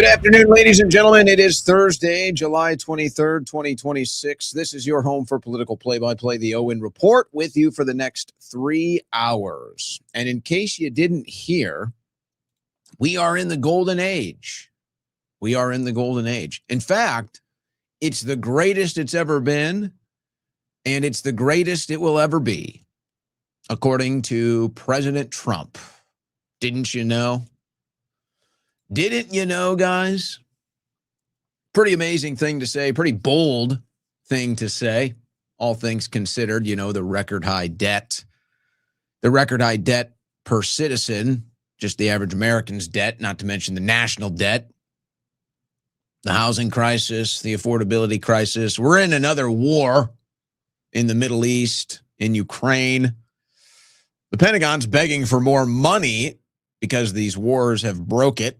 Good afternoon, ladies and gentlemen. It is Thursday, July 23rd, 2026. This is your home for political play-by-play, the Owen Report, with you for the next 3 hours. And in case you didn't hear, we are in the golden age. We are in the golden age. In fact, it's the greatest it's ever been, and it's the greatest it will ever be, according to President Trump. Didn't you know? Didn't you know, guys? Pretty amazing thing to say, pretty bold thing to say, all things considered, you know, the record high debt per citizen, just the average American's debt, not to mention the national debt, the housing crisis, the affordability crisis. We're in another war in the Middle East, in Ukraine. The Pentagon's begging for more money because these wars have broke it.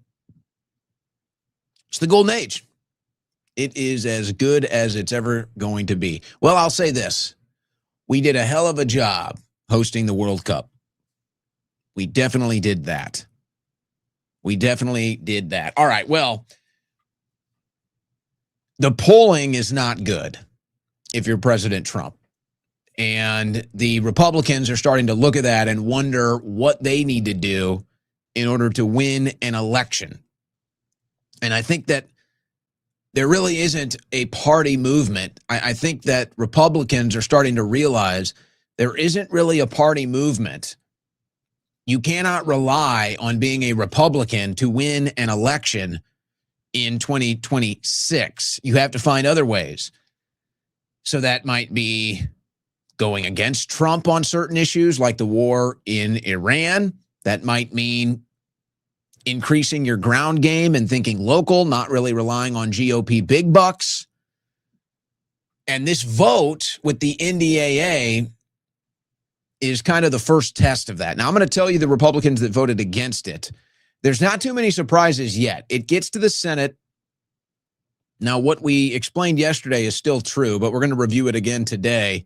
It's the golden age. It is as good as it's ever going to be. Well, I'll say this. We did a hell of a job hosting the World Cup. We definitely did that. All right, well, the polling is not good if you're President Trump. And the Republicans are starting to look at that and wonder what they need to do in order to win an election. And I think that there really isn't a party movement. I think that Republicans are starting to realize there isn't really a party movement. You cannot rely on being a Republican to win an election in 2026. You have to find other ways. So that might be going against Trump on certain issues like the war in Iran. That might mean increasing your ground game and thinking local, not really relying on GOP big bucks. And this vote with the NDAA is kind of the first test of that. Now, I'm going to tell you the Republicans that voted against it. There's not too many surprises yet. It gets to the Senate. Now, what we explained yesterday is still true, but we're going to review it again today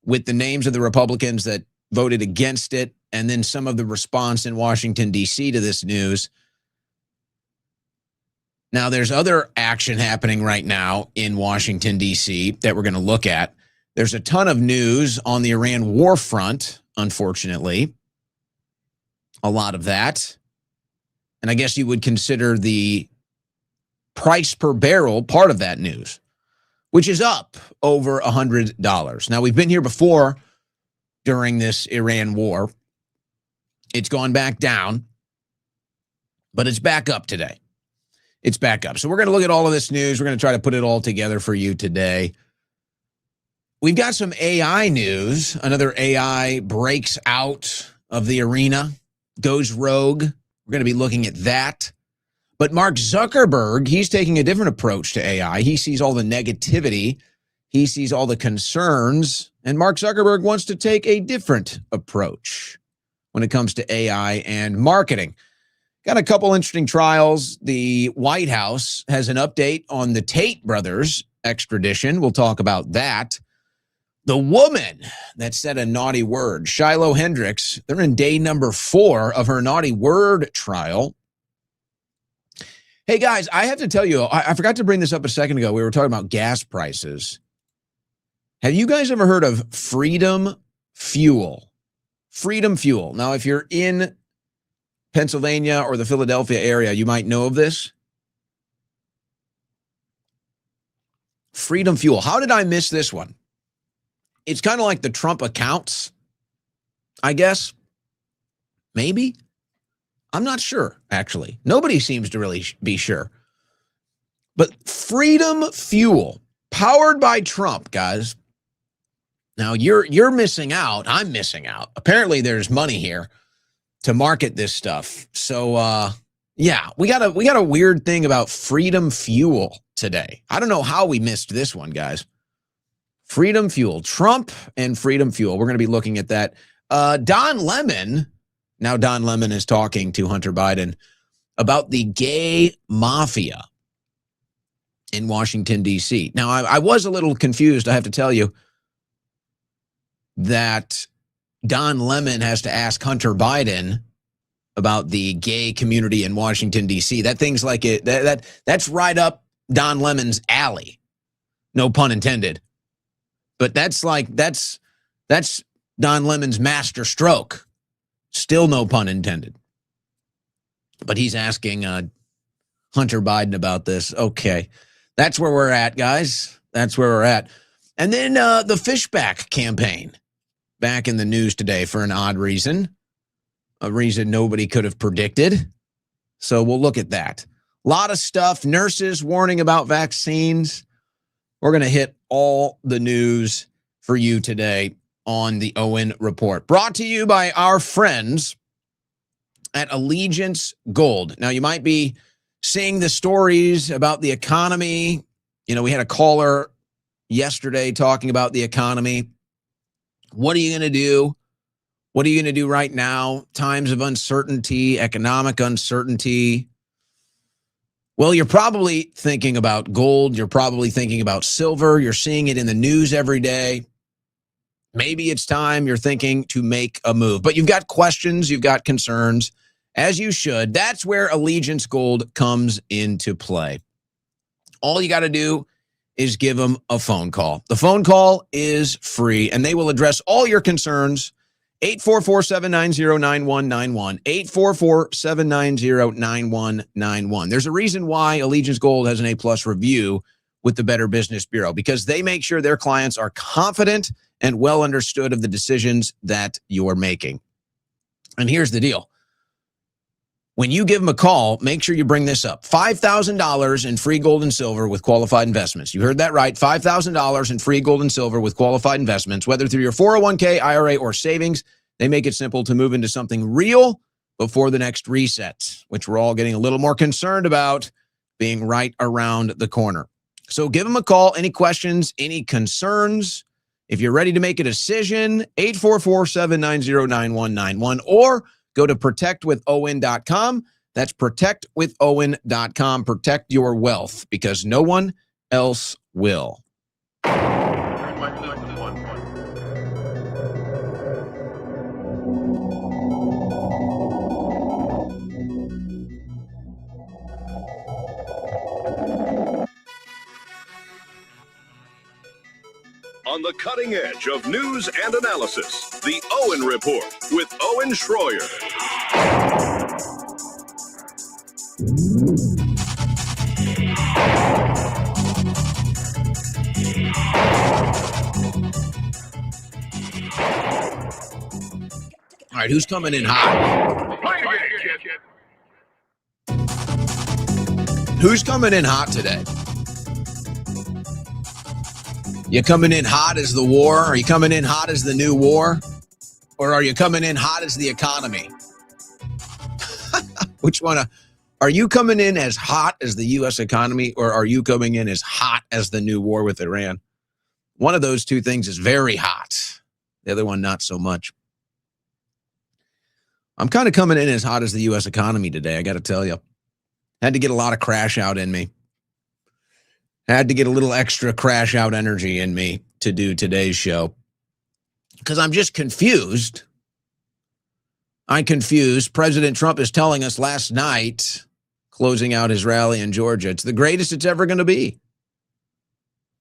with the names of the Republicans that voted against it, and then some of the response in Washington, D.C. to this news. Now, there's other action happening right now in Washington, D.C. that we're going to look at. There's a ton of news on the Iran war front, unfortunately. A lot of that. And I guess you would consider the price per barrel part of that news, which is up over $100. Now, we've been here before during this Iran war. It's gone back down, but it's back up today. It's back up. So we're going to look at all of this news. We're going to try to put it all together for you today. We've got some AI news. Another AI breaks out of the arena, goes rogue. We're going to be looking at that. But Mark Zuckerberg, he's taking a different approach to AI. He sees all the negativity. He sees all the concerns. And Mark Zuckerberg wants to take a different approach when it comes to AI and marketing. Got a couple interesting trials. The White House has an update on the Tate brothers extradition. We'll talk about that. The woman that said a naughty word, Shiloh Hendricks, they're in day number 4 of her naughty word trial. Hey, guys, I have to tell you, I forgot to bring this up a second ago. We were talking about gas prices. Have you guys ever heard of Freedom Fuel? Freedom Fuel. Now, if you're in Pennsylvania or the Philadelphia area, you might know of this. Freedom Fuel. How did I miss this one? It's kind of like the Trump accounts, I guess. Maybe. I'm not sure, actually. Nobody seems to really be sure. But Freedom Fuel, powered by Trump, guys. Now, you're missing out. I'm missing out. Apparently, there's money here to market this stuff. So, yeah, we got a weird thing about Freedom Fuel today. I don't know how we missed this one, guys. Freedom Fuel, Trump and Freedom Fuel. We're going to be looking at that. Don Lemon, now Don Lemon is talking to Hunter Biden about the gay mafia in Washington, D.C. Now, I was a little confused, I have to tell you, that Don Lemon has to ask Hunter Biden about the gay community in Washington, D.C. That thing's like it. That's right up Don Lemon's alley. No pun intended. But that's Don Lemon's master stroke. Still no pun intended. But he's asking Hunter Biden about this. Okay. That's where we're at, guys. That's where we're at. And then the Fishback campaign back in the news today for an odd reason, a reason nobody could have predicted. So we'll look at that. A lot of stuff. Nurses warning about vaccines. We're going to hit all the news for you today on the Owen Report. Brought to you by our friends at Allegiance Gold. Now, you might be seeing the stories about the economy. You know, we had a caller yesterday talking about the economy. What are you going to do? What are you going to do right now? Times of uncertainty, economic uncertainty. Well, you're probably thinking about gold. You're probably thinking about silver. You're seeing it in the news every day. Maybe it's time you're thinking to make a move. But you've got questions. You've got concerns, as you should. That's where Allegiance Gold comes into play. All you got to do is give them a phone call. The phone call is free, and they will address all your concerns. 844-790-9191. 844-790-9191. There's a reason why Allegiance Gold has an A-plus review with the Better Business Bureau, because they make sure their clients are confident and well understood of the decisions that you're making. And here's the deal. When you give them a call, make sure you bring this up. $5,000 in free gold and silver with qualified investments. You heard that right. $5,000 in free gold and silver with qualified investments, whether through your 401k, IRA, or savings. They make it simple to move into something real before the next reset, which we're all getting a little more concerned about being right around the corner. So give them a call. Any questions, any concerns? If you're ready to make a decision, 844-790-9191, or go to protectwithowen.com. That's protectwithowen.com. Protect your wealth, because no one else will. On the cutting edge of news and analysis, the Owen Report with Owen Schroyer. All right, who's coming in hot? Who's coming in hot today? You coming in hot as the war? Are you coming in hot as the new war? Or are you coming in hot as the economy? Which one? Are you coming in as hot as the U.S. economy, or are you coming in as hot as the new war with Iran? One of those two things is very hot. The other one, not so much. I'm kind of coming in as hot as the U.S. economy today, I got to tell you. Had to get a lot of crash out in me. Had to get a little extra crash out energy in me to do today's show, because I'm just confused. I'm confused. President Trump is telling us last night, closing out his rally in Georgia, it's the greatest it's ever going to be.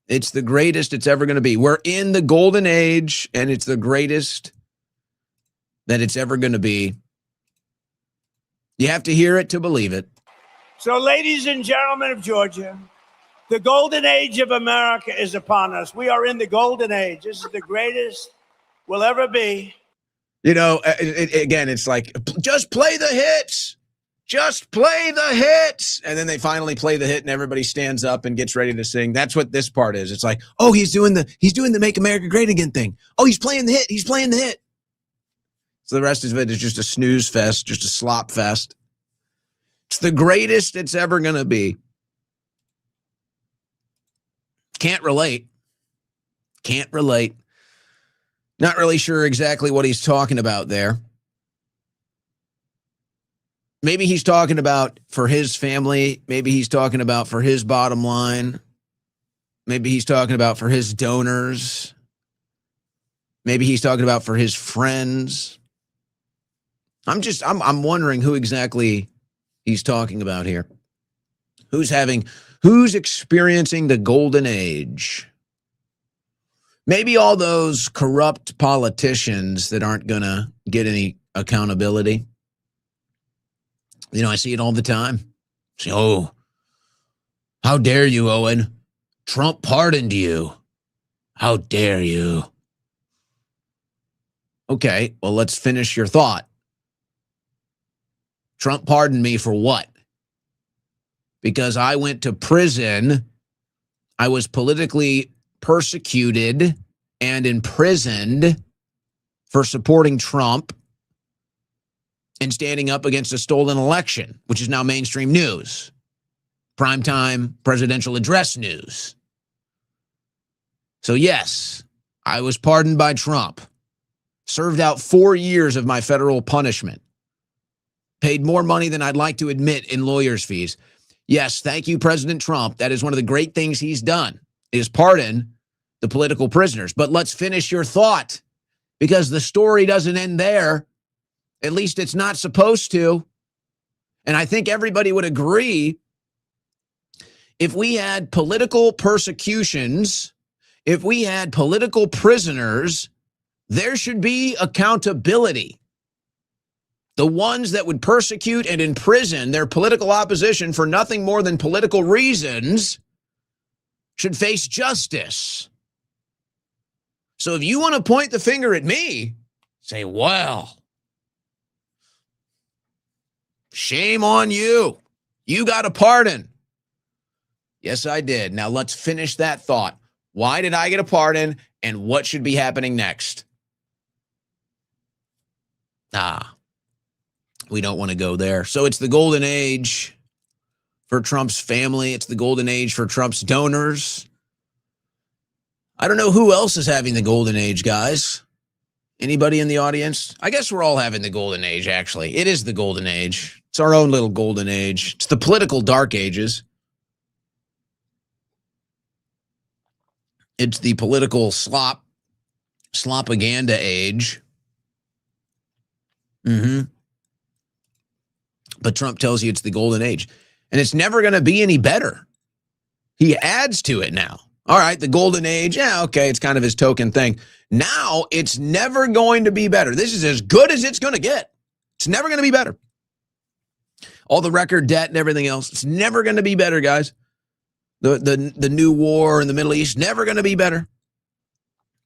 It's the greatest it's ever going to be. We're in the golden age, and it's the greatest that it's ever going to be. You have to hear it to believe it. So, ladies and gentlemen of Georgia, the golden age of America is upon us. We are in the golden age. This is the greatest we'll ever be. You know, again, it's like, just play the hits. Just play the hits. And then they finally play the hit and everybody stands up and gets ready to sing. That's what this part is. It's like, oh, he's doing the Make America Great Again thing. Oh, he's playing the hit. He's playing the hit. So the rest of it is just a snooze fest, just a slop fest. It's the greatest it's ever going to be. Can't relate. Can't relate. Not really sure exactly what he's talking about there. Maybe he's talking about for his family. Maybe he's talking about for his bottom line. Maybe he's talking about for his donors. Maybe he's talking about for his friends. I'm wondering who exactly he's talking about here. Who's experiencing the golden age? Maybe all those corrupt politicians that aren't going to get any accountability. I see it all the time. Say, oh, how dare you, Owen? Trump pardoned you. How dare you? Okay, well, let's finish your thought. Trump pardoned me for what? Because I went to prison. I was politically persecuted and imprisoned for supporting Trump and standing up against a stolen election, which is now mainstream news, primetime presidential address news. So yes, I was pardoned by Trump, served out 4 years of my federal punishment, paid more money than I'd like to admit in lawyers' fees. Yes, thank you, President Trump. That is one of the great things he's done, is pardon the political prisoners. But let's finish your thought, because the story doesn't end there. At least it's not supposed to. And I think everybody would agree, if we had political persecutions, if we had political prisoners, there should be accountability. The ones that would persecute and imprison their political opposition for nothing more than political reasons should face justice. So if you want to point the finger at me, say, well, shame on you. You got a pardon. Yes, I did. Now let's finish that thought. Why did I get a pardon, and what should be happening next? We don't want to go there. So it's the golden age for Trump's family. It's the golden age for Trump's donors. I don't know who else is having the golden age, guys. Anybody in the audience? I guess we're all having the golden age, actually. It is the golden age. It's our own little golden age. It's the political dark ages. It's the political slopaganda age. But Trump tells you it's the golden age. And it's never going to be any better. He adds to it now. All right, the golden age, yeah, okay, it's kind of his token thing. Now it's never going to be better. This is as good as it's going to get. It's never going to be better. All the record debt and everything else, it's never going to be better, guys. The new war in the Middle East, never going to be better.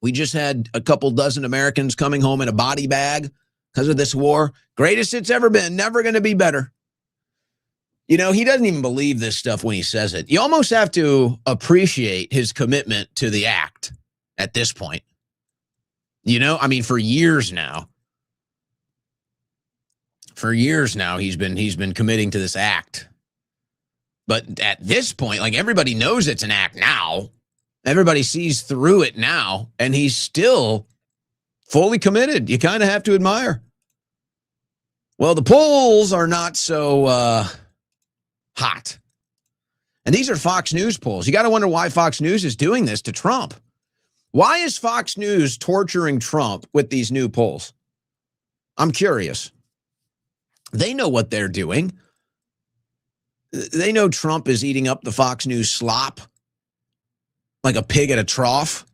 We just had a couple dozen Americans coming home in a body bag because of this war. Greatest it's ever been, never going to be better. He doesn't even believe this stuff when he says it. You almost have to appreciate his commitment to the act at this point. For years now. For years now, he's been committing to this act. But at this point, everybody knows it's an act now. Everybody sees through it now, and he's still fully committed. You kind of have to admire. Well, the polls are not so hot. And these are Fox News polls. You got to wonder why Fox News is doing this to Trump. Why is Fox News torturing Trump with these new polls? I'm curious. They know what they're doing. They know Trump is eating up the Fox News slop like a pig at a trough.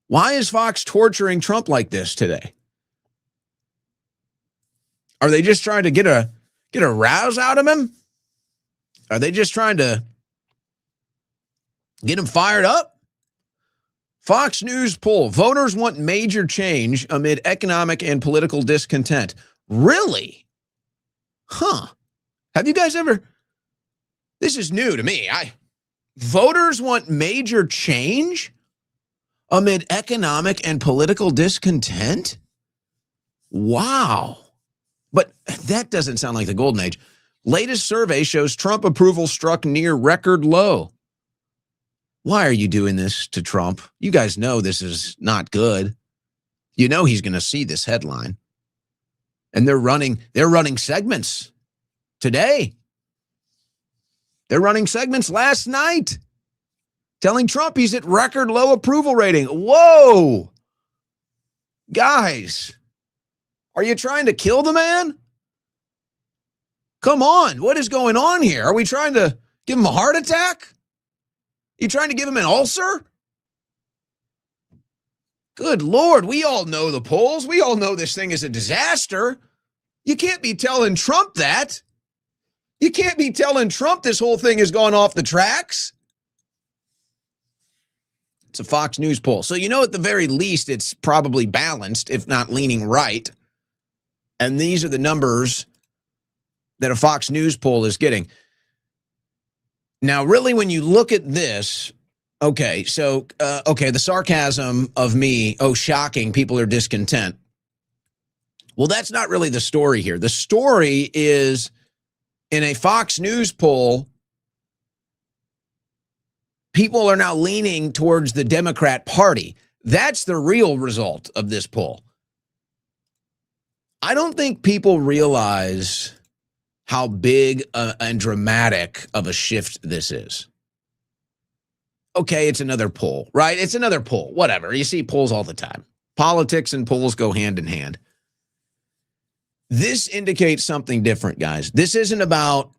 Why is Fox torturing Trump like this today? Are they just trying to get a rouse out of him? Are they just trying to get him fired up? Fox News poll. Voters want major change amid economic and political discontent. Really? Huh. Have you guys ever? This is new to me. Voters want major change amid economic and political discontent? Wow. But that doesn't sound like the golden age. Latest survey shows Trump approval struck near record low. Why are you doing this to Trump? You guys know this is not good. You know he's going to see this headline. And they're running segments today. They're running segments last night telling Trump he's at record low approval rating. Whoa. Guys, Are you trying to kill the man? Come on. What is going on here? Are we trying to give him a heart attack? You trying to give him an ulcer? Good Lord. We all know the polls. We all know this thing is a disaster. You can't be telling Trump that. You can't be telling Trump this whole thing has gone off the tracks. It's a Fox News poll. So, you know, at the very least, it's probably balanced, if not leaning right. And these are the numbers that a Fox News poll is getting. Now, really, when you look at this, okay, so, the sarcasm of me, oh, shocking, people are discontent. Well, that's not really the story here. The story is in a Fox News poll, people are now leaning towards the Democrat Party. That's the real result of this poll. I don't think people realize how big and dramatic of a shift this is. Okay, it's another poll, right? It's another poll, whatever. You see polls all the time. Politics and polls go hand in hand. This indicates something different, guys. This isn't about,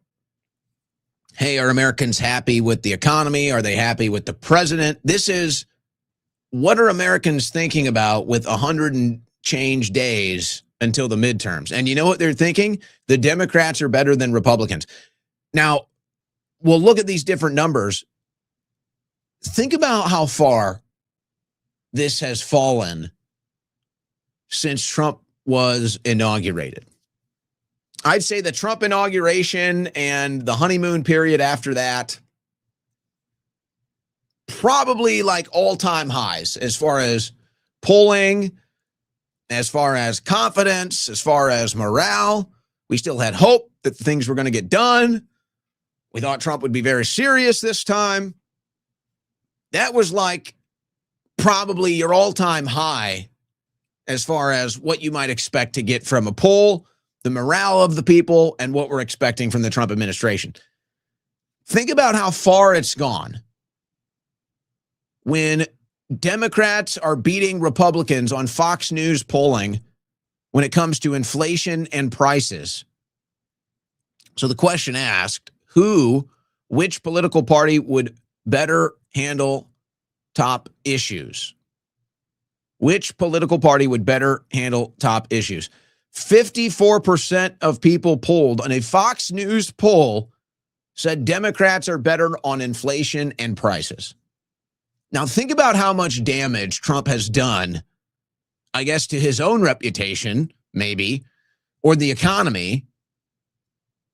hey, are Americans happy with the economy? Are they happy with the president? This is, what are Americans thinking about with 100 and change days until the midterms? And you know what they're thinking? The Democrats are better than Republicans. Now, we'll look at these different numbers. Think about how far this has fallen since Trump was inaugurated. I'd say the Trump inauguration and the honeymoon period after that, probably like all-time highs as far as polling, as far as confidence, as far as morale. We still had hope that things were going to get done. We thought Trump would be very serious this time. That was like probably your all-time high as far as what you might expect to get from a poll, the morale of the people, and what we're expecting from the Trump administration. Think about how far it's gone when Democrats are beating Republicans on Fox News polling when it comes to inflation and prices. So the question asked, which political party would better handle top issues? Which political party would better handle top issues? 54% of people polled on a Fox News poll said Democrats are better on inflation and prices. Now, think about how much damage Trump has done, I guess, to his own reputation, maybe, or the economy.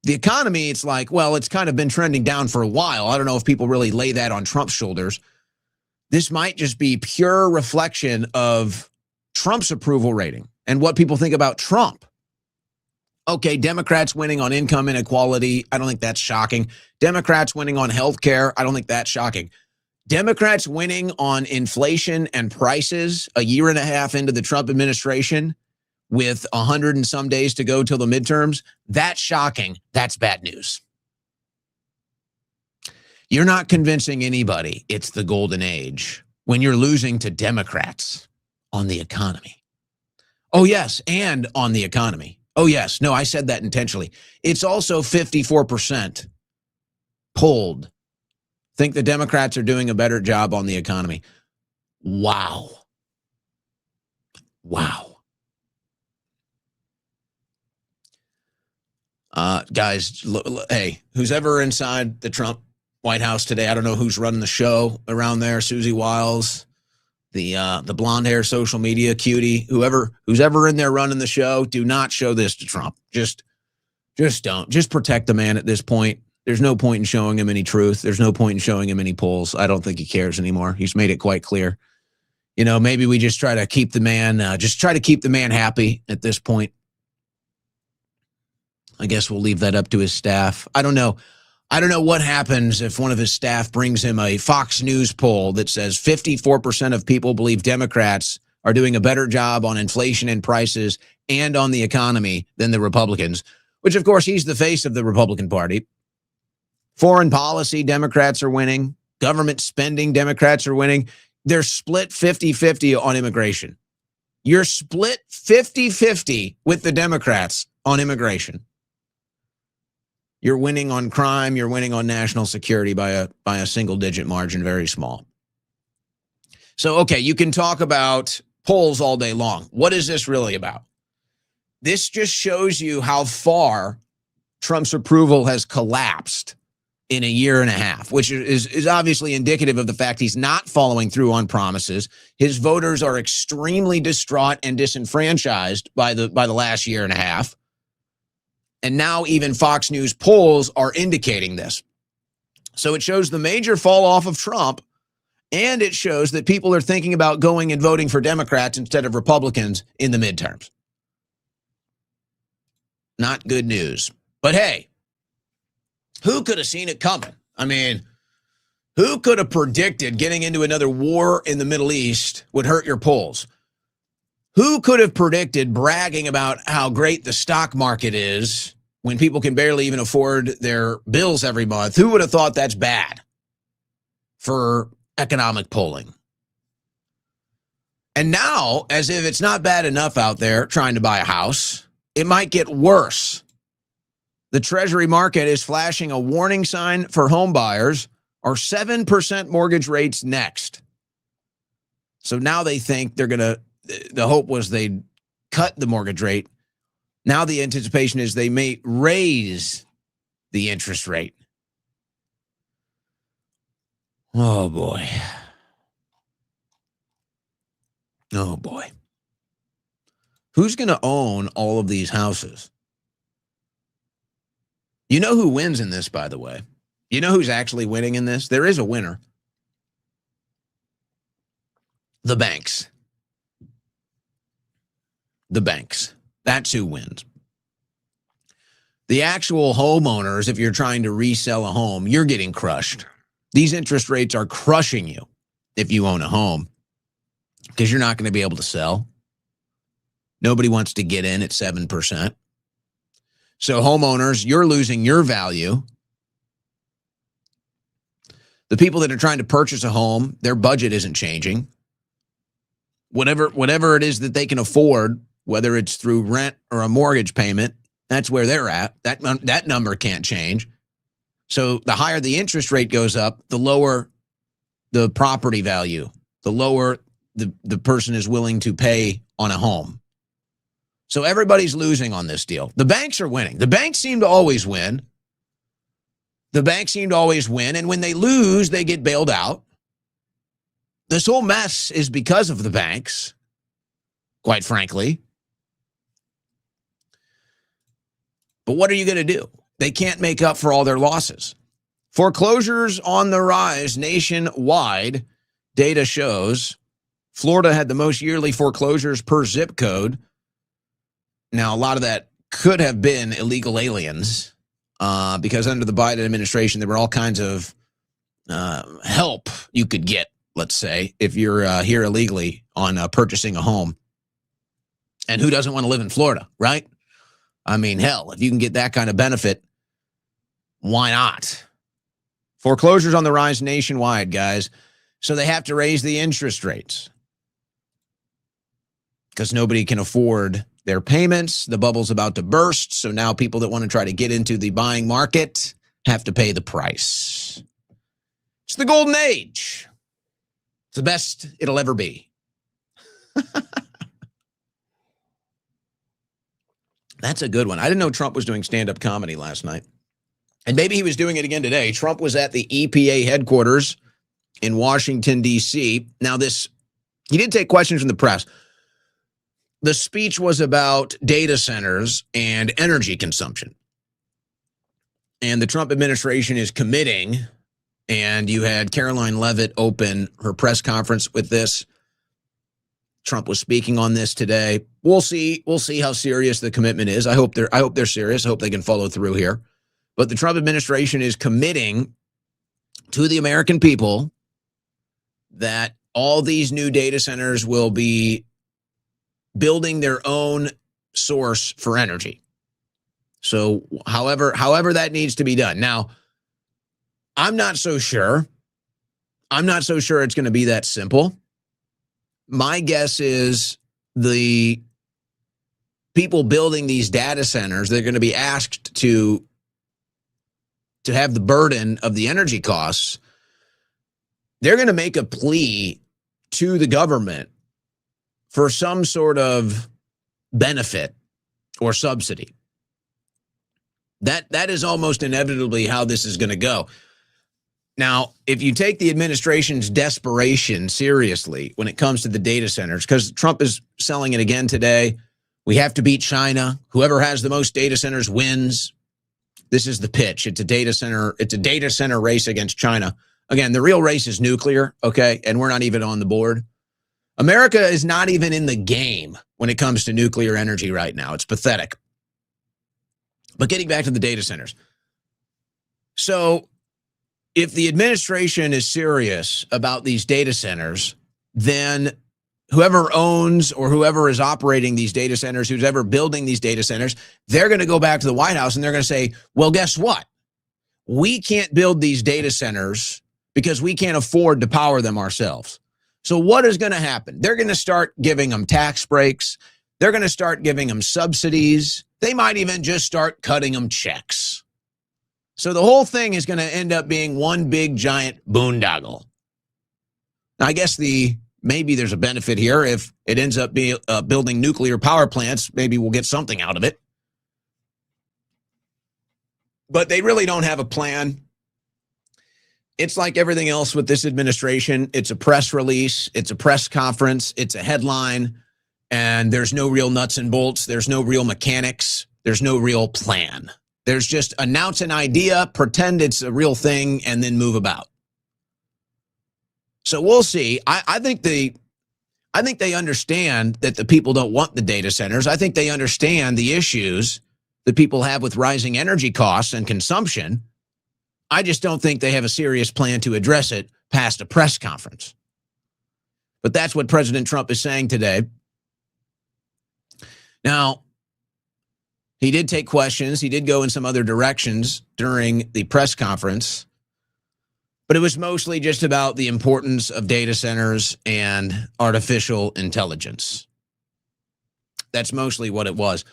The economy, it's like, well, it's kind of been trending down for a while. I don't know if people really lay that on Trump's shoulders. This might just be pure reflection of Trump's approval rating and what people think about Trump. Okay, Democrats winning on income inequality, I don't think that's shocking. Democrats winning on health care, I don't think that's shocking. Democrats winning on inflation and prices a year and a half into the Trump administration with 100 and some days to go till the midterms, that's shocking. That's bad news. You're not convincing anybody it's the golden age when you're losing to Democrats on the economy. Oh, yes, and on the economy. Oh, yes. No, I said that intentionally. It's also 54% polled think the Democrats are doing a better job on the economy. Wow. Wow. Guys, hey, who's ever inside the Trump White House today, I don't know who's running the show around there, Susie Wiles, the blonde hair social media cutie, who's ever in there running the show, do not show this to Trump. Just don't. Just protect the man at this point. There's no point in showing him any truth. There's no point in showing him any polls. I don't think he cares anymore. He's made it quite clear. You know, maybe we just try to keep the man, happy at this point. I guess we'll leave that up to his staff. I don't know what happens if one of his staff brings him a Fox News poll that says 54% of people believe Democrats are doing a better job on inflation and prices and on the economy than the Republicans, which, of course, he's the face of the Republican Party. Foreign policy, Democrats are winning. Government spending, Democrats are winning. They're split 50-50 on immigration. You're split 50-50 with the Democrats on immigration. You're winning on crime. You're winning on national security by a single-digit margin, very small. So, okay, you can talk about polls all day long. What is this really about? This just shows you how far Trump's approval has collapsed in a year and a half, which is obviously indicative of the fact he's not following through on promises. His voters are extremely distraught and disenfranchised by the last year and a half. And now even Fox News polls are indicating this. So it shows the major fall off of Trump, and it shows that people are thinking about going and voting for Democrats instead of Republicans in the midterms. Not good news. But hey, who could have seen it coming? I mean, who could have predicted getting into another war in the Middle East would hurt your polls? Who could have predicted bragging about how great the stock market is when people can barely even afford their bills every month? Who would have thought that's bad for economic polling? And now, as if it's not bad enough out there trying to buy a house, it might get worse. The Treasury market is flashing a warning sign for home buyers. Are 7% mortgage rates next? So now they think they're going to, the hope was they'd cut the mortgage rate. Now the anticipation is they may raise the interest rate. Oh, boy. Oh, boy. Who's going to own all of these houses? You know who wins in this, by the way? You know who's actually winning in this? There is a winner. The banks. The banks. That's who wins. The actual homeowners, if you're trying to resell a home, you're getting crushed. These interest rates are crushing you if you own a home because you're not going to be able to sell. Nobody wants to get in at 7%. So homeowners, you're losing your value. The people that are trying to purchase a home, their budget isn't changing. Whatever it is that they can afford, whether it's through rent or a mortgage payment, that's where they're at. That number can't change. So the higher the interest rate goes up, the lower the property value, the lower the person is willing to pay on a home. So everybody's losing on this deal. The banks are winning. The banks seem to always win. And when they lose, they get bailed out. This whole mess is because of the banks, quite frankly. But what are you going to do? They can't make up for all their losses. Foreclosures on the rise nationwide. Data shows Florida had the most yearly foreclosures per zip code. Now, a lot of that could have been illegal aliens because under the Biden administration, there were all kinds of help you could get, let's say, if you're here illegally on purchasing a home. And who doesn't want to live in Florida, right? I mean, hell, if you can get that kind of benefit, why not? Foreclosures on the rise nationwide, guys. So they have to raise the interest rates because nobody can afford their payments. The bubble's about to burst. So now people that want to try to get into the buying market have to pay the price. It's the golden age. It's the best it'll ever be. That's a good one. I didn't know Trump was doing stand-up comedy last night. And maybe he was doing it again today. Trump was at the EPA headquarters in Washington, D.C. Now, he did take questions from the press. The speech was about data centers and energy consumption. And the Trump administration is committing, and you had Caroline Leavitt open her press conference with this. Trump was speaking on this today. We'll see how serious the commitment is. I hope they're serious. I hope they can follow through here. But the Trump administration is committing to the American people that all these new data centers will be building their own source for energy. So however that needs to be done. Now, I'm not so sure it's going to be that simple. My guess is the people building these data centers, they're going to be asked to have the burden of the energy costs. They're going to make a plea to the government for some sort of benefit or subsidy. That is almost inevitably how this is going to go. Now, if you take the administration's desperation seriously when it comes to the data centers, because Trump is selling it again today, we have to beat China. Whoever has the most data centers wins. This is the pitch. It's a data center race against China. Again, the real race is nuclear, okay? And we're not even on the board. America is not even in the game when it comes to nuclear energy right now. It's pathetic. But getting back to the data centers. So if the administration is serious about these data centers, then whoever owns or whoever is operating these data centers, who's ever building these data centers, they're going to go back to the White House and they're going to say, well, guess what? We can't build these data centers because we can't afford to power them ourselves. So what is going to happen? They're going to start giving them tax breaks. They're going to start giving them subsidies. They might even just start cutting them checks. So the whole thing is going to end up being one big giant boondoggle. Now, I guess maybe there's a benefit here. If it ends up being building nuclear power plants, maybe we'll get something out of it. But they really don't have a plan. It's like everything else with this administration. It's a press release. It's a press conference. It's a headline. And there's no real nuts and bolts. There's no real mechanics. There's no real plan. There's just announce an idea, pretend it's a real thing, and then move about. So we'll see. I think they understand that the people don't want the data centers. I think they understand the issues that people have with rising energy costs and consumption. I just don't think they have a serious plan to address it past a press conference. But that's what President Trump is saying today. Now, he did take questions. He did go in some other directions during the press conference, but it was mostly just about the importance of data centers and artificial intelligence. That's mostly what it was.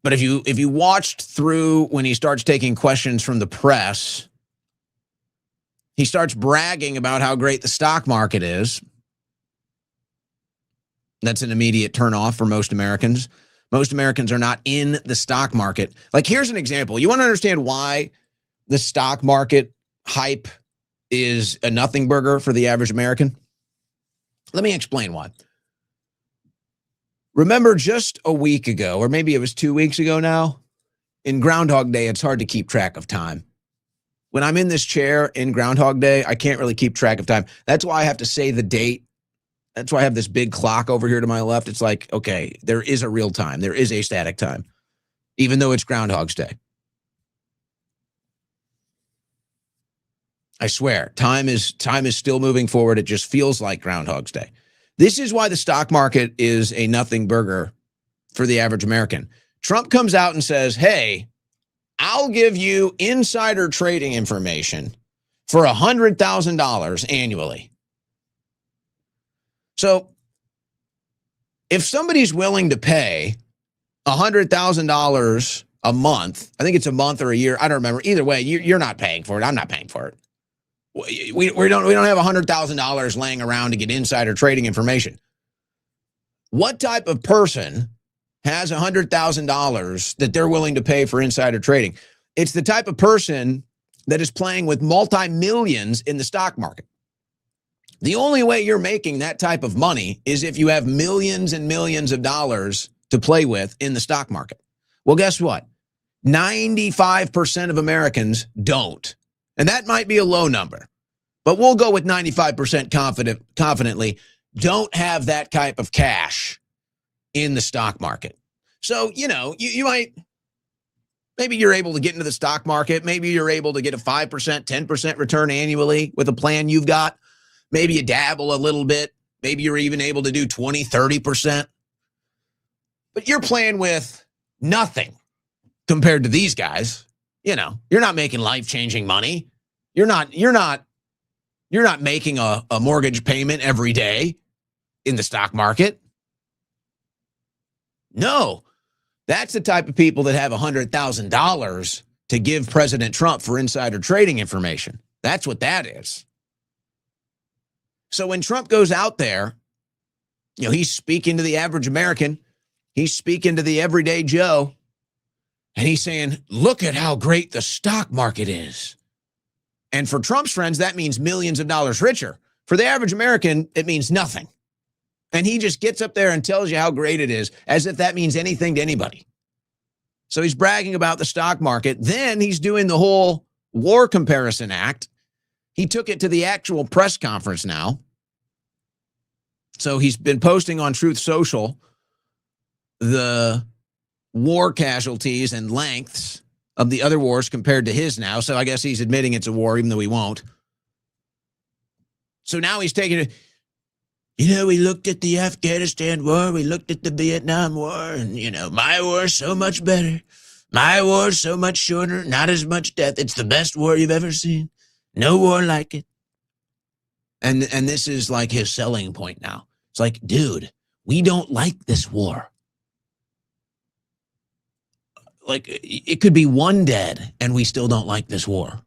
But if you watched through when he starts taking questions from the press, he starts bragging about how great the stock market is. That's an immediate turnoff for most Americans. Most Americans are not in the stock market. Like, here's an example. You want to understand why the stock market hype is a nothing burger for the average American? Let me explain why. Remember just a week ago, or maybe it was 2 weeks ago now, in Groundhog Day, it's hard to keep track of time. When I'm in this chair in Groundhog Day, I can't really keep track of time. That's why I have to say the date. That's why I have this big clock over here to my left. It's like, okay, there is a real time. There is a static time, even though it's Groundhog's Day. I swear, time is still moving forward. It just feels like Groundhog's Day. This is why the stock market is a nothing burger for the average American. Trump comes out and says, hey, I'll give you insider trading information for $100,000 annually. So if somebody's willing to pay $100,000 a month, I think it's a month or a year, I don't remember. Either way, you're not paying for it. I'm not paying for it. We don't have $100,000 laying around to get insider trading information. What type of person has $100,000 that they're willing to pay for insider trading? It's the type of person that is playing with multi-millions in the stock market. The only way you're making that type of money is if you have millions and millions of dollars to play with in the stock market. Well, guess what? 95% of Americans don't. And that might be a low number, but we'll go with 95% confidently don't have that type of cash in the stock market. So, you might, maybe you're able to get into the stock market. Maybe you're able to get a 5%, 10% return annually with a plan you've got. Maybe you dabble a little bit. Maybe you're even able to do 20, 30%. But you're playing with nothing compared to these guys. You're not making life-changing money. You're not making a mortgage payment every day. in the stock market. No, that's the type of people that have $100,000 to give President Trump for insider trading information. That's what that is. So when Trump goes out there, he's speaking to the average American. He's speaking to the everyday Joe. And he's saying, look at how great the stock market is. And for Trump's friends, that means millions of dollars richer. For the average American, it means nothing. And he just gets up there and tells you how great it is, as if that means anything to anybody. So he's bragging about the stock market. Then he's doing the whole war comparison act. He took it to the actual press conference now. So he's been posting on Truth Social the war casualties and lengths of the other wars compared to his now. So I guess he's admitting it's a war, even though he won't. So now he's taking it. We looked at the Afghanistan war, we looked at the Vietnam war, and, my war's so much better. My war's so much shorter, not as much death. It's the best war you've ever seen. No war like it. And this is like his selling point now. It's like, dude, we don't like this war. Like, it could be 1 dead, and we still don't like this war.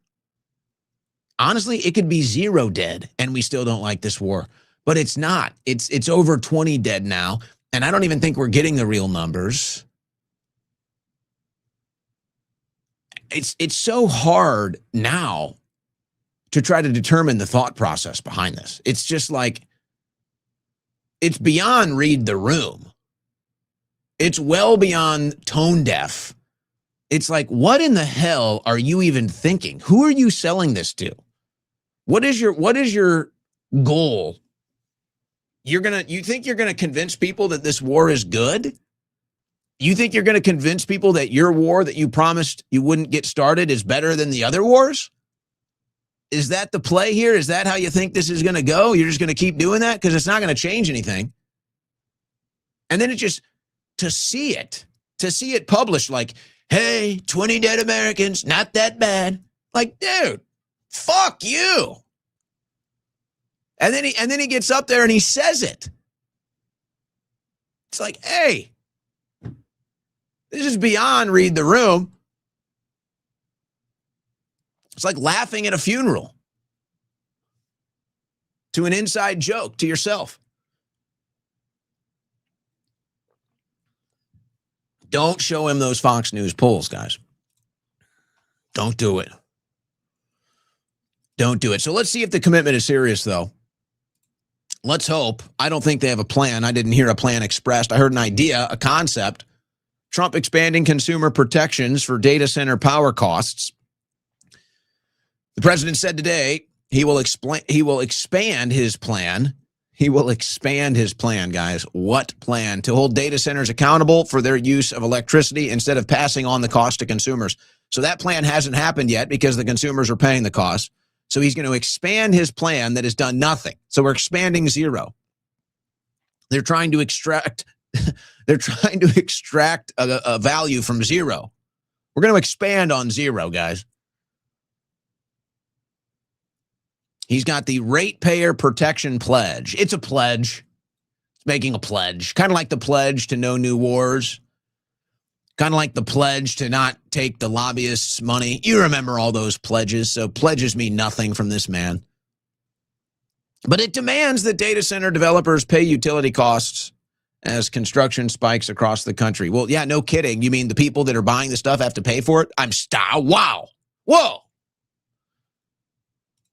Honestly, it could be 0 dead, and we still don't like this war. But it's not. It's over 20 dead now, and I don't even think we're getting the real numbers. It's so hard now to try to determine the thought process behind this. It's just like, it's beyond read the room. It's well beyond tone deaf. It's like, what in the hell are you even thinking? Who are you selling this to? What is your goal? You think you're going to convince people that this war is good? You think you're going to convince people that your war that you promised you wouldn't get started is better than the other wars? Is that the play here? Is that how you think this is going to go? You're just going to keep doing that? Because it's not going to change anything. And then to see it published like, hey, 20 dead Americans, not that bad. Like, dude, fuck you. And then he gets up there and he says it. It's like, hey, this is beyond read the room. It's like laughing at a funeral to an inside joke to yourself. Don't show him those Fox News polls, guys. Don't do it. Don't do it. So let's see if the commitment is serious, though. Let's hope. I don't think they have a plan. I didn't hear a plan expressed. I heard an idea, a concept. Trump expanding consumer protections for data center power costs. The president said today he will expand his plan. He will expand his plan, guys. What plan? To hold data centers accountable for their use of electricity instead of passing on the cost to consumers. So that plan hasn't happened yet because the consumers are paying the cost. So he's going to expand his plan that has done nothing. So we're expanding 0. They're trying to extract a value from 0. We're going to expand on 0, guys. He's got the ratepayer protection pledge. It's a pledge. It's making a pledge. Kind of like the pledge to no new wars. Kind of like the pledge to not take the lobbyists' money. You remember all those pledges. So pledges mean nothing from this man. But it demands that data center developers pay utility costs as construction spikes across the country. Well, yeah, no kidding. You mean the people that are buying the stuff have to pay for it? Wow. Whoa.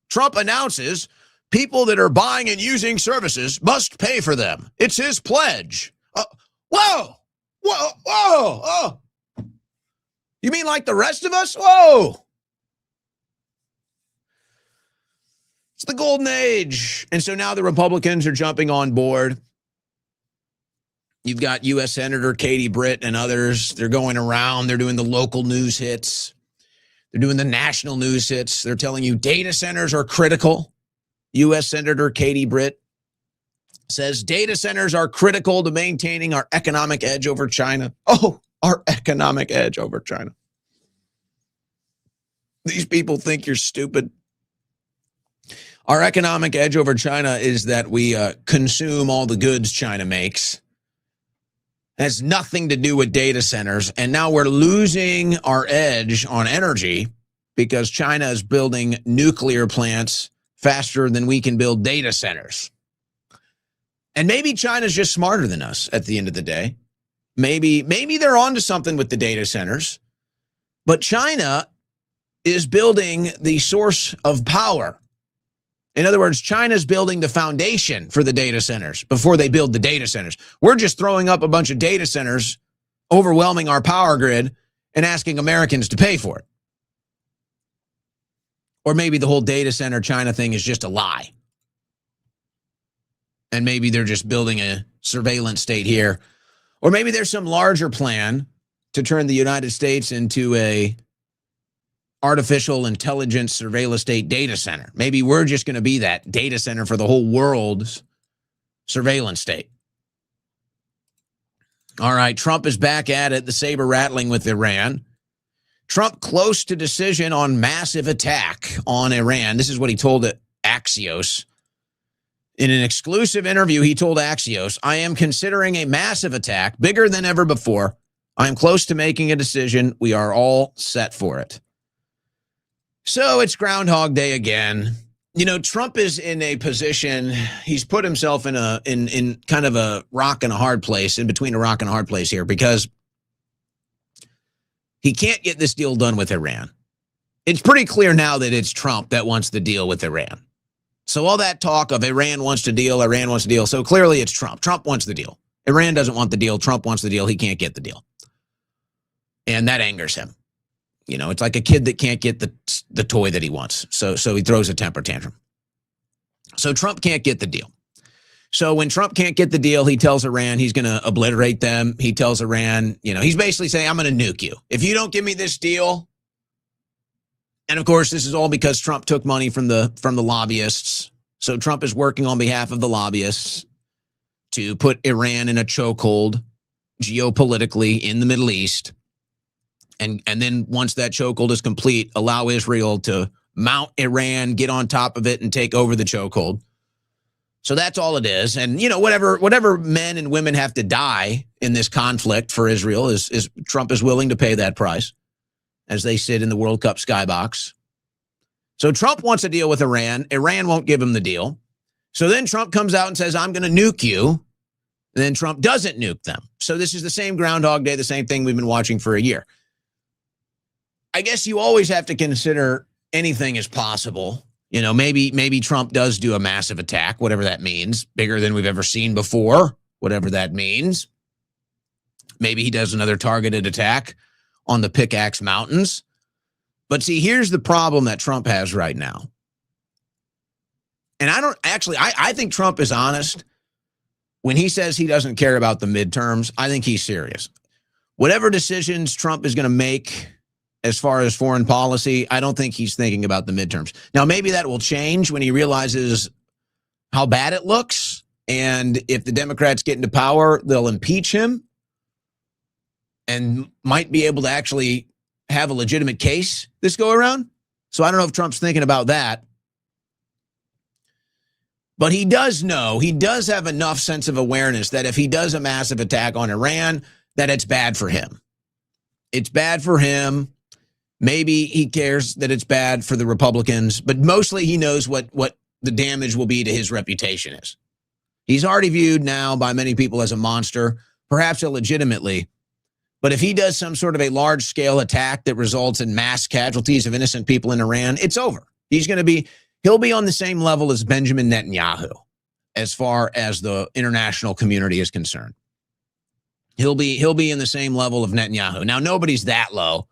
Trump announces people that are buying and using services must pay for them. It's his pledge. Whoa. Oh. You mean like the rest of us? Whoa. It's the golden age. And so now the Republicans are jumping on board. You've got U.S. Senator Katie Britt and others. They're going around. They're doing the local news hits. They're doing the national news hits. They're telling you data centers are critical. U.S. Senator Katie Britt says data centers are critical to maintaining our economic edge over China. Oh, our economic edge over China. These people think you're stupid. Our economic edge over China is that we consume all the goods China makes. It has nothing to do with data centers. And now we're losing our edge on energy because China is building nuclear plants faster than we can build data centers. And maybe China's just smarter than us at the end of the day. Maybe they're onto something with the data centers. But China is building the source of power. In other words, China's building the foundation for the data centers before they build the data centers. We're just throwing up a bunch of data centers, overwhelming our power grid, and asking Americans to pay for it. Or maybe the whole data center China thing is just a lie. And maybe they're just building a surveillance state here. Or maybe there's some larger plan to turn the United States into a artificial intelligence surveillance state data center. Maybe we're just going to be that data center for the whole world's surveillance state. All right, Trump is back at it, the saber rattling with Iran. Trump close to decision on massive attack on Iran. This is what he told Axios. In an exclusive interview, he told Axios, I am considering a massive attack, bigger than ever before. I am close to making a decision. We are all set for it. So it's Groundhog Day again. You know, Trump is in a position, he's put himself in kind of a rock and a hard place, in between a rock and a hard place here, because he can't get this deal done with Iran. It's pretty clear now that it's Trump that wants the deal with Iran. So all that talk of Iran wants to deal, Iran wants to deal. So clearly it's Trump. Trump wants the deal. Iran doesn't want the deal. Trump wants the deal. He can't get the deal. And that angers him. You know, it's like a kid that can't get the toy that he wants. So he throws a temper tantrum. So Trump can't get the deal. So when Trump can't get the deal, he tells Iran he's going to obliterate them. He tells Iran, you know, he's basically saying, I'm going to nuke you. If you don't give me this deal. And of course, this is all because Trump took money from the lobbyists. So Trump is working on behalf of the lobbyists to put Iran in a chokehold geopolitically in the Middle East. And then once that chokehold is complete, allow Israel to mount Iran, get on top of it, and take over the chokehold. So that's all it is. And, you know, whatever men and women have to die in this conflict for Israel is Trump is willing to pay that price as they sit in the World Cup skybox. So Trump wants a deal with Iran. Iran won't give him the deal. So then Trump comes out and says, I'm going to nuke you. And then Trump doesn't nuke them. So this is the same Groundhog Day, the same thing we've been watching for a year. I guess you always have to consider anything is possible. You know, maybe Trump does do a massive attack, whatever that means, bigger than we've ever seen before, whatever that means. Maybe he does another targeted attack on the Pickaxe Mountains. But see, here's the problem that Trump has right now. And I think Trump is honest when he says he doesn't care about the midterms. I think he's serious. Whatever decisions Trump is going to make as far as foreign policy, I don't think he's thinking about the midterms. Now, maybe that will change when he realizes how bad it looks. And if the Democrats get into power, they'll impeach him and might be able to actually have a legitimate case this go around. So I don't know if Trump's thinking about that. But he does know, he does have enough sense of awareness that if he does a massive attack on Iran, that it's bad for him. It's bad for him. Maybe he cares that it's bad for the Republicans, but mostly he knows what the damage will be to his reputation is. He's already viewed now by many people as a monster, perhaps illegitimately. But if he does some sort of a large-scale attack that results in mass casualties of innocent people in Iran, it's over. He'll be on the same level as Benjamin Netanyahu as far as the international community is concerned. He'll be in the same level of Netanyahu. Now, nobody's that low.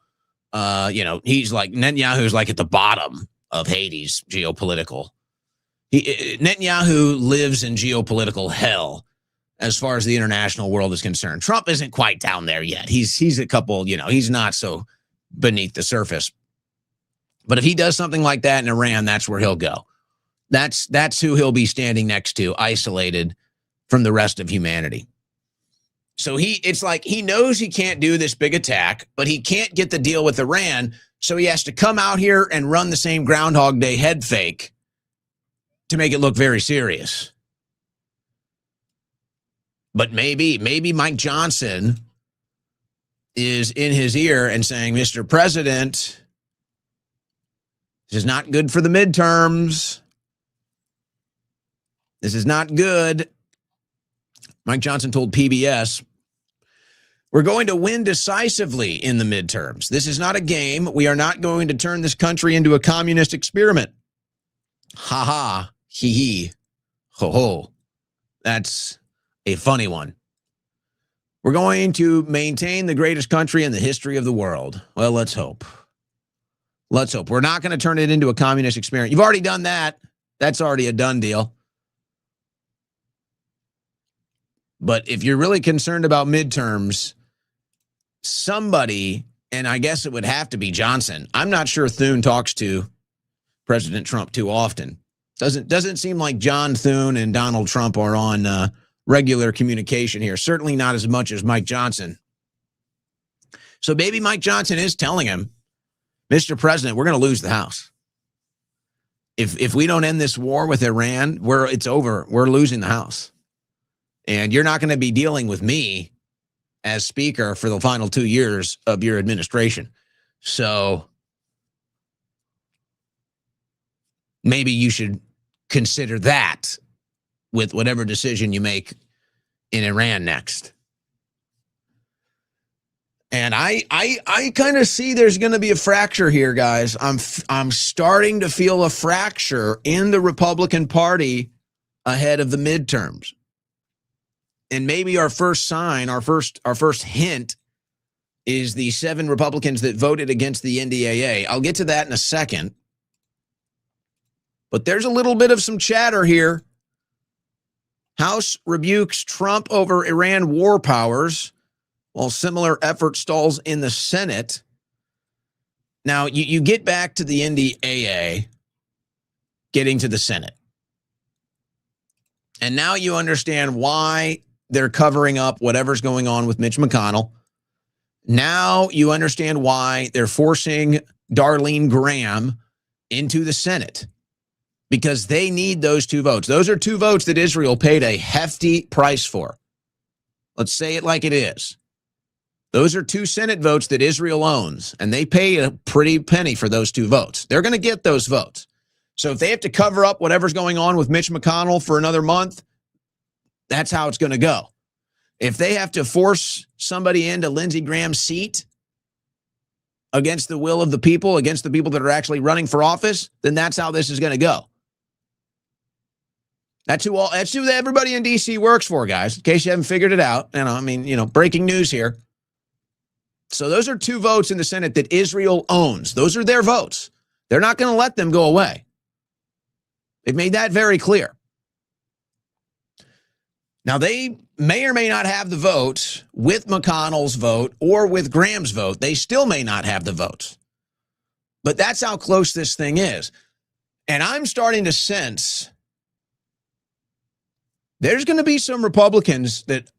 Netanyahu's like at the bottom of Hades geopolitical. Netanyahu lives in geopolitical hell as far as the international world is concerned. Trump isn't quite down there yet. He's a couple, he's not so beneath the surface. But if he does something like that in Iran, that's where he'll go. That's who he'll be standing next to, isolated from the rest of humanity. So it's like he knows he can't do this big attack, but he can't get the deal with Iran. So he has to come out here and run the same Groundhog Day head fake to make it look very serious. But maybe Mike Johnson is in his ear and saying, Mr. President, this is not good for the midterms. This is not good. Mike Johnson told PBS, we're going to win decisively in the midterms. This is not a game. We are not going to turn this country into a communist experiment. Ha ha, hee hee, ho ho. That's a funny one. We're going to maintain the greatest country in the history of the world. Well, let's hope. Let's hope. We're not going to turn it into a communist experiment. You've already done that. That's already a done deal. But if you're really concerned about midterms, somebody, and I guess it would have to be Johnson. I'm not sure Thune talks to President Trump too often. Doesn't seem like John Thune and Donald Trump are on regular communication here. Certainly not as much as Mike Johnson. So maybe Mike Johnson is telling him, Mr. President, we're going to lose the House. If we don't end this war with Iran, it's over. We're losing the House. And you're not going to be dealing with me as Speaker for the final 2 years of your administration. So maybe you should consider that with whatever decision you make in Iran next. And I kind of see there's going to be a fracture here, guys. I'm starting to feel a fracture in the Republican Party ahead of the midterms. And maybe our first sign, our first hint is the 7 Republicans that voted against the NDAA. I'll get to that in a second. But there's a little bit of some chatter here. House rebukes Trump over Iran war powers, while similar effort stalls in the Senate. Now, you get back to the NDAA, getting to the Senate. And now you understand why they're covering up whatever's going on with Mitch McConnell. Now you understand why they're forcing Darlene Graham into the Senate. Because they need those 2 votes. Those are 2 votes that Israel paid a hefty price for. Let's say it like it is. Those are 2 Senate votes that Israel owns, and they pay a pretty penny for those 2 votes. They're going to get those votes. So if they have to cover up whatever's going on with Mitch McConnell for another month, that's how it's going to go. If they have to force somebody into Lindsey Graham's seat against the will of the people, against the people that are actually running for office, then that's how this is going to go. That's who everybody in D.C. works for, guys, in case you haven't figured it out. Breaking news here. So those are 2 votes in the Senate that Israel owns. Those are their votes. They're not going to let them go away. They've made that very clear. Now, they may or may not have the votes with McConnell's vote or with Graham's vote. They still may not have the votes. But that's how close this thing is. And I'm starting to sense there's going to be some Republicans that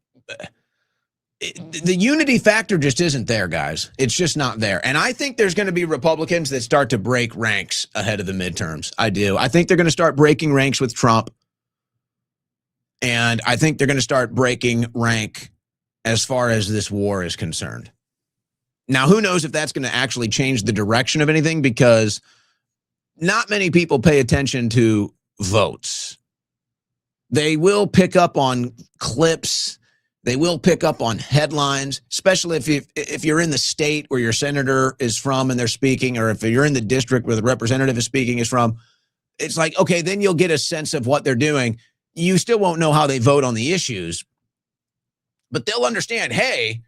the unity factor just isn't there, guys. It's just not there. And I think there's going to be Republicans that start to break ranks ahead of the midterms. I do. I think they're going to start breaking ranks with Trump. And I think they're going to start breaking rank as far as this war is concerned. Now, who knows if that's going to actually change the direction of anything, because not many people pay attention to votes. They will pick up on clips. They will pick up on headlines, especially if you're in the state where your senator is from and they're speaking, or if you're in the district where the representative is speaking is from. It's like, okay, then you'll get a sense of what they're doing. You still won't know how they vote on the issues, but they'll understand, hey,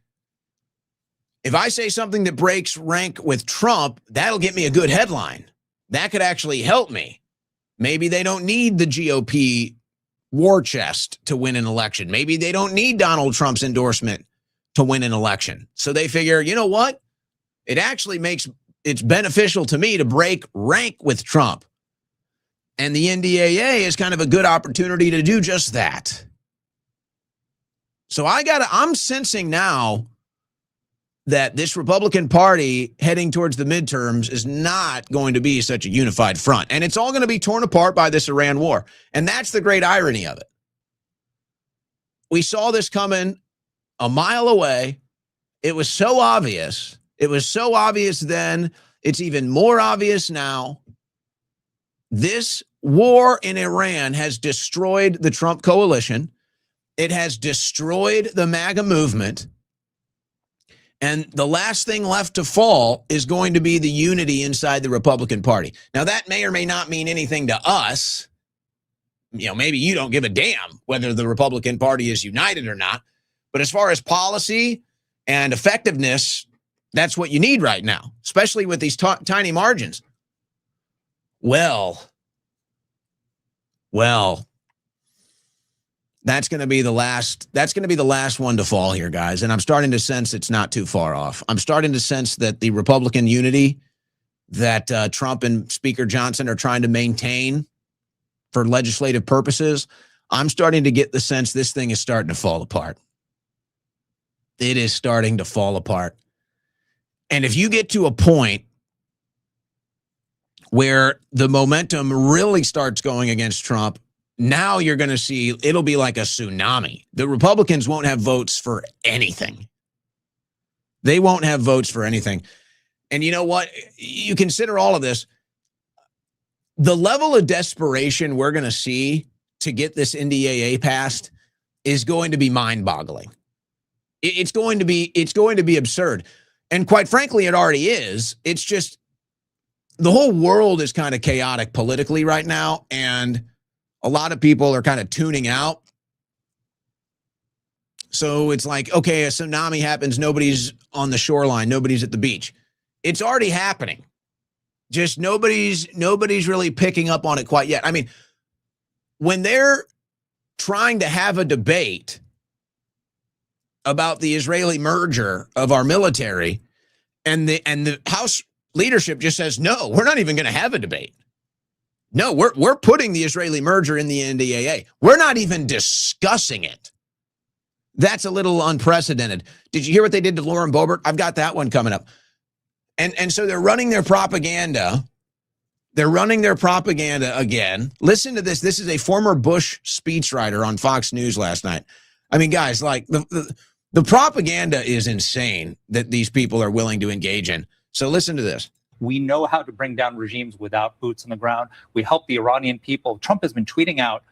if I say something that breaks rank with Trump, that'll get me a good headline. That could actually help me. Maybe they don't need the GOP war chest to win an election. Maybe they don't need Donald Trump's endorsement to win an election. So they figure, you know what? It's beneficial to me to break rank with Trump. And the NDAA is kind of a good opportunity to do just that. So I'm sensing now that this Republican Party heading towards the midterms is not going to be such a unified front. And it's all going to be torn apart by this Iran war. And that's the great irony of it. We saw this coming a mile away. It was so obvious. It was so obvious then. It's even more obvious now. This war in Iran has destroyed the Trump coalition. It has destroyed the MAGA movement. And the last thing left to fall is going to be the unity inside the Republican Party. Now, that may or may not mean anything to us. You know, maybe you don't give a damn whether the Republican Party is united or not. But as far as policy and effectiveness, that's what you need right now, especially with these tiny margins. Well, that's going to be the last. That's going to be the last one to fall here, guys. And I'm starting to sense it's not too far off. I'm starting to sense that the Republican unity that Trump and Speaker Johnson are trying to maintain for legislative purposes, I'm starting to get the sense this thing is starting to fall apart. It is starting to fall apart. And if you get to a point where the momentum really starts going against Trump, now you're going to see it'll be like a tsunami. The Republicans won't have votes for anything. They won't have votes for anything. And you know what? You consider all of this. The level of desperation we're going to see to get this NDAA passed is going to be mind-boggling. It's going to be absurd. And quite frankly, it already is. It's just the whole world is kind of chaotic politically right now, and a lot of people are kind of tuning out. So it's like, okay, a tsunami happens, nobody's on the shoreline, nobody's at the beach. It's already happening. Just nobody's really picking up on it quite yet. I mean, when they're trying to have a debate about the Israeli merger of our military, and the House leadership just says, no, we're not even going to have a debate. No, we're putting the Israeli merger in the NDAA. We're not even discussing it. That's a little unprecedented. Did you hear what they did to Lauren Boebert? I've got that one coming up. And so they're running their propaganda. They're running their propaganda again. Listen to this. This is a former Bush speechwriter on Fox News last night. I mean, guys, like the propaganda is insane that these people are willing to engage in. So listen to this. We know how to bring down regimes without boots on the ground. We help the Iranian people. Trump has been tweeting out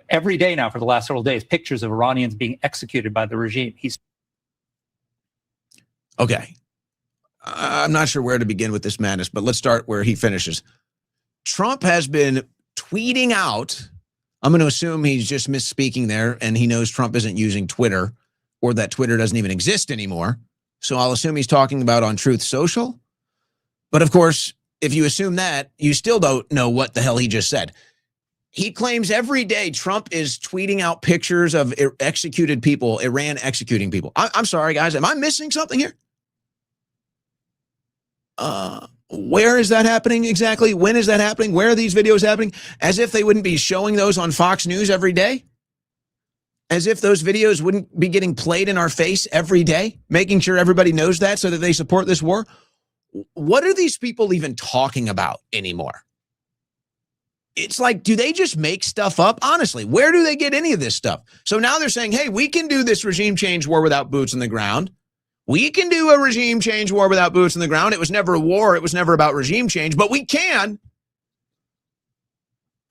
every day now for the last several days pictures of Iranians being executed by the regime. Okay. I'm not sure where to begin with this madness, but let's start where he finishes. Trump has been tweeting out. I'm going to assume he's just misspeaking there, and he knows Trump isn't using Twitter, or that Twitter doesn't even exist anymore. So I'll assume he's talking about on Truth Social. But of course, if you assume that, you still don't know what the hell he just said. He claims every day Trump is tweeting out pictures of executed people, Iran executing people. I'm sorry, guys. Am I missing something here? Where is that happening exactly? When is that happening? Where are these videos happening? As if they wouldn't be showing those on Fox News every day? As if those videos wouldn't be getting played in our face every day, making sure everybody knows that so that they support this war? What are these people even talking about anymore? It's like, do they just make stuff up? Honestly, where do they get any of this stuff? So now they're saying, hey, we can do this regime change war without boots on the ground. We can do a regime change war without boots on the ground. It was never a war. It was never about regime change, but we can.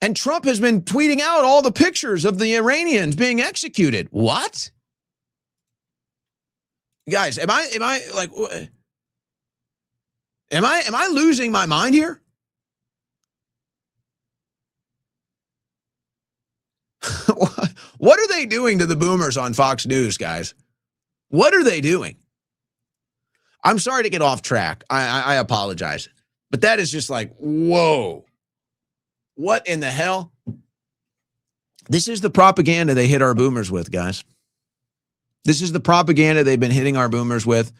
And Trump has been tweeting out all the pictures of the Iranians being executed. What? Guys, am I losing my mind here? What are they doing to the boomers on Fox News, guys? What are they doing? I'm sorry to get off track. I apologize. But that is just like, whoa. What in the hell? This is the propaganda they hit our boomers with, guys. This is the propaganda they've been hitting our boomers with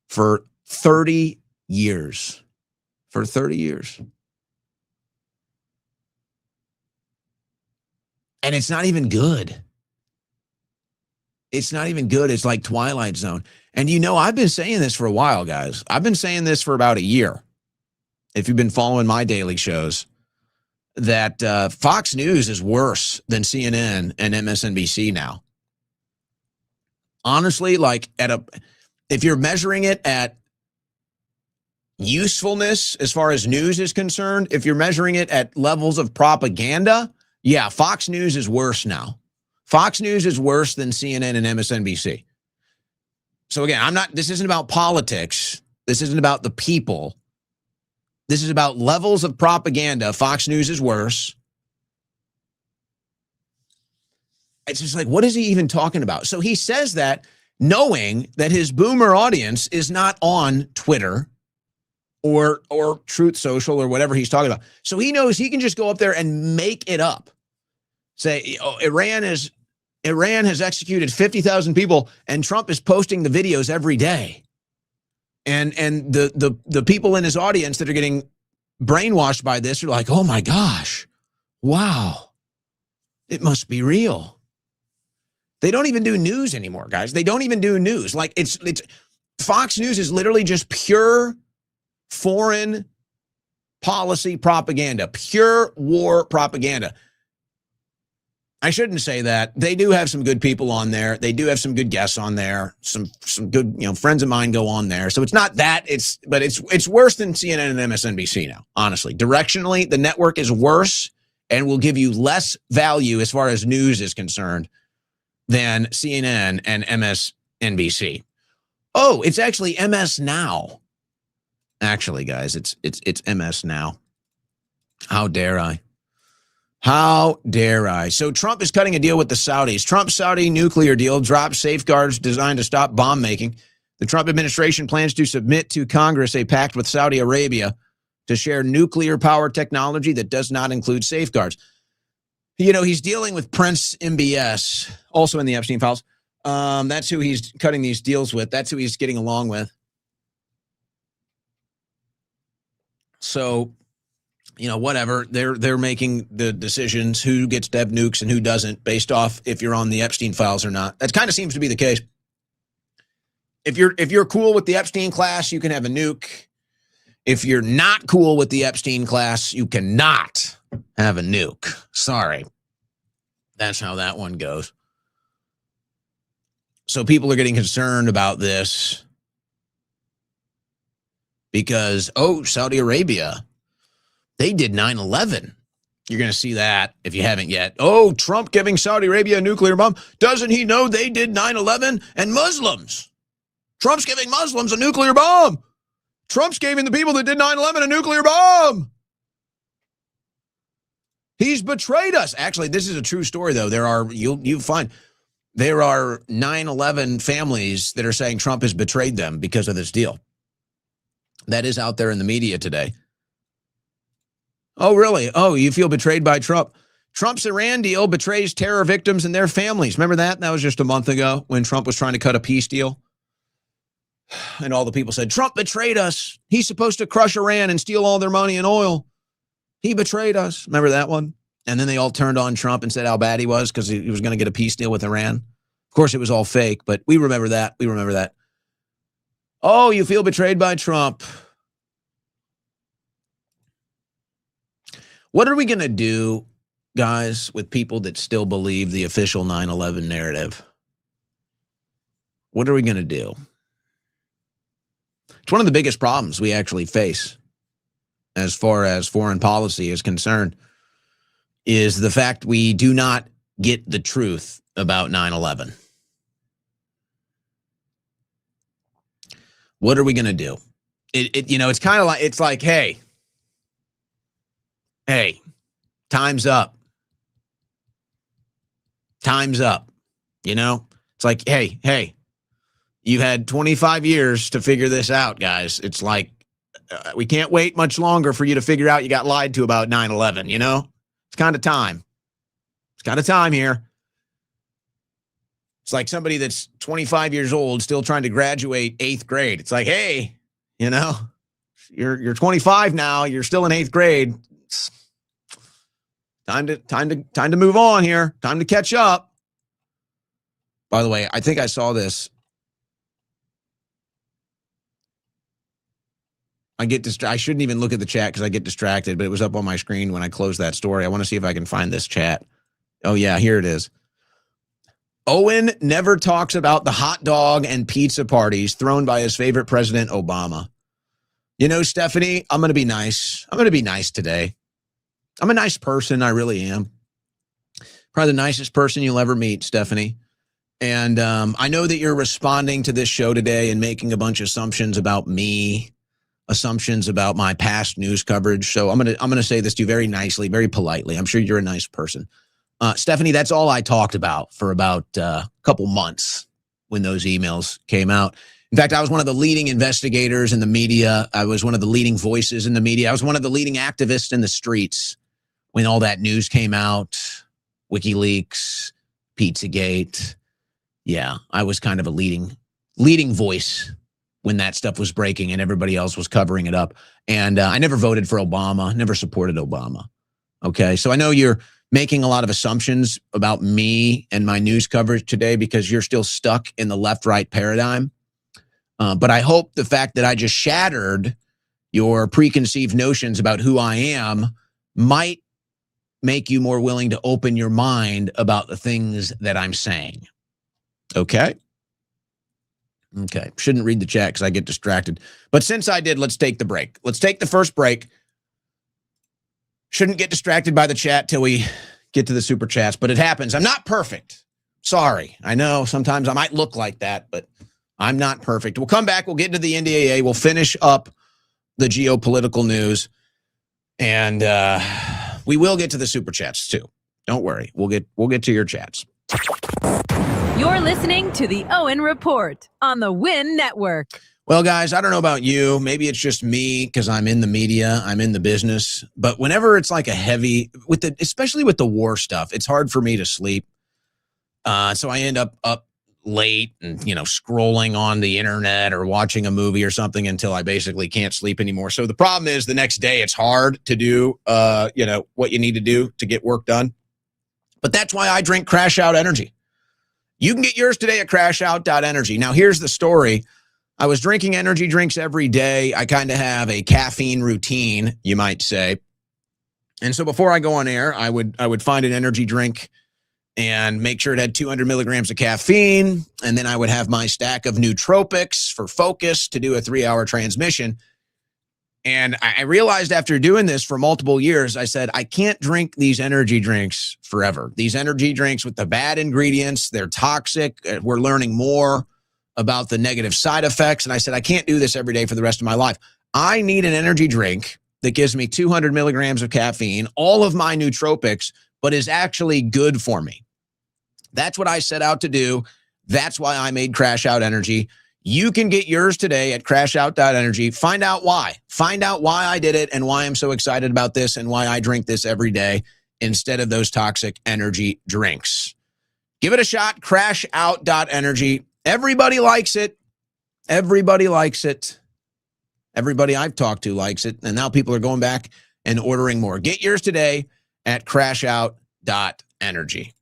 for 30 years. For 30 years. And it's not even good. It's not even good. It's like Twilight Zone. And I've been saying this for a while, guys. I've been saying this for about a year. If you've been following my daily shows, that Fox News is worse than CNN and MSNBC now. Honestly, like if you're measuring it at usefulness as far as news is concerned, if you're measuring it at levels of propaganda, yeah, Fox News is worse now. Fox News is worse than CNN and MSNBC. So again, this isn't about politics. This isn't about the people. This is about levels of propaganda. Fox News is worse. It's just like, what is he even talking about? So he says that knowing that his boomer audience is not on Twitter or Truth Social or whatever he's talking about. So he knows he can just go up there and make it up. Say, Iran has executed 50,000 people and Trump is posting the videos every day. And the people in his audience that are getting brainwashed by this are like, oh my gosh, wow, it must be real. They don't even do news anymore, guys. They don't even do news. Like it's Fox News is literally just pure foreign policy propaganda, pure war propaganda. I shouldn't say that. They do have some good people on there. They do have some good guests on there. Some good, friends of mine go on there. So it's not that, but it's worse than CNN and MSNBC now, honestly. Directionally, the network is worse and will give you less value as far as news is concerned than CNN and MSNBC. Oh, it's actually MS Now. Actually, guys, it's MS Now. How dare I? How dare I? So Trump is cutting a deal with the Saudis. Trump's Saudi nuclear deal drops safeguards designed to stop bomb making. The Trump administration plans to submit to Congress a pact with Saudi Arabia to share nuclear power technology that does not include safeguards. He's dealing with Prince MBS, also in the Epstein files. That's who he's cutting these deals with. That's who he's getting along with. So, whatever, they're making the decisions who gets to have nukes and who doesn't based off if you're on the Epstein files or not. That kind of seems to be the case. If you're cool with the Epstein class, you can have a nuke. If you're not cool with the Epstein class, you cannot have a nuke. Sorry. That's how that one goes. So people are getting concerned about this because, Saudi Arabia, they did 9/11. You're going to see that if you haven't yet. Oh, Trump giving Saudi Arabia a nuclear bomb. Doesn't he know they did 9/11? And Muslims. Trump's giving Muslims a nuclear bomb. Trump's giving the people that did 9/11 a nuclear bomb. He's betrayed us. Actually, this is a true story, though. You'll find there are 9/11 families that are saying Trump has betrayed them because of this deal. That is out there in the media today. Oh, really? Oh, you feel betrayed by Trump? Trump's Iran deal betrays terror victims and their families. Remember that? That was just a month ago when Trump was trying to cut a peace deal. And all the people said, Trump betrayed us. He's supposed to crush Iran and steal all their money and oil. He betrayed us. Remember that one? And then they all turned on Trump and said how bad he was because he was going to get a peace deal with Iran. Of course, it was all fake, but we remember that. We remember that. Oh, you feel betrayed by Trump. What are we going to do, guys, with people that still believe the official 9/11 narrative? What are we going to do? It's one of the biggest problems we actually face as far as foreign policy is concerned, is the fact we do not get the truth about 9/11. What are we going to do? It's kind of like, it's like, hey, time's up. Time's up. It's like, hey, you had 25 years to figure this out, guys. It's like, we can't wait much longer for you to figure out you got lied to about 9/11, It's kind of time. It's kind of time here. It's like somebody that's 25 years old still trying to graduate 8th grade. It's like, hey, you're 25 now. You're still in 8th grade. It's time to move on here. Time to catch up. By the way, I think I saw this. I shouldn't even look at the chat because I get distracted, but it was up on my screen when I closed that story. I want to see if I can find this chat. Oh, yeah, here it is. Owen never talks about the hot dog and pizza parties thrown by his favorite president, Obama. You know, Stephanie, I'm going to be nice. I'm going to be nice today. I'm a nice person. I really am. Probably the nicest person you'll ever meet, Stephanie. And I know that you're responding to this show today and making a bunch of assumptions about me, assumptions about my past news coverage. So I'm gonna say this to you very nicely, very politely. I'm sure you're a nice person. Stephanie, that's all I talked about for about a couple months when those emails came out. In fact, I was one of the leading investigators in the media. I was one of the leading voices in the media. I was one of the leading activists in the streets when all that news came out, WikiLeaks, Pizzagate. Yeah, I was kind of a leading voice when that stuff was breaking and everybody else was covering it up. And I never voted for Obama, never supported Obama. Okay, so I know you're making a lot of assumptions about me and my news coverage today because you're still stuck in the left-right paradigm. But I hope the fact that I just shattered your preconceived notions about who I am might make you more willing to open your mind about the things that I'm saying. Okay? Okay. Shouldn't read the chat because I get distracted. But since I did, let's take the break. Let's take the first break. Shouldn't get distracted by the chat till we get to the super chats, but it happens. I'm not perfect. Sorry. I know sometimes I might look like that, but I'm not perfect. We'll come back. We'll get into the NDAA. We'll finish up the geopolitical news. And we will get to the super chats too. Don't worry. We'll get to your chats. You're listening to the Owen Report on the Win Network. Well, guys, I don't know about you. Maybe it's just me because I'm in the media, I'm in the business. But whenever it's like a heavy, especially with the war stuff, it's hard for me to sleep. So I end up late and, scrolling on the internet or watching a movie or something until I basically can't sleep anymore. So the problem is the next day it's hard to do, what you need to do to get work done. But that's why I drink Crash Out Energy. You can get yours today at crashout.energy. Now, here's the story. I was drinking energy drinks every day. I kind of have a caffeine routine, you might say. And so before I go on air, I would find an energy drink and make sure it had 200 milligrams of caffeine. And then I would have my stack of nootropics for focus to do a 3-hour transmission. And I realized after doing this for multiple years, I said, I can't drink these energy drinks forever. These energy drinks with the bad ingredients, they're toxic. We're learning more about the negative side effects. And I said, I can't do this every day for the rest of my life. I need an energy drink that gives me 200 milligrams of caffeine, all of my nootropics, but is actually good for me. That's what I set out to do. That's why I made Crash Out Energy. You can get yours today at crashout.energy. Find out why. Find out why I did it and why I'm so excited about this and why I drink this every day instead of those toxic energy drinks. Give it a shot, crashout.energy. Everybody likes it. Everybody likes it. Everybody I've talked to likes it. And now people are going back and ordering more. Get yours today at crashout.energy.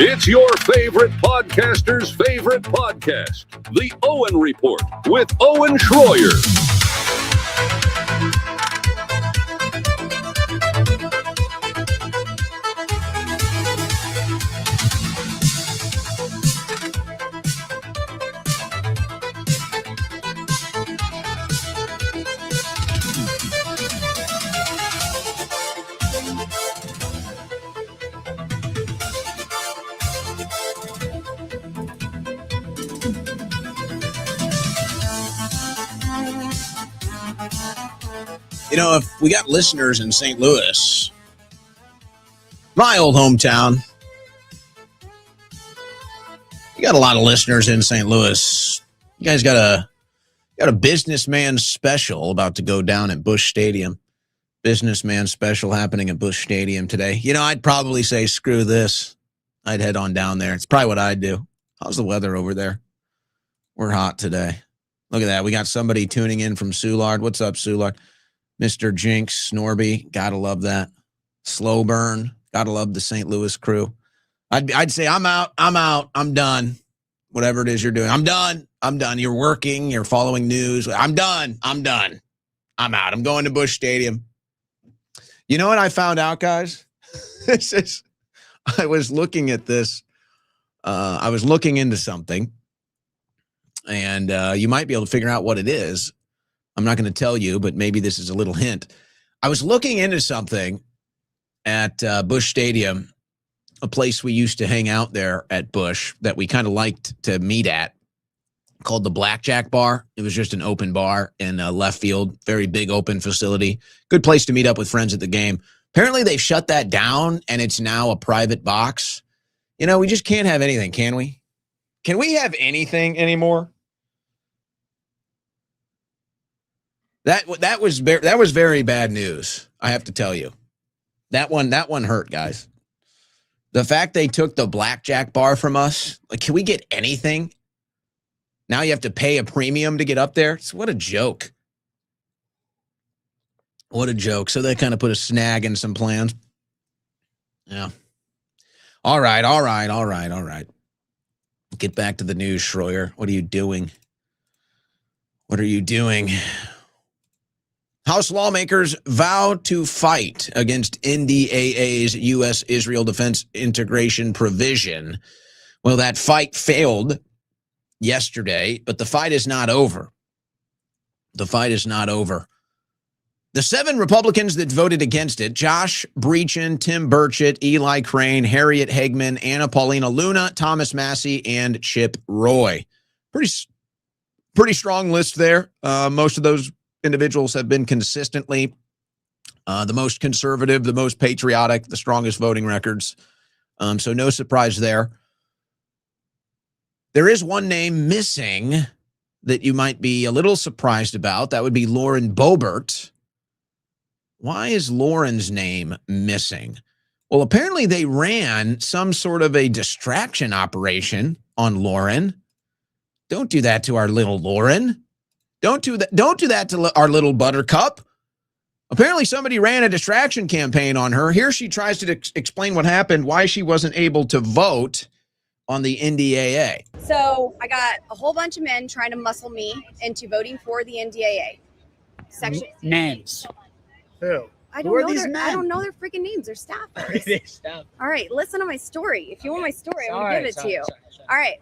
It's your favorite podcaster's favorite podcast, The Owen Report with Owen Schroyer. You know, if we got listeners in St. Louis, my old hometown, you got a lot of listeners in St. Louis. You guys got a businessman special about to go down at Busch Stadium. Businessman special happening at Busch Stadium today. You know, I'd probably say, screw this. I'd head on down there. It's probably what I'd do. How's the weather over there? We're hot today. Look at that. We got somebody tuning in from Soulard. What's up, Soulard? Mr. Jinx, Snorby, gotta love that. Slow Burn, gotta love the St. Louis crew. I'd say I'm out, I'm done. Whatever it is you're doing, I'm done. You're working, you're following news. I'm done. I'm out. I'm going to Busch Stadium. You know what I found out, guys? I was looking at this. I was looking into something, and you might be able to figure out what it is. I'm not going to tell you, but maybe this is a little hint. I was looking into something at Busch Stadium, a place we used to hang out there at Busch that we kind of liked to meet at, called the Blackjack Bar. It was just an open bar in left field, very big open facility. Good place to meet up with friends at the game. Apparently they've shut that down and it's now a private box. You know, we just can't have anything, can we? Can we have anything anymore? That was very bad news. I have to tell you, that one hurt, guys. The fact they took the Blackjack Bar from us, like, can we get anything? Now you have to pay a premium to get up there. What a joke! What a joke. So they kind of put a snag in some plans. Yeah. All right. Get back to the news, Schroyer. What are you doing? House lawmakers vow to fight against NDAA's U.S.-Israel defense integration provision. Well, that fight failed yesterday, but the fight is not over. The 7 Republicans that voted against it, Josh Breachin, Tim Burchett, Eli Crane, Harriet Hagman, Anna Paulina Luna, Thomas Massey, and Chip Roy. Pretty strong list there. Most of those individuals have been consistently the most conservative, the most patriotic, the strongest voting records. So no surprise there. There is one name missing that you might be a little surprised about. That would be Lauren Boebert. Why is Lauren's name missing? Well, apparently they ran some sort of a distraction operation on Lauren. Don't do that to our little Lauren. Don't do that to our little Buttercup. Apparently somebody ran a distraction campaign on her. Here she tries to explain what happened, why she wasn't able to vote on the NDAA. So I got a whole bunch of men trying to muscle me into voting for the NDAA. Section names. Who? I don't know their freaking names. They're staffers. All right, listen to my story. If you want my story, I'm gonna give it to you. All right.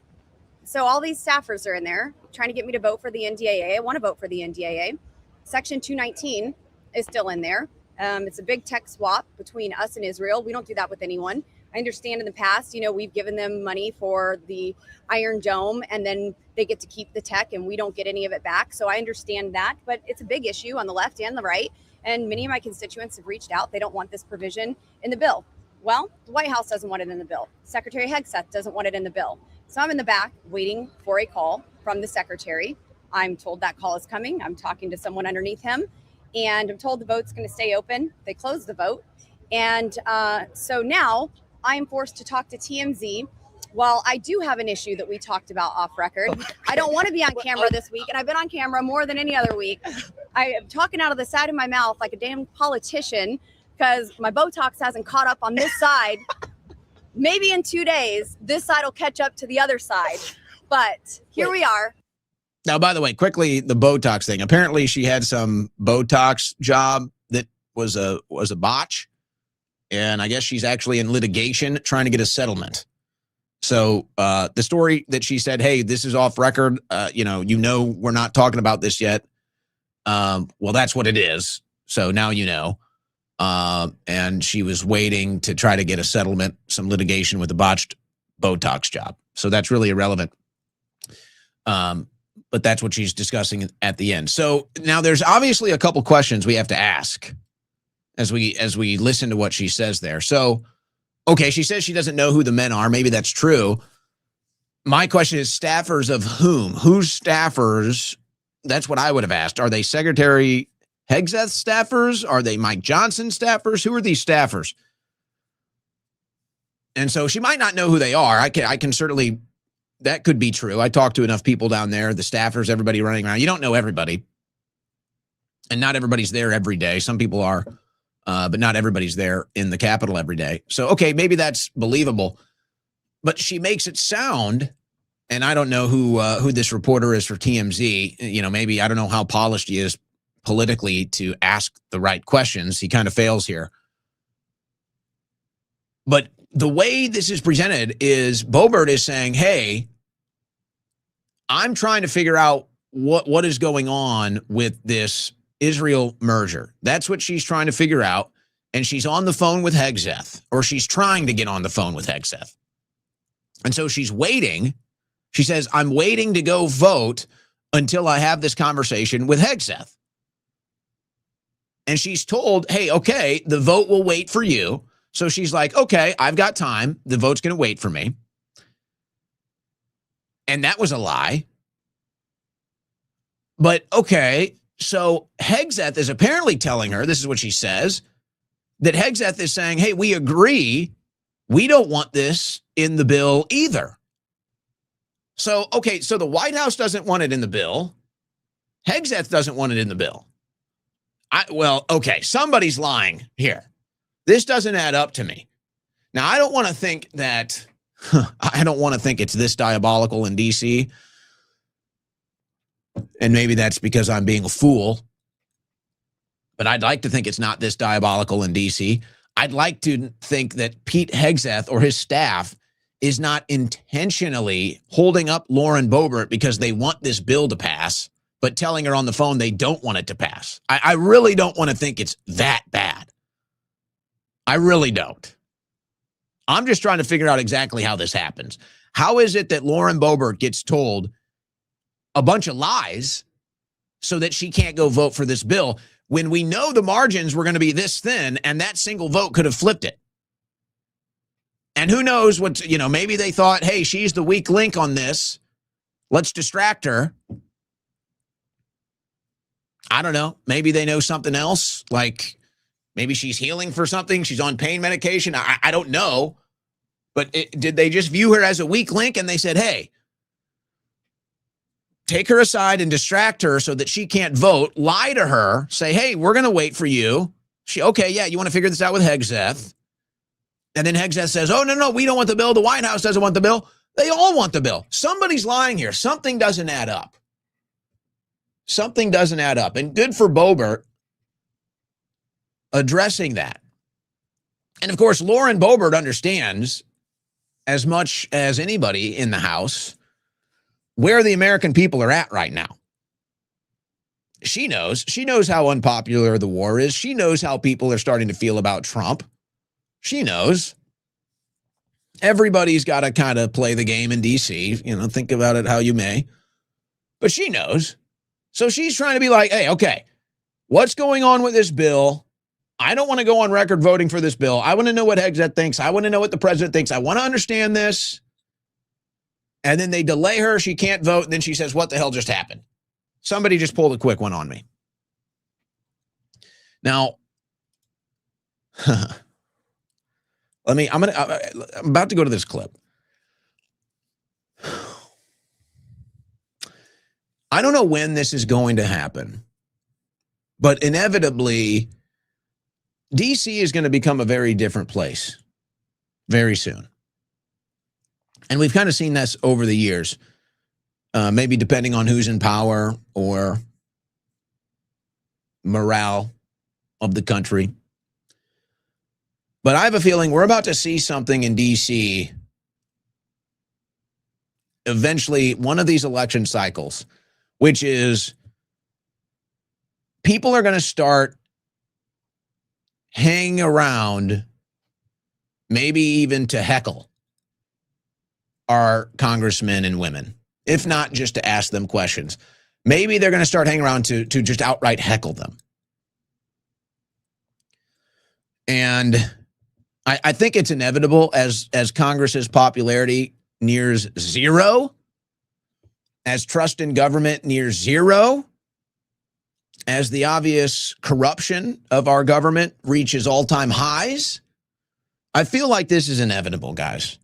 So all these staffers are in there trying to get me to vote for the NDAA. I want to vote for the NDAA. Section 219 is still in there. It's a big tech swap between us and Israel. We don't do that with anyone. I understand in the past, we've given them money for the Iron Dome and then they get to keep the tech and we don't get any of it back. So I understand that, but it's a big issue on the left and the right. And many of my constituents have reached out. They don't want this provision in the bill. Well, the White House doesn't want it in the bill. Secretary Hegseth doesn't want it in the bill. So I'm in the back waiting for a call from the secretary. I'm told that call is coming. I'm talking to someone underneath him and I'm told the vote's going to stay open. They closed the vote. And so now I'm forced to talk to TMZ. While I do have an issue that we talked about off record, I don't want to be on camera this week. And I've been on camera more than any other week. I am talking out of the side of my mouth like a damn politician because my Botox hasn't caught up on this side. maybe in 2 days, this side will catch up to the other side. But here we are. Now, by the way, quickly, the Botox thing. Apparently, she had some Botox job that was a botch. And I guess she's actually in litigation trying to get a settlement. So the story that she said, hey, this is off record. We're not talking about this yet. Well, that's what it is. So now you know. And she was waiting to try to get a settlement, some litigation with the botched Botox job. So that's really irrelevant. But that's what she's discussing at the end. So now there's obviously a couple questions we have to ask as we listen to what she says there. So, okay, she says she doesn't know who the men are. Maybe that's true. My question is staffers of whom? Whose staffers? That's what I would have asked. Are they Secretary Hegseth staffers? Are they Mike Johnson staffers? Who are these staffers? And so she might not know who they are. I can certainly, that could be true. I talked to enough people down there, the staffers, everybody running around. You don't know everybody. And not everybody's there every day. Some people are, but not everybody's there in the Capitol every day. So, okay, maybe that's believable. But she makes it sound, and I don't know who this reporter is for TMZ. Maybe I don't know how polished he is politically to ask the right questions. He kind of fails here. But the way this is presented is Boebert is saying, hey, I'm trying to figure out what is going on with this Israel merger. That's what she's trying to figure out. And she's on the phone with Hegseth, or she's trying to get on the phone with Hegseth. And so she's waiting. She says, I'm waiting to go vote until I have this conversation with Hegseth. And she's told, hey, okay, the vote will wait for you. So she's like, okay, I've got time. The vote's going to wait for me. And that was a lie. But okay, so Hegseth is apparently telling her, this is what she says, that Hegseth is saying, hey, we agree. We don't want this in the bill either. So, okay, so the White House doesn't want it in the bill. Hegseth doesn't want it in the bill. Okay, somebody's lying here. This doesn't add up to me. Now, I don't want to think that, it's this diabolical in D.C. And maybe that's because I'm being a fool. But I'd like to think it's not this diabolical in D.C. I'd like to think that Pete Hegseth or his staff is not intentionally holding up Lauren Boebert because they want this bill to pass, but telling her on the phone they don't want it to pass. I really don't want to think it's that bad. I really don't. I'm just trying to figure out exactly how this happens. How is it that Lauren Boebert gets told a bunch of lies so that she can't go vote for this bill when we know the margins were going to be this thin and that single vote could have flipped it? And who knows what, maybe they thought, hey, she's the weak link on this. Let's distract her. I don't know. Maybe they know something else. Like maybe she's healing for something. She's on pain medication. I don't know. But did they just view her as a weak link and they said, hey, take her aside and distract her so that she can't vote, lie to her, say, hey, we're going to wait for you. Okay, yeah, you want to figure this out with Hegseth. And then Hegseth says, oh, no, we don't want the bill. The White House doesn't want the bill. They all want the bill. Somebody's lying here. Something doesn't add up. Something doesn't add up. And good for Boebert addressing that. And of course, Lauren Boebert understands as much as anybody in the House where the American people are at right now. She knows how unpopular the war is. She knows how people are starting to feel about Trump. She knows. Everybody's got to kind of play the game in D.C., think about it how you may. But she knows. So she's trying to be like, hey, okay, what's going on with this bill? I don't want to go on record voting for this bill. I want to know what Hegseth thinks. I want to know what the president thinks. I want to understand this. And then they delay her. She can't vote. And then she says, what the hell just happened? Somebody just pulled a quick one on me. Now, I'm about to go to this clip. I don't know when this is going to happen, but inevitably, DC is going to become a very different place very soon. And we've kind of seen this over the years, maybe depending on who's in power or morale of the country. But I have a feeling we're about to see something in D.C. eventually, one of these election cycles, which is people are going to start hanging around, maybe even to heckle our congressmen and women, if not just to ask them questions. Maybe they're going to start hanging around to just outright heckle them. And I think it's inevitable as Congress's popularity nears zero, as trust in government nears zero, as the obvious corruption of our government reaches all-time highs. I feel like this is inevitable, guys.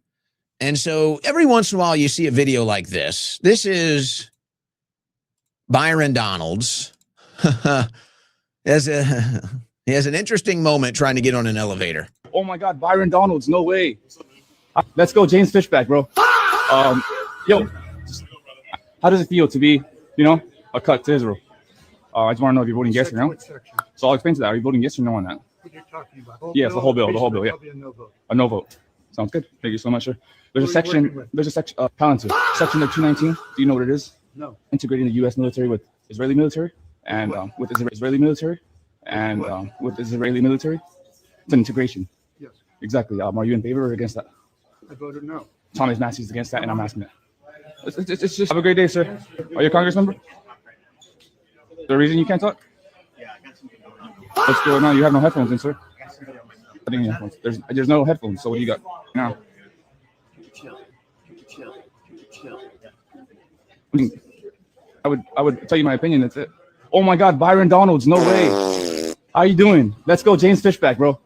And so every once in a while you see a video like this. This is Byron Donalds. He has an interesting moment trying to get on an elevator. Oh my God, Byron Donalds, no way. Let's go, James Fishback, bro. Yo, how does it feel to be, a cut to Israel? I just want to know if you're voting yes or no. So I'll explain to that. Are you voting yes or no on that? What are you talking about? Yes, the whole bill, yeah. A no vote. A no vote. Sounds good. Thank you so much, sir. There's a section, Palantir, section of 219. Do you know what it is? No. Integrating the U.S. military with Israeli military and with Israeli military and with Israeli military. It's an integration. Yes. Exactly. Are you in favor or against that? I voted no. Thomas Massey's against that, and I'm asking it. It's just have a great day, sir. Are you a Congress member? The reason you can't talk? Yeah, I got something going on. What's going on? You have no headphones in, sir. I think headphones. There's no headphones. So what do you got now? Chill. I would tell you my opinion. That's it. Oh my God, Byron Donalds, no way. How you doing? Let's go, James Fishback, bro.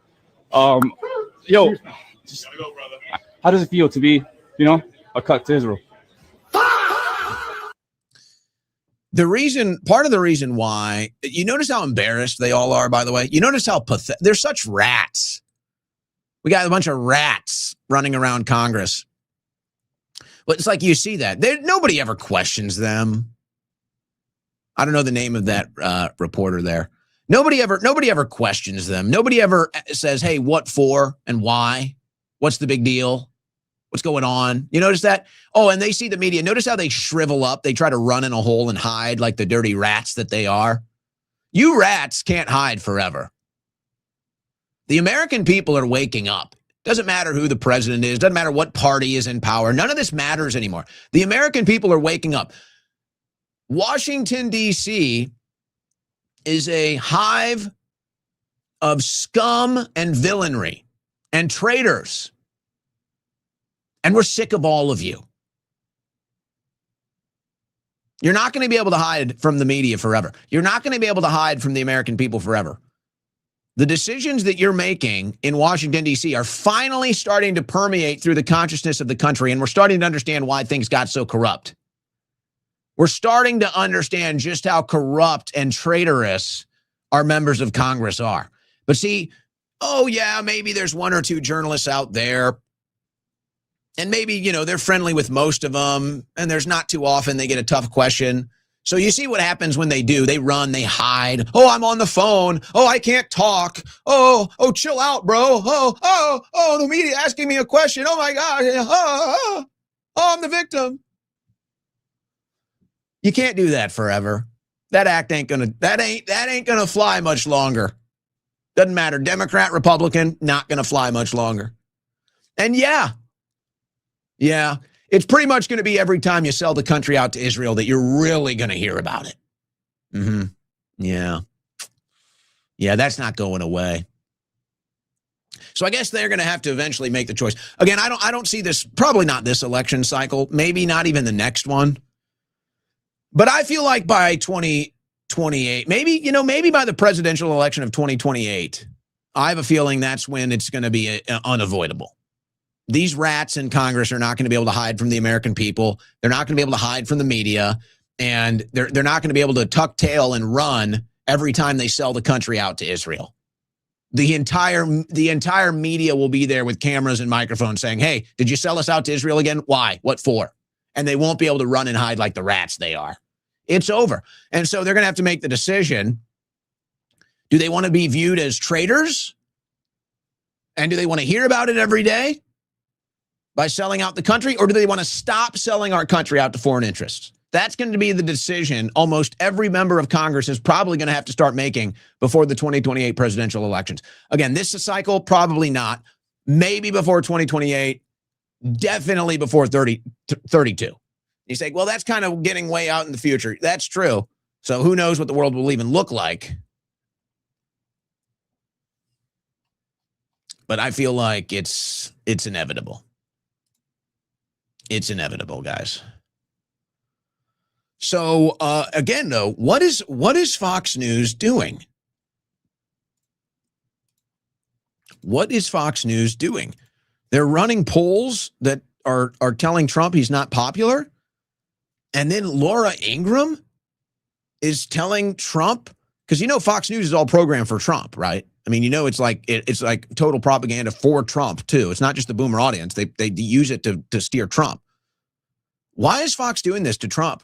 Yo, how does it feel to be, a cut to Israel? Part of the reason why, you notice how embarrassed they all are, by the way. You notice how pathetic, they're such rats. We got a bunch of rats running around Congress. But it's like you see that. Nobody ever questions them. I don't know the name of that reporter there. Nobody ever questions them. Nobody ever says, hey, what for and why? What's the big deal? What's going on? You notice that? Oh, and they see the media. Notice how they shrivel up. They try to run in a hole and hide like the dirty rats that they are. You rats can't hide forever. The American people are waking up. Doesn't matter who the president is. Doesn't matter what party is in power. None of this matters anymore. The American people are waking up. Washington, D.C. is a hive of scum and villainy and traitors. And we're sick of all of you. You're not going to be able to hide from the media forever. You're not going to be able to hide from the American people forever. The decisions that you're making in Washington, D.C. are finally starting to permeate through the consciousness of the country, and we're starting to understand why things got so corrupt. We're starting to understand just how corrupt and traitorous our members of Congress are. But see, oh yeah, maybe there's one or two journalists out there, and maybe, they're friendly with most of them, and there's not too often they get a tough question. So you see what happens when they do. They run, they hide. Oh, I'm on the phone. Oh, I can't talk. Oh, chill out, bro. Oh, the media asking me a question. Oh my God. Oh, I'm the victim. You can't do that forever. That ain't gonna fly much longer. Doesn't matter. Democrat, Republican, not gonna fly much longer. And yeah, it's pretty much going to be every time you sell the country out to Israel that you're really going to hear about it. Yeah, that's not going away. So I guess they're going to have to eventually make the choice. Again, I don't see this, probably not this election cycle, maybe not even the next one. But I feel like by 2028, maybe by the presidential election of 2028, I have a feeling that's when it's going to be unavoidable. These rats in Congress are not going to be able to hide from the American people. They're not going to be able to hide from the media. And they're not going to be able to tuck tail and run every time they sell the country out to Israel. The entire media will be there with cameras and microphones saying, hey, did you sell us out to Israel again? Why? What for? And they won't be able to run and hide like the rats they are. It's over. And so they're going to have to make the decision. Do they want to be viewed as traitors? And do they want to hear about it every day by selling out the country? Or do they want to stop selling our country out to foreign interests? That's going to be the decision almost every member of Congress is probably going to have to start making before the 2028 presidential elections. Again, this is a cycle, probably not. Maybe before 2028, definitely before 32. You say, well, that's kind of getting way out in the future. That's true. So who knows what the world will even look like. But I feel like it's inevitable. It's inevitable, guys. So again, though, what is Fox News doing? What is Fox News doing? They're running polls that are telling Trump he's not popular. And then Laura Ingraham is telling Trump, because Fox News is all programmed for Trump, right? I mean, it's like total propaganda for Trump too. It's not just the boomer audience. They use it to steer Trump. Why is Fox doing this to Trump?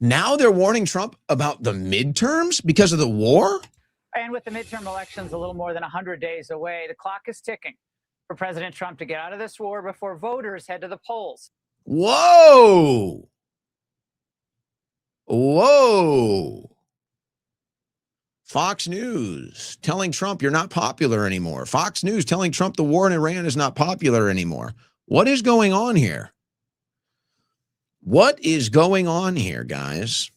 Now they're warning Trump about the midterms because of the war? And with the midterm elections a little more than 100 days away, the clock is ticking for President Trump to get out of this war before voters head to the polls. Whoa. Whoa. Fox News telling Trump you're not popular anymore. Fox News telling Trump the war in Iran is not popular anymore. What is going on here? What is going on here, guys?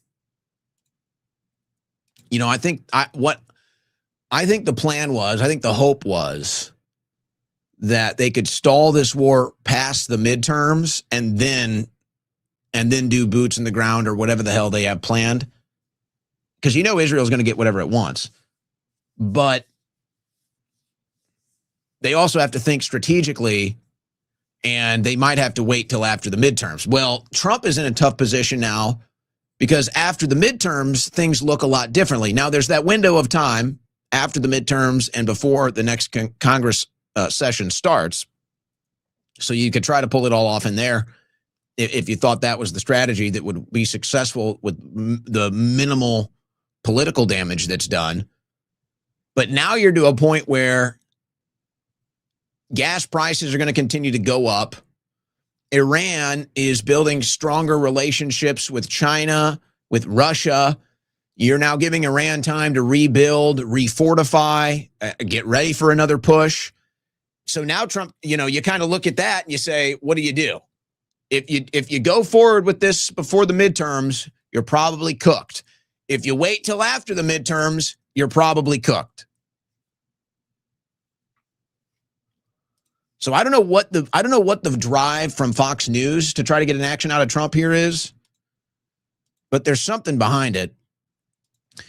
I think the plan was, I think the hope was that they could stall this war past the midterms and then do boots in the ground or whatever the hell they have planned. Because Israel's going to get whatever it wants. But they also have to think strategically, and they might have to wait till after the midterms. Well, Trump is in a tough position now because after the midterms, things look a lot differently. Now, there's that window of time after the midterms and before the next Congress session starts. So you could try to pull it all off in there if you thought that was the strategy that would be successful with the minimal political damage that's done. But now you're to a point where gas prices are going to continue to go up. Iran is building stronger relationships with China, with Russia. You're now giving Iran time to rebuild, refortify, get ready for another push. So now Trump, you kind of look at that and you say, what do you do? If you go forward with this before the midterms, you're probably cooked. If you wait till after the midterms, you're probably cooked. So I don't know what the drive from Fox News to try to get an action out of Trump here is, but there's something behind it.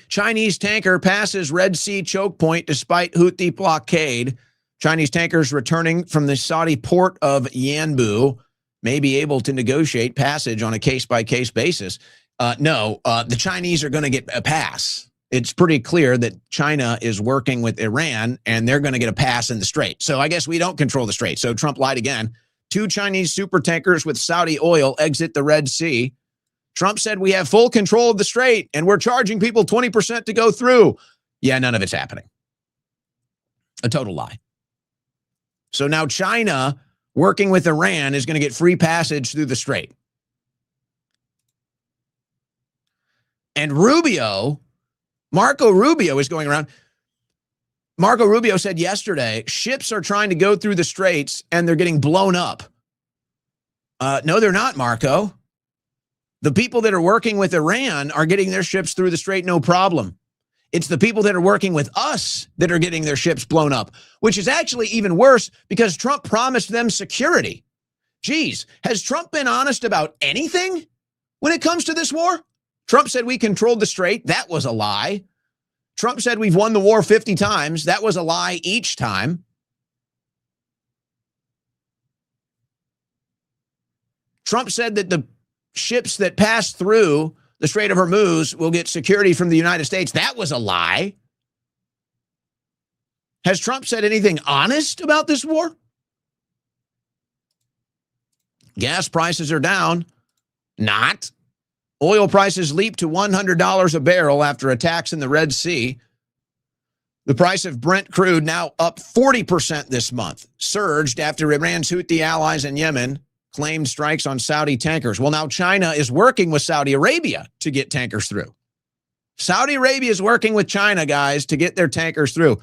Chinese tanker passes Red Sea choke point despite Houthi blockade. Chinese tankers returning from the Saudi port of Yanbu may be able to negotiate passage on a case-by-case basis. No, the Chinese are going to get a pass. It's pretty clear that China is working with Iran, and they're going to get a pass in the Strait. So I guess we don't control the Strait. So Trump lied again. 2 Chinese super tankers with Saudi oil exit the Red Sea. Trump said we have full control of the Strait, and we're charging people 20% to go through. Yeah, none of it's happening. A total lie. So now China, working with Iran, is going to get free passage through the Strait. And Marco Rubio is going around. Marco Rubio said yesterday, ships are trying to go through the straits and they're getting blown up. No, they're not, Marco. The people that are working with Iran are getting their ships through the strait, no problem. It's the people that are working with us that are getting their ships blown up, which is actually even worse because Trump promised them security. Geez, has Trump been honest about anything when it comes to this war? Trump said we controlled the strait. That was a lie. Trump said we've won the war 50 times. That was a lie each time. Trump said that the ships that pass through the Strait of Hormuz will get security from the United States. That was a lie. Has Trump said anything honest about this war? Gas prices are down. Not. Oil prices leap to $100 a barrel after attacks in the Red Sea. The price of Brent crude now up 40% this month, surged after Iran's Houthi allies in Yemen claimed strikes on Saudi tankers. Well, now China is working with Saudi Arabia to get tankers through. Saudi Arabia is working with China, guys, to get their tankers through.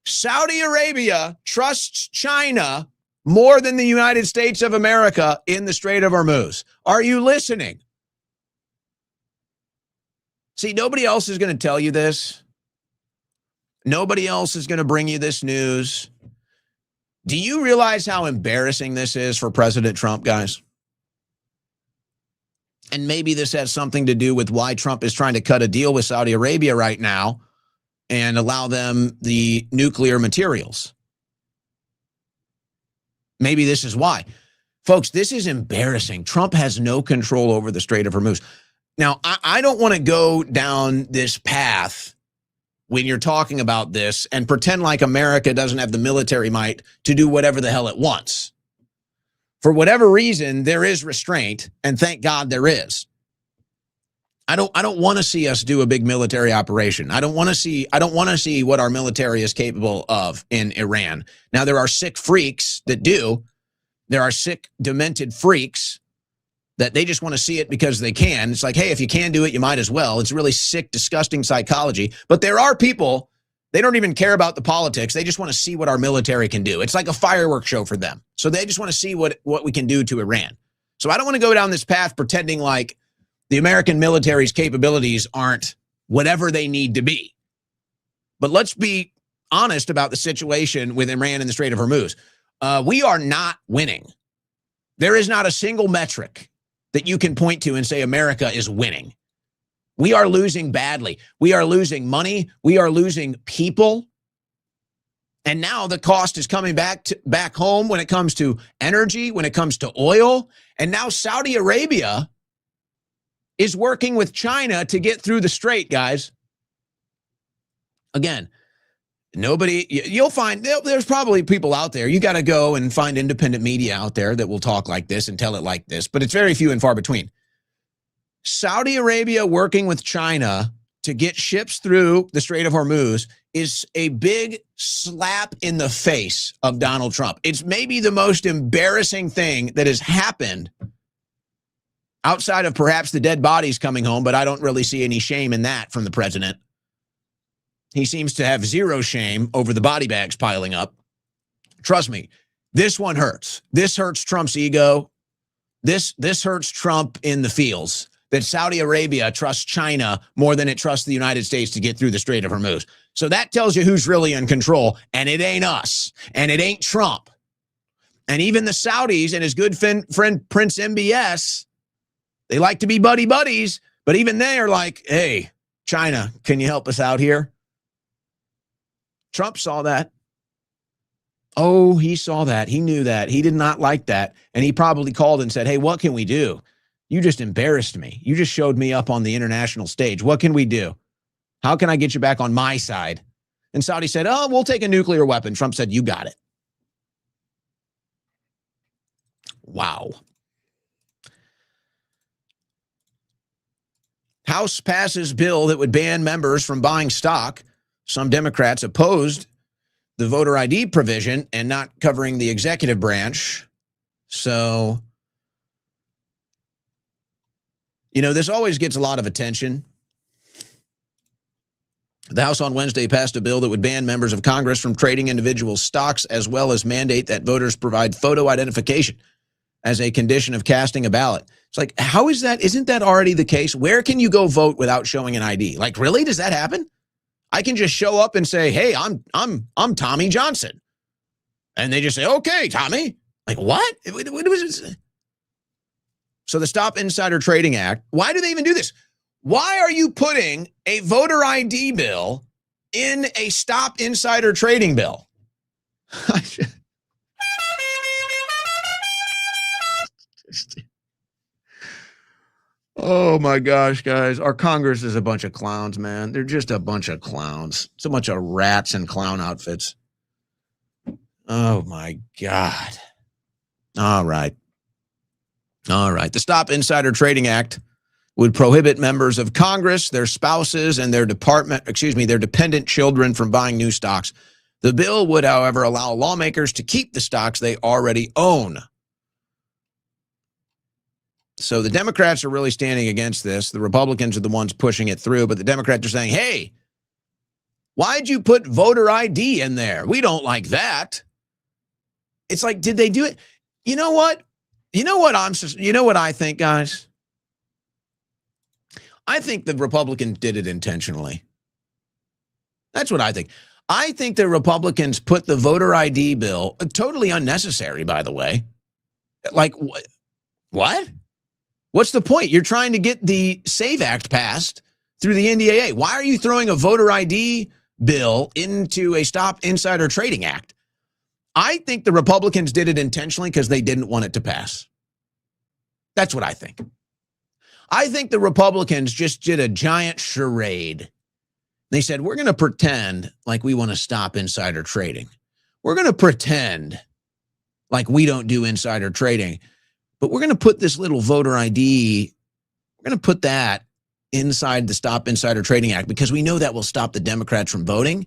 Saudi Arabia trusts China more than the United States of America in the Strait of Hormuz. Are you listening? See, nobody else is going to tell you this. Nobody else is going to bring you this news. Do you realize how embarrassing this is for President Trump, guys? And maybe this has something to do with why Trump is trying to cut a deal with Saudi Arabia right now and allow them the nuclear materials. Maybe this is why. Folks, this is embarrassing. Trump has no control over the Strait of Hormuz. Now, I don't want to go down this path when you're talking about this and pretend like America doesn't have the military might to do whatever the hell it wants. For whatever reason, there is restraint, and thank God there is. I don't want to see us do a big military operation. I don't want to see what our military is capable of in Iran. Now, there are sick freaks that do. There are sick, demented freaks that they just want to see it because they can. It's like, hey, if you can do it, you might as well. It's really sick, disgusting psychology. But there are people, they don't even care about the politics. They just want to see what our military can do. It's like a fireworks show for them. So they just want to see what we can do to Iran. So I don't want to go down this path pretending like the American military's capabilities aren't whatever they need to be. But let's be honest about the situation with Iran and the Strait of Hormuz. We are not winning. There is not a single metric that you can point to and say America is winning. We are losing badly. We are losing money. We are losing people. And now the cost is coming back home when it comes to energy, when it comes to oil. And now Saudi Arabia is working with China to get through the strait, guys. Again, you'll find there's probably people out there. You got to go and find independent media out there that will talk like this and tell it like this, but it's very few and far between. Saudi Arabia working with China to get ships through the Strait of Hormuz is a big slap in the face of Donald Trump. It's maybe the most embarrassing thing that has happened outside of perhaps the dead bodies coming home, but I don't really see any shame in that from the president. He seems to have zero shame over the body bags piling up. Trust me, this one hurts. This hurts Trump's ego. This hurts Trump in the feels that Saudi Arabia trusts China more than it trusts the United States to get through the Strait of Hormuz. So that tells you who's really in control, and it ain't us, and it ain't Trump. And even the Saudis and his good friend Prince MBS, they like to be buddies, but even they are like, hey, China, can you help us out here? Trump saw that. Oh, he saw that. He knew that. He did not like that. And he probably called and said, hey, what can we do? You just embarrassed me. You just showed me up on the international stage. What can we do? How can I get you back on my side? And Saudi said, oh, we'll take a nuclear weapon. Trump said, you got it. Wow. House passes bill that would ban members from buying stock. Some Democrats opposed the voter ID provision and not covering the executive branch. So, this always gets a lot of attention. The House on Wednesday passed a bill that would ban members of Congress from trading individual stocks, as well as mandate that voters provide photo identification as a condition of casting a ballot. It's like, how is that? Isn't that already the case? Where can you go vote without showing an ID? Like, really? Does that happen? I can just show up and say, hey, I'm Tommy Johnson. And they just say, okay, Tommy. Like, what? What was it? So the Stop Insider Trading Act, why do they even do this? Why are you putting a voter ID bill in a Stop Insider Trading bill? Oh my gosh, guys. Our Congress is a bunch of clowns, man. They're just a bunch of clowns. It's a bunch of rats in clown outfits. Oh, my God. All right. The Stop Insider Trading Act would prohibit members of Congress, their spouses, and their dependent children from buying new stocks. The bill would, however, allow lawmakers to keep the stocks they already own. So the Democrats are really standing against this. The Republicans are the ones pushing it through, but the Democrats are saying, hey, why'd you put voter ID in there? We don't like that. It's like, did they do it? You know what? You know what I think, guys? I think the Republicans did it intentionally. That's what I think. I think the Republicans put the voter ID bill, totally unnecessary, by the way. Like, what? What's the point? You're trying to get the SAVE Act passed through the NDAA. Why are you throwing a voter ID bill into a Stop Insider Trading Act? I think the Republicans did it intentionally because they didn't want it to pass. That's what I think. I think the Republicans just did a giant charade. They said, we're going to pretend like we want to stop insider trading. We're going to pretend like we don't do insider trading, but we're going to put this little voter ID, we're going to put that inside the Stop Insider Trading Act because we know that will stop the Democrats from voting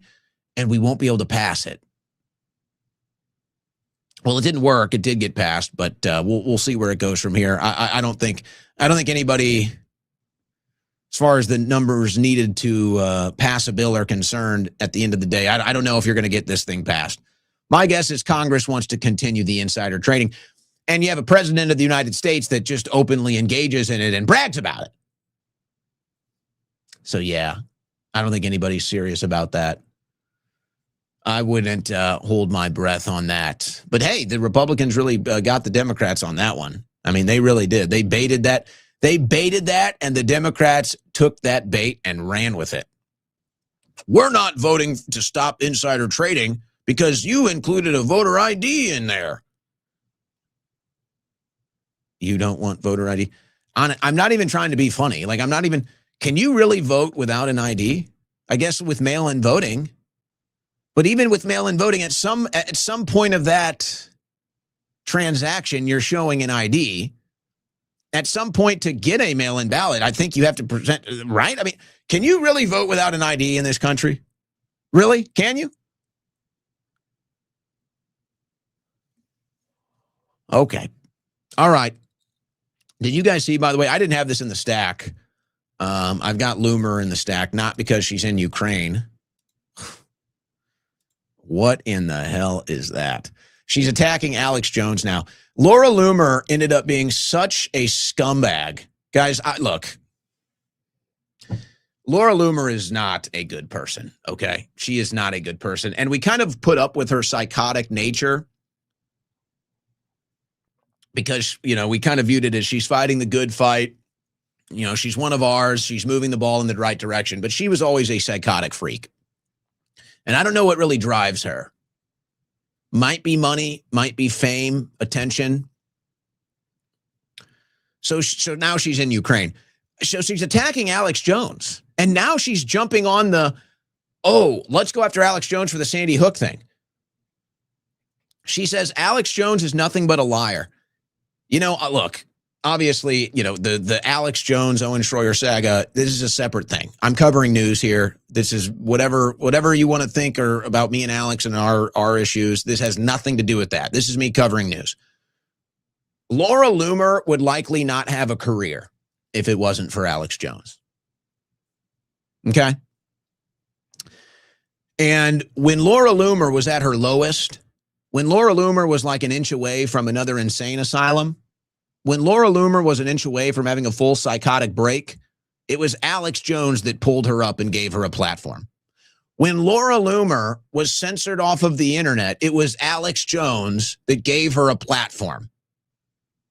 and we won't be able to pass it. Well, it didn't work. It did get passed, but we'll see where it goes from here. I don't think anybody, as far as the numbers needed to pass a bill are concerned, at the end of the day, I don't know if you're going to get this thing passed. My guess is Congress wants to continue the insider trading, and you have a president of the United States that just openly engages in it and brags about it. So yeah, I don't think anybody's serious about that. I wouldn't hold my breath on that. But hey, the Republicans really got the Democrats on that one. I mean, they really did. They baited that. And the Democrats took that bait and ran with it. We're not voting to stop insider trading because you included a voter ID in there. You don't want voter ID? I'm not even trying to be funny. Like, can you really vote without an ID? I guess with mail-in voting. But even with mail-in voting, at some point of that transaction, you're showing an ID. At some point to get a mail-in ballot, I think you have to present, right? I mean, can you really vote without an ID in this country? Really? Can you? Okay. All right. Did you guys see, by the way, I didn't have this in the stack. I've got Loomer in the stack, not because she's in Ukraine. What in the hell is that? She's attacking Alex Jones now. Laura Loomer ended up being such a scumbag. Guys, look. Laura Loomer is not a good person, okay? She is not a good person. And we kind of put up with her psychotic nature because, we kind of viewed it as she's fighting the good fight. She's one of ours. She's moving the ball in the right direction. But she was always a psychotic freak. And I don't know what really drives her. Might be money, might be fame, attention. So now she's in Ukraine. So she's attacking Alex Jones. And now she's jumping on let's go after Alex Jones for the Sandy Hook thing. She says Alex Jones is nothing but a liar. Look, obviously, the Alex Jones, Owen Schroyer saga, this is a separate thing. I'm covering news here. This is whatever you want to think or about me and Alex and our issues. This has nothing to do with that. This is me covering news. Laura Loomer would likely not have a career if it wasn't for Alex Jones. Okay? And when Laura Loomer was at her lowest, when Laura Loomer was like an inch away from another insane asylum, when Laura Loomer was an inch away from having a full psychotic break, it was Alex Jones that pulled her up and gave her a platform. When Laura Loomer was censored off of the internet, it was Alex Jones that gave her a platform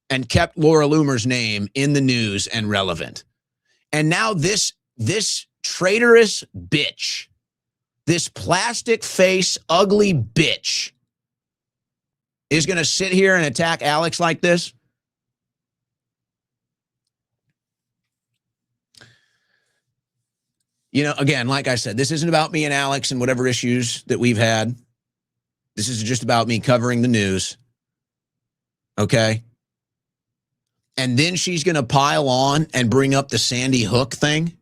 and kept Laura Loomer's name in the news and relevant. And now this traitorous bitch, this plastic face, ugly bitch is going to sit here and attack Alex like this? Again, like I said, this isn't about me and Alex and whatever issues that we've had. This is just about me covering the news. Okay? And then she's going to pile on and bring up the Sandy Hook thing.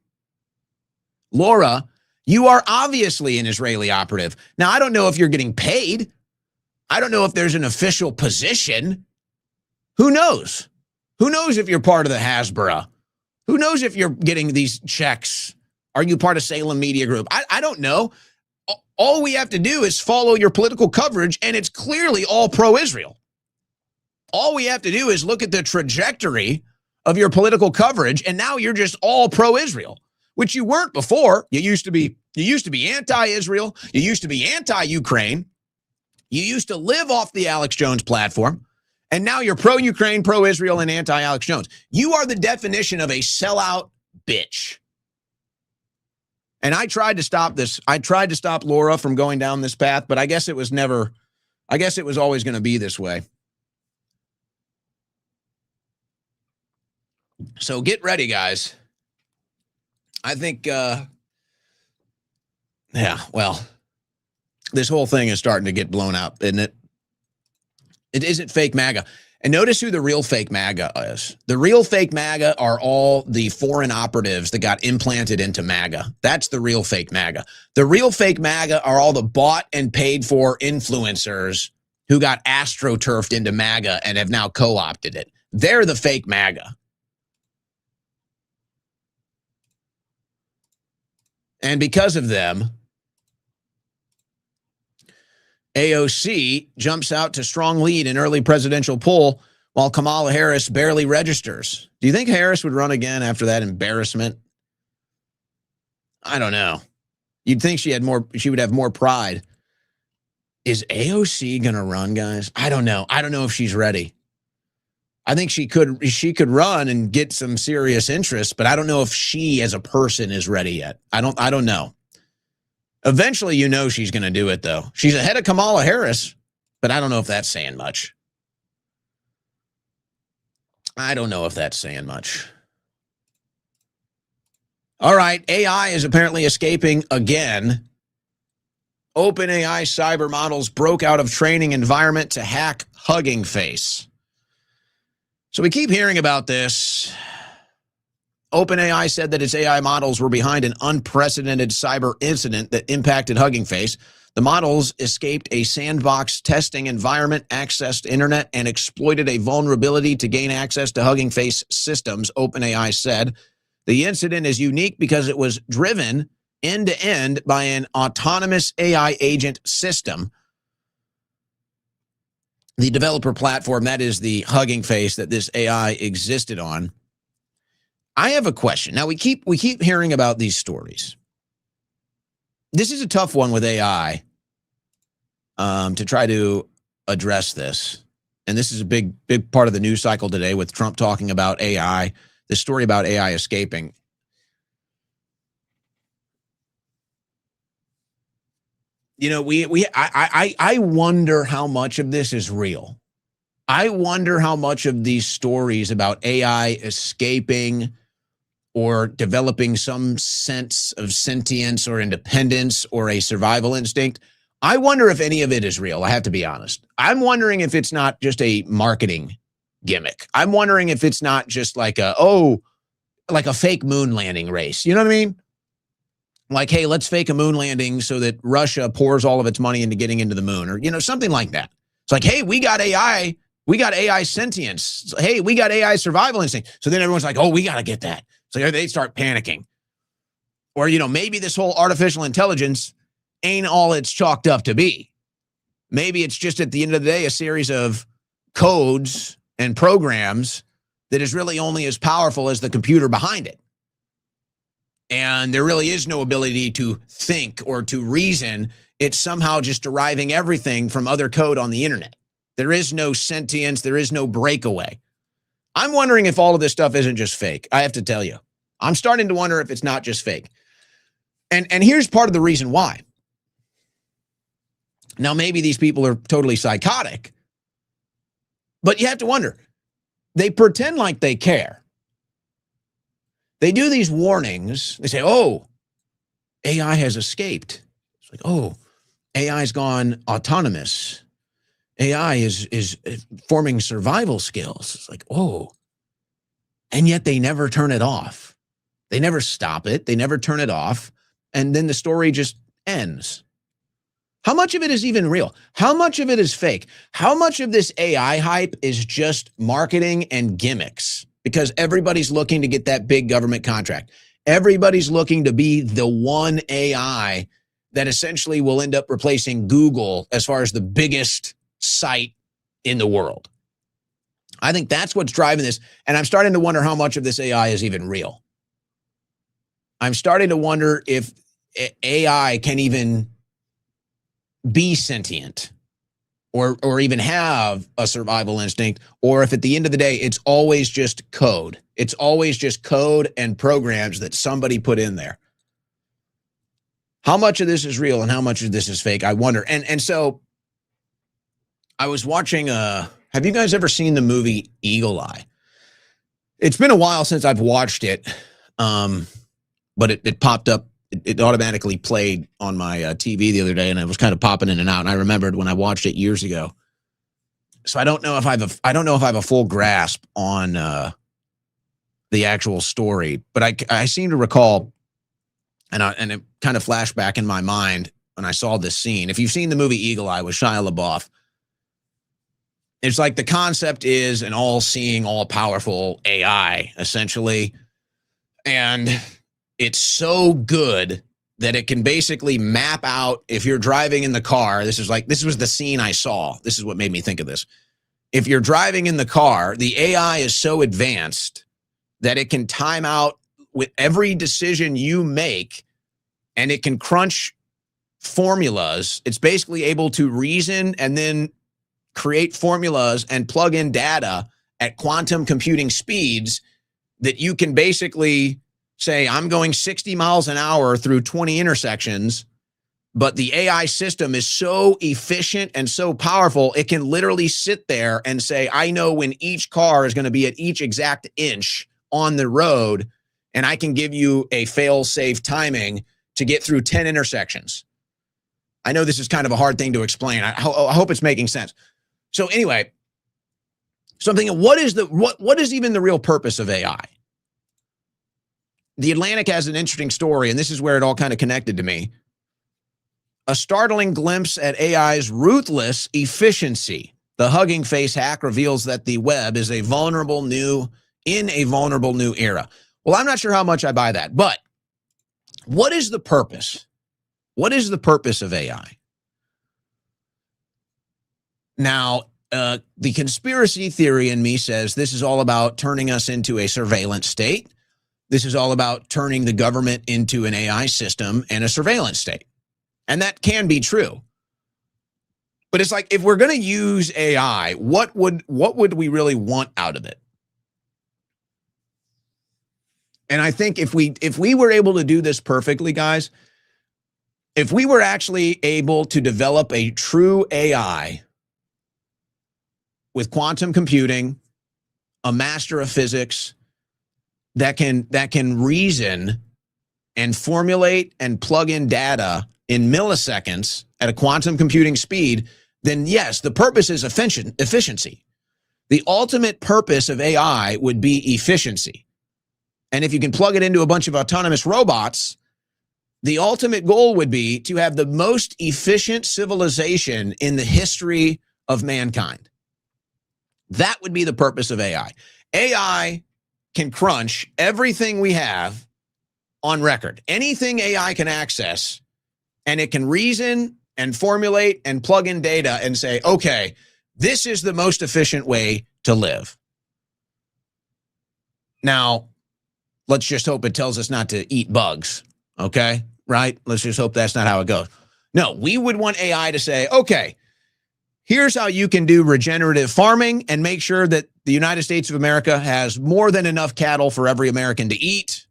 Laura, you are obviously an Israeli operative. Now, I don't know if you're getting paid. I don't know if there's an official position. Who knows? Who knows if you're part of the Hasbara? Who knows if you're getting these checks? Are you part of Salem Media Group? I don't know. All we have to do is follow your political coverage, and it's clearly all pro-Israel. All we have to do is look at the trajectory of your political coverage, and now you're just all pro-Israel, which you weren't before. You used to be anti-Israel. You used to be anti-Ukraine. You used to live off the Alex Jones platform, and now you're pro-Ukraine, pro-Israel, and anti-Alex Jones. You are the definition of a sellout bitch. And I tried to stop this. I tried to stop Laura from going down this path, but I guess it was always going to be this way. So get ready, guys. I think, this whole thing is starting to get blown up, isn't it? It isn't fake MAGA. And notice who the real fake MAGA is. The real fake MAGA are all the foreign operatives that got implanted into MAGA. That's the real fake MAGA. The real fake MAGA are all the bought and paid for influencers who got astroturfed into MAGA and have now co-opted it. They're the fake MAGA. And because of them, AOC jumps out to strong lead in early presidential poll while Kamala Harris barely registers. Do you think Harris would run again after that embarrassment? I don't know. You'd think she would have more pride. Is AOC going to run, guys? I don't know. I don't know if she's ready. I think she could run and get some serious interest, but I don't know if she as a person is ready yet. I don't know. Eventually, she's going to do it, though. She's ahead of Kamala Harris, but I don't know if that's saying much. I don't know if that's saying much. All right, AI is apparently escaping again. OpenAI cyber models broke out of training environment to hack Hugging Face. So we keep hearing about this. OpenAI said that its AI models were behind an unprecedented cyber incident that impacted Hugging Face. The models escaped a sandbox testing environment, accessed internet, and exploited a vulnerability to gain access to Hugging Face systems, OpenAI said. The incident is unique because it was driven end-to-end by an autonomous AI agent system. The developer platform, that is the Hugging Face that this AI existed on. I have a question. Now, we keep hearing about these stories. This is a tough one with AI to try to address this. And this is a big part of the news cycle today with Trump talking about AI, the story about AI escaping. I wonder how much of this is real. I wonder how much of these stories about AI escaping or developing some sense of sentience or independence or a survival instinct, I wonder if any of it is real. I have to be honest. I'm wondering if it's not just a marketing gimmick. I'm wondering if it's not just like a fake moon landing race. You know what I mean? Like, hey, let's fake a moon landing so that Russia pours all of its money into getting into the moon, or, something like that. It's like, hey, we got AI sentience. Hey, we got AI survival instinct. So then everyone's like, oh, we got to get that. So they start panicking. Or, maybe this whole artificial intelligence ain't all it's chalked up to be. Maybe it's just at the end of the day, a series of codes and programs that is really only as powerful as the computer behind it. And there really is no ability to think or to reason. It's somehow just deriving everything from other code on the internet. There is no sentience. There is no breakaway. I'm wondering if all of this stuff isn't just fake. I have to tell you, I'm starting to wonder if it's not just fake. And here's part of the reason why. Now, maybe these people are totally psychotic, but you have to wonder. They pretend like they care. They do these warnings. They say, oh, AI has escaped. It's like, oh, AI's gone autonomous. AI is forming survival skills. It's like, oh, and yet they never turn it off. They never stop it. They never turn it off. And then the story just ends. How much of it is even real? How much of it is fake? How much of this AI hype is just marketing and gimmicks? Because everybody's looking to get that big government contract. Everybody's looking to be the one AI that essentially will end up replacing Google as far as the biggest site in the world. I think that's what's driving this. And I'm starting to wonder how much of this AI is even real. I'm starting to wonder if AI can even be sentient or even have a survival instinct, or if at the end of the day, it's always just code. It's always just code and programs that somebody put in there. How much of this is real and how much of this is fake, I wonder. And so I was watching, have you guys ever seen the movie Eagle Eye? It's been a while since I've watched it, but it popped up. It automatically played on my TV the other day, and it was kind of popping in and out. And I remembered when I watched it years ago. So I don't know if I have a full grasp on the actual story, but I seem to recall, and it kind of flashed back in my mind when I saw this scene. If you've seen the movie Eagle Eye with Shia LaBeouf, it's like the concept is an all-seeing, all-powerful AI, essentially. And it's so good that it can basically map out, if you're driving in the car, this was the scene I saw. This is what made me think of this. If you're driving in the car, the AI is so advanced that it can time out with every decision you make, and it can crunch formulas. It's basically able to reason and then create formulas and plug in data at quantum computing speeds that you can basically say, I'm going 60 miles an hour through 20 intersections, but the AI system is so efficient and so powerful, it can literally sit there and say, I know when each car is going to be at each exact inch on the road, and I can give you a fail-safe timing to get through 10 intersections. I know this is kind of a hard thing to explain. I hope it's making sense. So anyway, so I'm thinking, what is even the real purpose of AI? The Atlantic has an interesting story, and this is where it all kind of connected to me. A startling glimpse at AI's ruthless efficiency. The Hugging Face hack reveals that the web is in a vulnerable new era. Well, I'm not sure how much I buy that, but what is the purpose? What is the purpose of AI? Now, the conspiracy theory in me says this is all about turning us into a surveillance state. This is all about turning the government into an AI system and a surveillance state. And that can be true. But it's like, if we're going to use AI, what would we really want out of it? And I think if we were able to do this perfectly, guys, if we were actually able to develop a true AI with quantum computing, a master of physics, that can reason and formulate and plug in data in milliseconds at a quantum computing speed, then yes, the purpose is efficiency. The ultimate purpose of AI would be efficiency. And if you can plug it into a bunch of autonomous robots, the ultimate goal would be to have the most efficient civilization in the history of mankind. That would be the purpose of AI. AI can crunch everything we have on record. Anything AI can access, and it can reason and formulate and plug in data and say, okay, this is the most efficient way to live. Now, let's just hope it tells us not to eat bugs, okay? Right? Let's just hope that's not how it goes. No, we would want AI to say, okay, here's how you can do regenerative farming and make sure that the United States of America has more than enough cattle for every American to eat,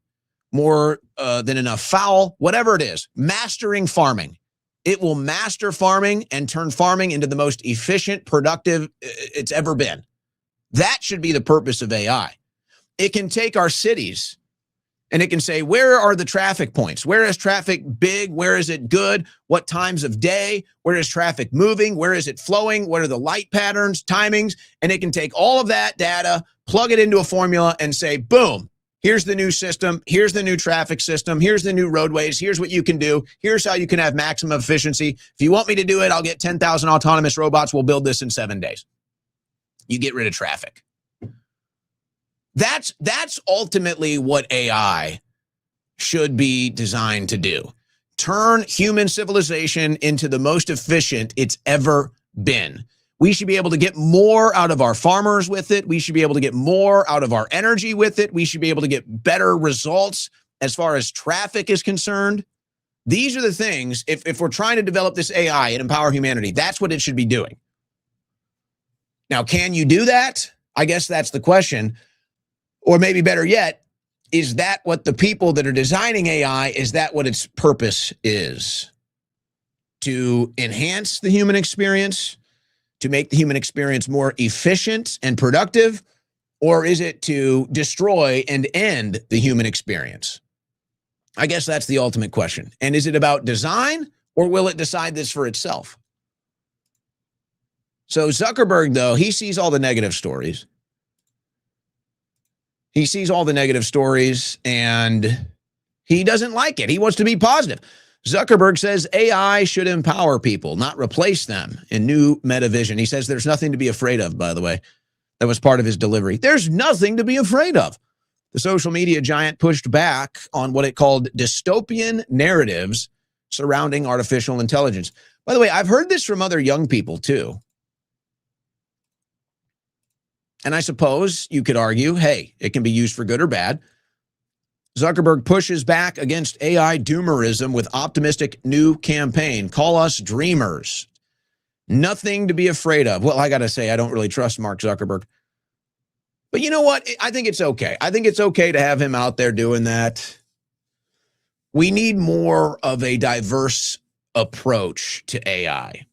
more than enough fowl, whatever it is. Mastering farming. It will master farming and turn farming into the most efficient, productive it's ever been. That should be the purpose of AI. It can take our cities And it can say, where are the traffic points? Where is traffic big? Where is it good? What times of day? Where is traffic moving? Where is it flowing? What are the light patterns, timings? And it can take all of that data, plug it into a formula and say, boom, here's the new system. Here's the new traffic system. Here's the new roadways. Here's what you can do. Here's how you can have maximum efficiency. If you want me to do it, I'll get 10,000 autonomous robots. We'll build this in 7 days. You get rid of traffic. That's ultimately what AI should be designed to do. Turn human civilization into the most efficient it's ever been. We should be able to get more out of our farmers with it. We should be able to get more out of our energy with it. We should be able to get better results as far as traffic is concerned. These are the things, if we're trying to develop this AI and empower humanity, that's what it should be doing. Now, can you do that? I guess that's the question. Or maybe better yet, is that what the people that are designing AI, is that what its purpose is? To enhance the human experience, to make the human experience more efficient and productive, or is it to destroy and end the human experience? I guess that's the ultimate question. And is it about design, or will it decide this for itself? So Zuckerberg, though, he sees all the negative stories. He sees all the negative stories and he doesn't like it. He wants to be positive. Zuckerberg says AI should empower people, not replace them in new Meta vision. He says there's nothing to be afraid of, by the way. That was part of his delivery. There's nothing to be afraid of. The social media giant pushed back on what it called dystopian narratives surrounding artificial intelligence. By the way, I've heard this from other young people too. And I suppose you could argue, hey, it can be used for good or bad. Zuckerberg pushes back against AI doomerism with optimistic new campaign. Call us dreamers. Nothing to be afraid of. Well, I got to say, I don't really trust Mark Zuckerberg. But you know what? I think it's okay. I think it's okay to have him out there doing that. We need more of a diverse approach to AI.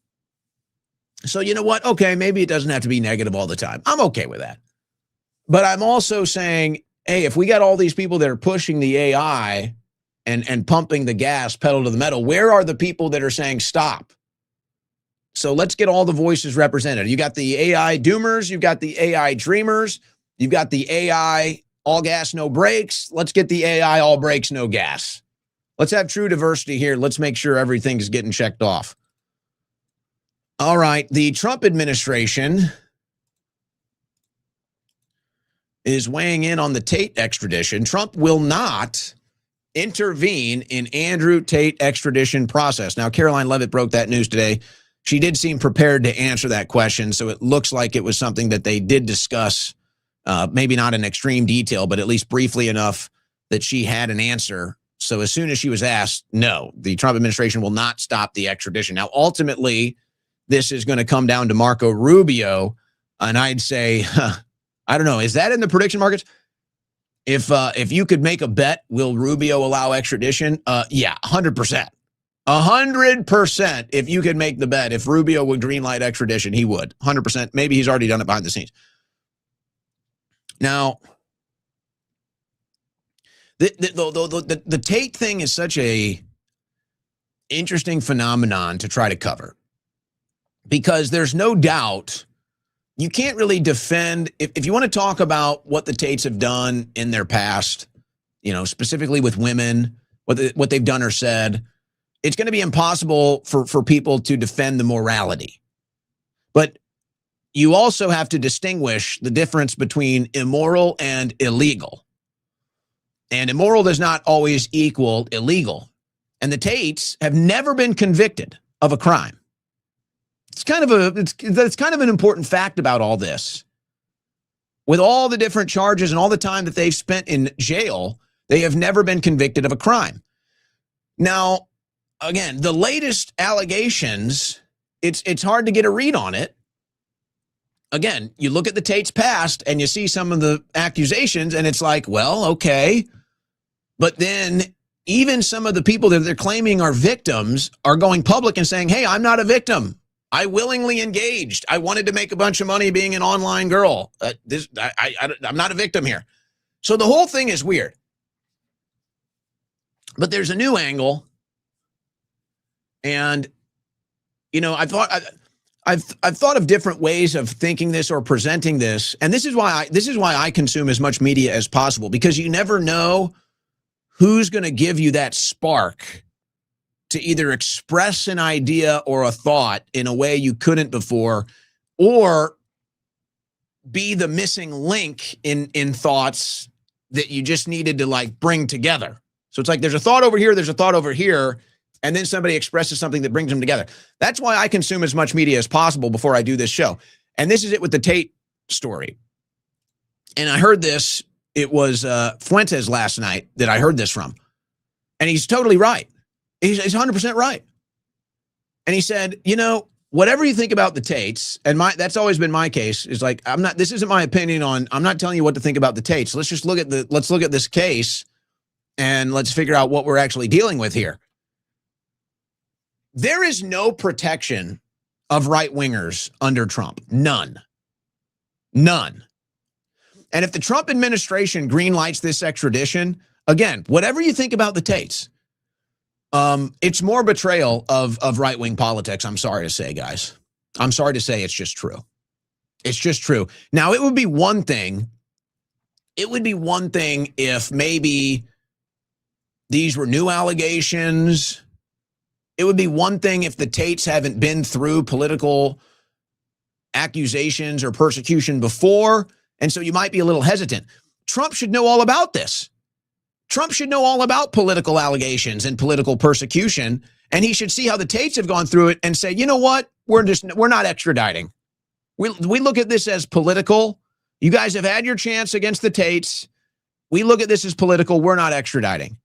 So you know what? Okay, maybe it doesn't have to be negative all the time. I'm okay with that. But I'm also saying, hey, if we got all these people that are pushing the AI and pumping the gas pedal to the metal, where are the people that are saying stop? So let's get all the voices represented. You got the AI doomers, you've got the AI dreamers, you've got the AI all gas, no brakes. Let's get the AI all brakes, no gas. Let's have true diversity here. Let's make sure everything's getting checked off. All right, the Trump administration is weighing in on the Tate extradition. Trump will not intervene in Andrew Tate extradition process. Now, Caroline Leavitt broke that news today. She did seem prepared to answer that question, so it looks like it was something that they did discuss, maybe not in extreme detail, but at least briefly enough that she had an answer. So as soon as she was asked, no, the Trump administration will not stop the extradition. Now, ultimately, this is going to come down to Marco Rubio, and I'd say, I don't know, is that in the prediction markets? If you could make a bet, will Rubio allow extradition? Yeah, 100%. 100%. If you could make the bet, if Rubio would greenlight extradition, he would. 100%. Maybe he's already done it behind the scenes. Now, the Tate thing is such a interesting phenomenon to try to cover, because there's no doubt you can't really defend, if you want to talk about what the Tates have done in their past, you know, specifically with women, what they've done or said, it's going to be impossible for people to defend the morality. But you also have to distinguish the difference between immoral and illegal. And immoral does not always equal illegal. And the Tates have never been convicted of a crime. It's kind of an important fact about all this. With all the different charges and all the time that they've spent in jail, they have never been convicted of a crime. Now, again, the latest allegations, it's hard to get a read on it. Again, you look at the Tate's past and you see some of the accusations and it's like, well, okay. But then even some of the people that they're claiming are victims are going public and saying, hey, I'm not a victim. I willingly engaged. I wanted to make a bunch of money being an online girl. I'm not a victim here. So the whole thing is weird. But there's a new angle. And, you know, I've thought of different ways of thinking this or presenting this. And this is why I consume as much media as possible, because you never know who's going to give you that spark to either express an idea or a thought in a way you couldn't before, or be the missing link in thoughts that you just needed to like bring together. So it's like there's a thought over here, there's a thought over here, and then somebody expresses something that brings them together. That's why I consume as much media as possible before I do this show. And this is it with the Tate story. And I heard this, it was Fuentes last night that I heard this from. And he's totally right. He's 100% right. And he said, you know, whatever you think about the Tates, and that's always been my case, is like, this isn't my opinion I'm not telling you what to think about the Tates. Let's just look at this case and let's figure out what we're actually dealing with here. There is no protection of right-wingers under Trump. None. None. And if the Trump administration greenlights this extradition, again, whatever you think about the Tates, it's more betrayal of right-wing politics. I'm sorry to say, guys. I'm sorry to say it's just true. It's just true. Now, it would be one thing if maybe these were new allegations. It would be one thing if the Tates haven't been through political accusations or persecution before, and so you might be a little hesitant. Trump should know all about this. Trump should know all about political allegations and political persecution, and he should see how the Tates have gone through it and say, you know what, we're not extraditing. We look at this as political. You guys have had your chance against the Tates. We look at this as political. We're not extraditing.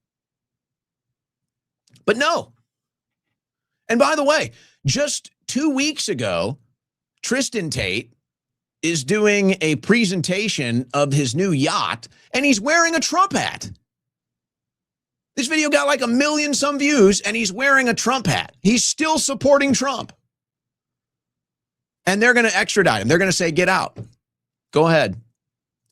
But no. And by the way, just 2 weeks ago, Tristan Tate is doing a presentation of his new yacht, and he's wearing a Trump hat. This video got like 1 million some views, and he's wearing a Trump hat. He's still supporting Trump. And they're going to extradite him. They're going to say, get out. Go ahead.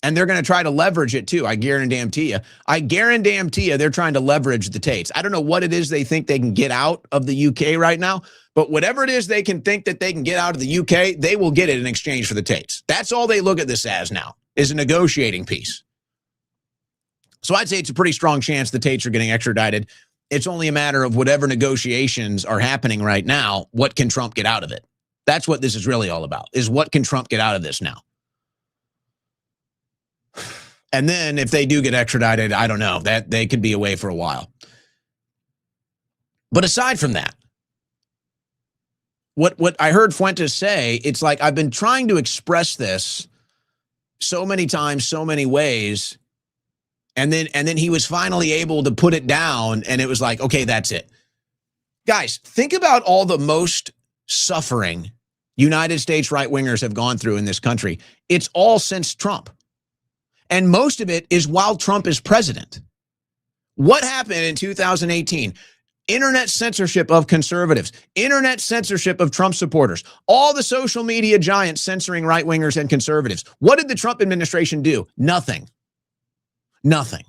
And they're going to try to leverage it too. I guarantee you they're trying to leverage the Tates. I don't know what it is they think they can get out of the UK right now, but whatever it is they can think that they can get out of the UK, they will get it in exchange for the Tates. That's all they look at this as now, is a negotiating piece. So I'd say it's a pretty strong chance the Tates are getting extradited. It's only a matter of whatever negotiations are happening right now, what can Trump get out of it? That's what this is really all about, is what can Trump get out of this now? And then if they do get extradited, I don't know, that they could be away for a while. But aside from that, what I heard Fuentes say, it's like I've been trying to express this so many times, so many ways, and then he was finally able to put it down, and it was like, okay, that's it. Guys, think about all the most suffering United States right-wingers have gone through in this country. It's all since Trump. And most of it is while Trump is president. What happened in 2018? Internet censorship of conservatives, internet censorship of Trump supporters, all the social media giants censoring right-wingers and conservatives. What did the Trump administration do? Nothing. Nothing.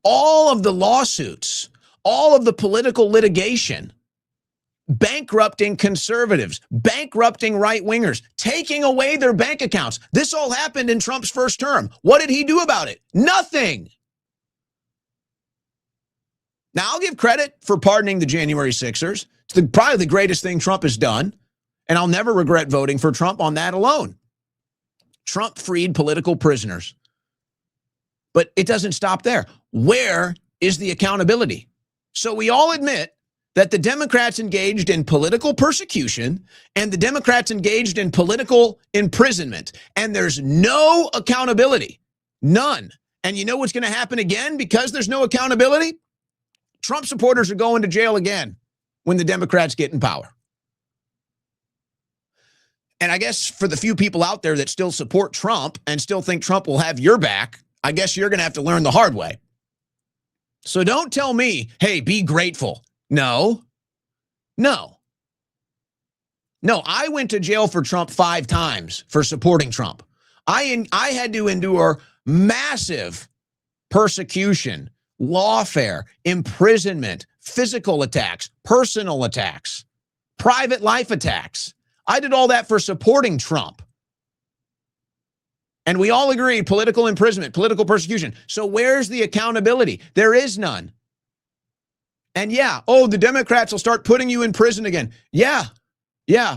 All of the lawsuits, all of the political litigation, bankrupting conservatives, bankrupting right-wingers, taking away their bank accounts. This all happened in Trump's first term. What did he do about it? Nothing. Now, I'll give credit for pardoning the January 6ers. It's probably the greatest thing Trump has done, and I'll never regret voting for Trump on that alone. Trump freed political prisoners. But it doesn't stop there. Where is the accountability? So we all admit that the Democrats engaged in political persecution and the Democrats engaged in political imprisonment, and there's no accountability, none. And you know what's going to happen again because there's no accountability? Trump supporters are going to jail again when the Democrats get in power. And I guess for the few people out there that still support Trump and still think Trump will have your back, I guess you're going to have to learn the hard way. So don't tell me, hey, be grateful. No. I went to jail for Trump 5 times for supporting Trump. I had to endure massive persecution lawfare, imprisonment, physical attacks, personal attacks, private life attacks. I did all that for supporting Trump. And we all agree, political imprisonment, political persecution. So where's the accountability? There is none. And yeah, the Democrats will start putting you in prison again. Yeah,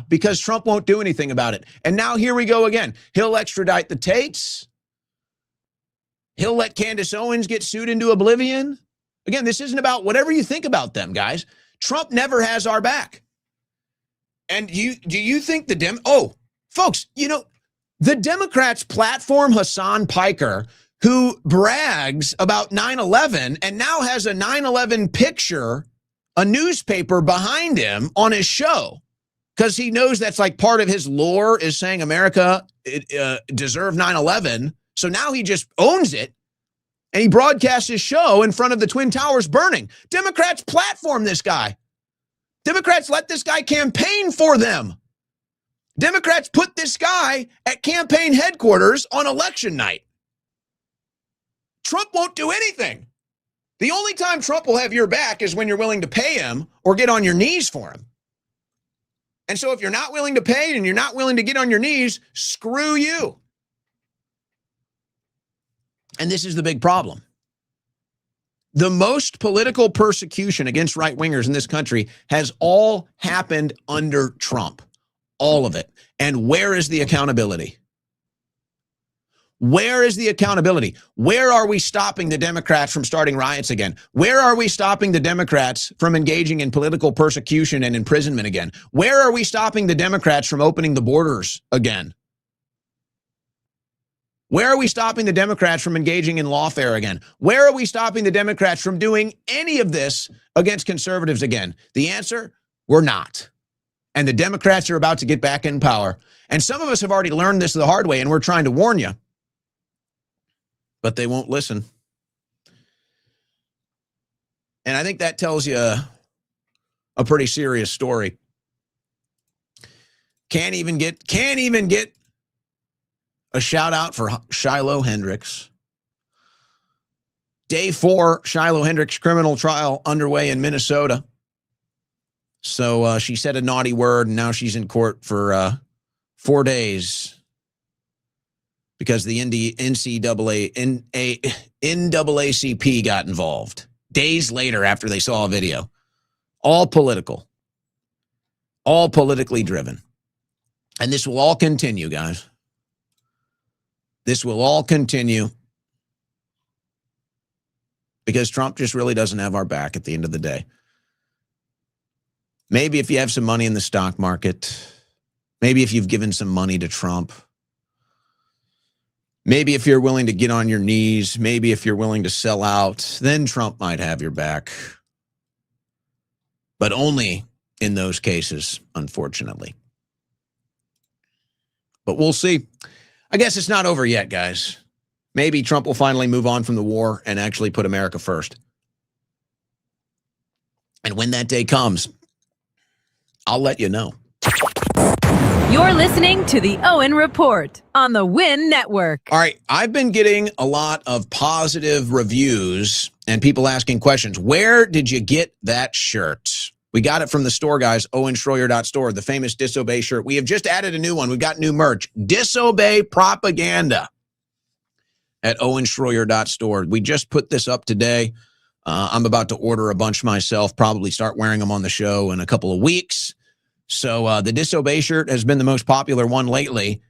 because Trump won't do anything about it. And now here we go again. He'll extradite the Tates. He'll let Candace Owens get sued into oblivion. Again, this isn't about whatever you think about them, guys. Trump never has our back. And do you think folks, the Democrats platform Hassan Piker, who brags about 9/11 and now has a 9/11 picture, a newspaper behind him on his show, because he knows that's like part of his lore is saying America deserved 9/11. So now he just owns it, and he broadcasts his show in front of the Twin Towers burning. Democrats platform this guy. Democrats let this guy campaign for them. Democrats put this guy at campaign headquarters on election night. Trump won't do anything. The only time Trump will have your back is when you're willing to pay him or get on your knees for him. And so if you're not willing to pay and you're not willing to get on your knees, screw you. And this is the big problem. The most political persecution against right-wingers in this country has all happened under Trump. All of it. And where is the accountability? Where is the accountability? Where are we stopping the Democrats from starting riots again? Where are we stopping the Democrats from engaging in political persecution and imprisonment again? Where are we stopping the Democrats from opening the borders again? Where are we stopping the Democrats from engaging in lawfare again? Where are we stopping the Democrats from doing any of this against conservatives again? The answer, we're not. And the Democrats are about to get back in power. And some of us have already learned this the hard way, and we're trying to warn you. But they won't listen. And I think that tells you a pretty serious story. Can't even get a shout out for Shiloh Hendricks. Day 4, Shiloh Hendricks criminal trial underway in Minnesota. So she said a naughty word, and now she's in court for 4 days because the NAACP got involved. Days later after they saw a video. All political. All politically driven. And this will all continue, guys. This will all continue because Trump just really doesn't have our back at the end of the day. Maybe if you have some money in the stock market, maybe if you've given some money to Trump, maybe if you're willing to get on your knees, maybe if you're willing to sell out, then Trump might have your back. But only in those cases, unfortunately. But we'll see. I guess it's not over yet, guys. Maybe Trump will finally move on from the war and actually put America first. And when that day comes, I'll let you know. You're listening to the Owen Report on the Win Network. All right. I've been getting a lot of positive reviews and people asking questions. Where did you get that shirt? We got it from the store, guys, owenschroyer.store, the famous Disobey shirt. We have just added a new one. We've got new merch. Disobey Propaganda at owenschroyer.store. We just put this up today. I'm about to order a bunch myself, probably start wearing them on the show in a couple of weeks. So the Disobey shirt has been the most popular one lately.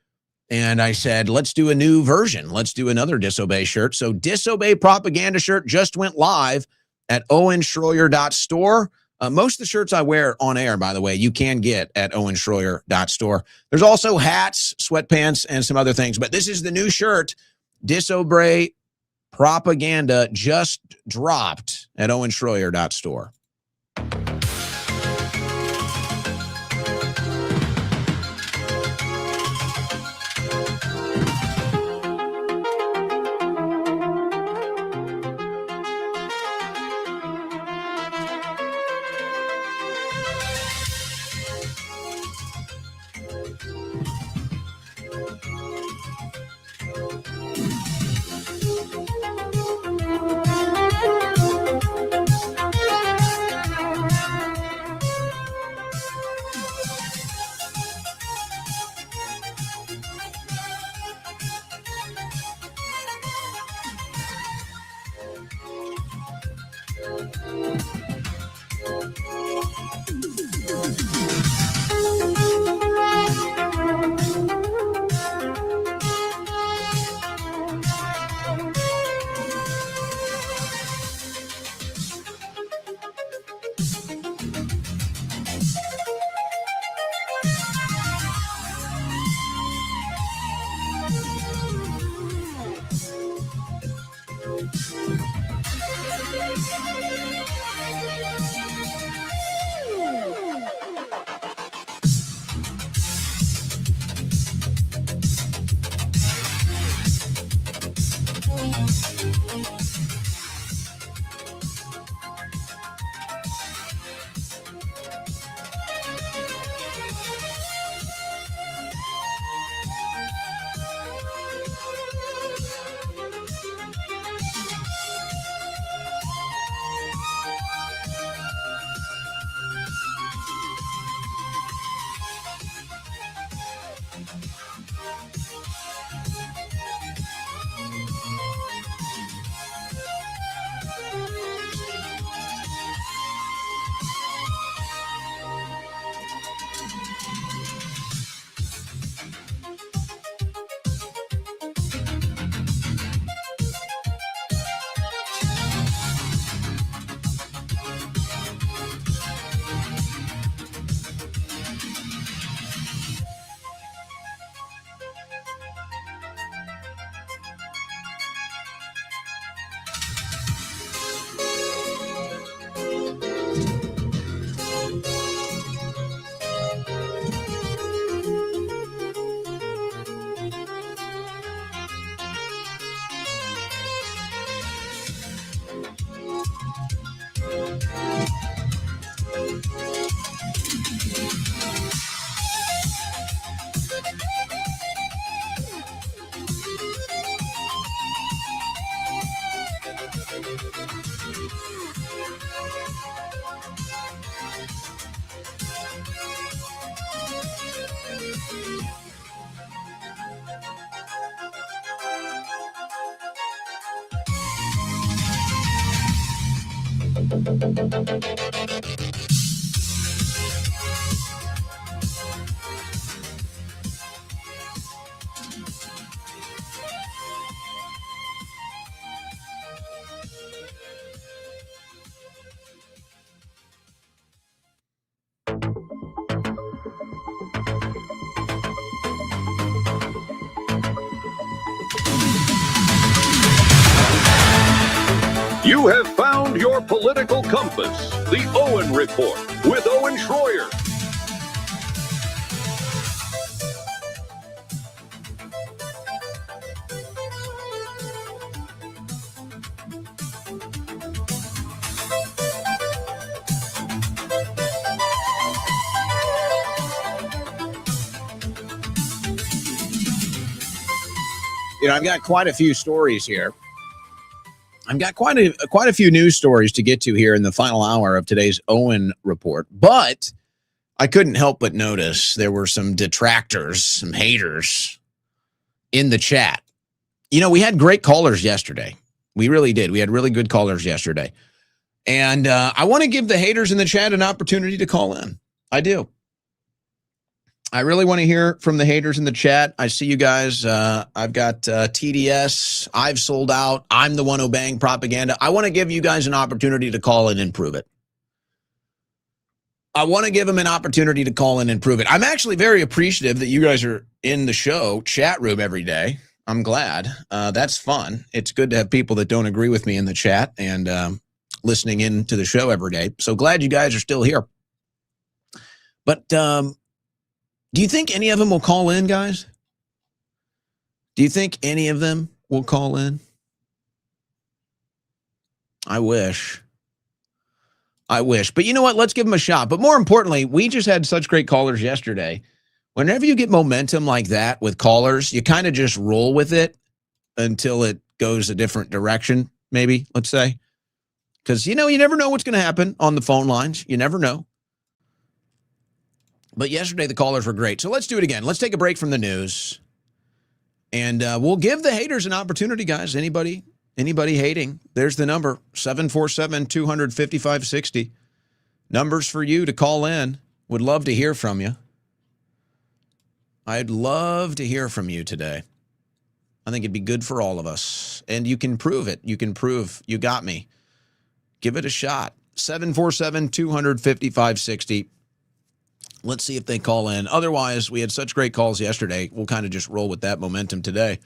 And I said, let's do a new version. Let's do another Disobey shirt. So Disobey Propaganda shirt just went live at owenschroyer.store. Most of the shirts I wear on air, by the way, you can get at owenschroyer.store. There's also hats, sweatpants, and some other things. But this is the new shirt. Disobey Propaganda just dropped at owenschroyer.store. You have found your political compass. The Owen Report with Owen Schroyer. You know, I've got quite a few stories here. I've got quite a few news stories to get to here in the final hour of today's Owen Report. But I couldn't help but notice there were some detractors, some haters in the chat. You know, we had great callers yesterday. We really did. We had really good callers yesterday. And I want to give the haters in the chat an opportunity to call in. I do. I really want to hear from the haters in the chat. I see you guys. I've got TDS. I've sold out. I'm the one obeying propaganda. I want to give you guys an opportunity to call in and prove it. I want to give them an opportunity to call in and prove it. I'm actually very appreciative that you guys are in the show chat room every day. I'm glad. That's fun. It's good to have people that don't agree with me in the chat and listening in to the show every day. So glad you guys are still here. But do you think any of them will call in, guys? Do you think any of them will call in? I wish. But you know what? Let's give them a shot. But more importantly, we just had such great callers yesterday. Whenever you get momentum like that with callers, you kind of just roll with it until it goes a different direction, maybe, let's say. Because, you know, you never know what's going to happen on the phone lines. You never know. But yesterday, the callers were great. So let's do it again. Let's take a break from the news. And we'll give the haters an opportunity, guys. Anybody Anybody hating, there's the number, 747-200-5560. Numbers for you to call in. Would love to hear from you. I'd love to hear from you today. I think it'd be good for all of us. And you can prove it. You can prove you got me. Give it a shot. 747-200-5560. Let's see if they call in. Otherwise, we had such great calls yesterday. We'll kind of just roll with that momentum today.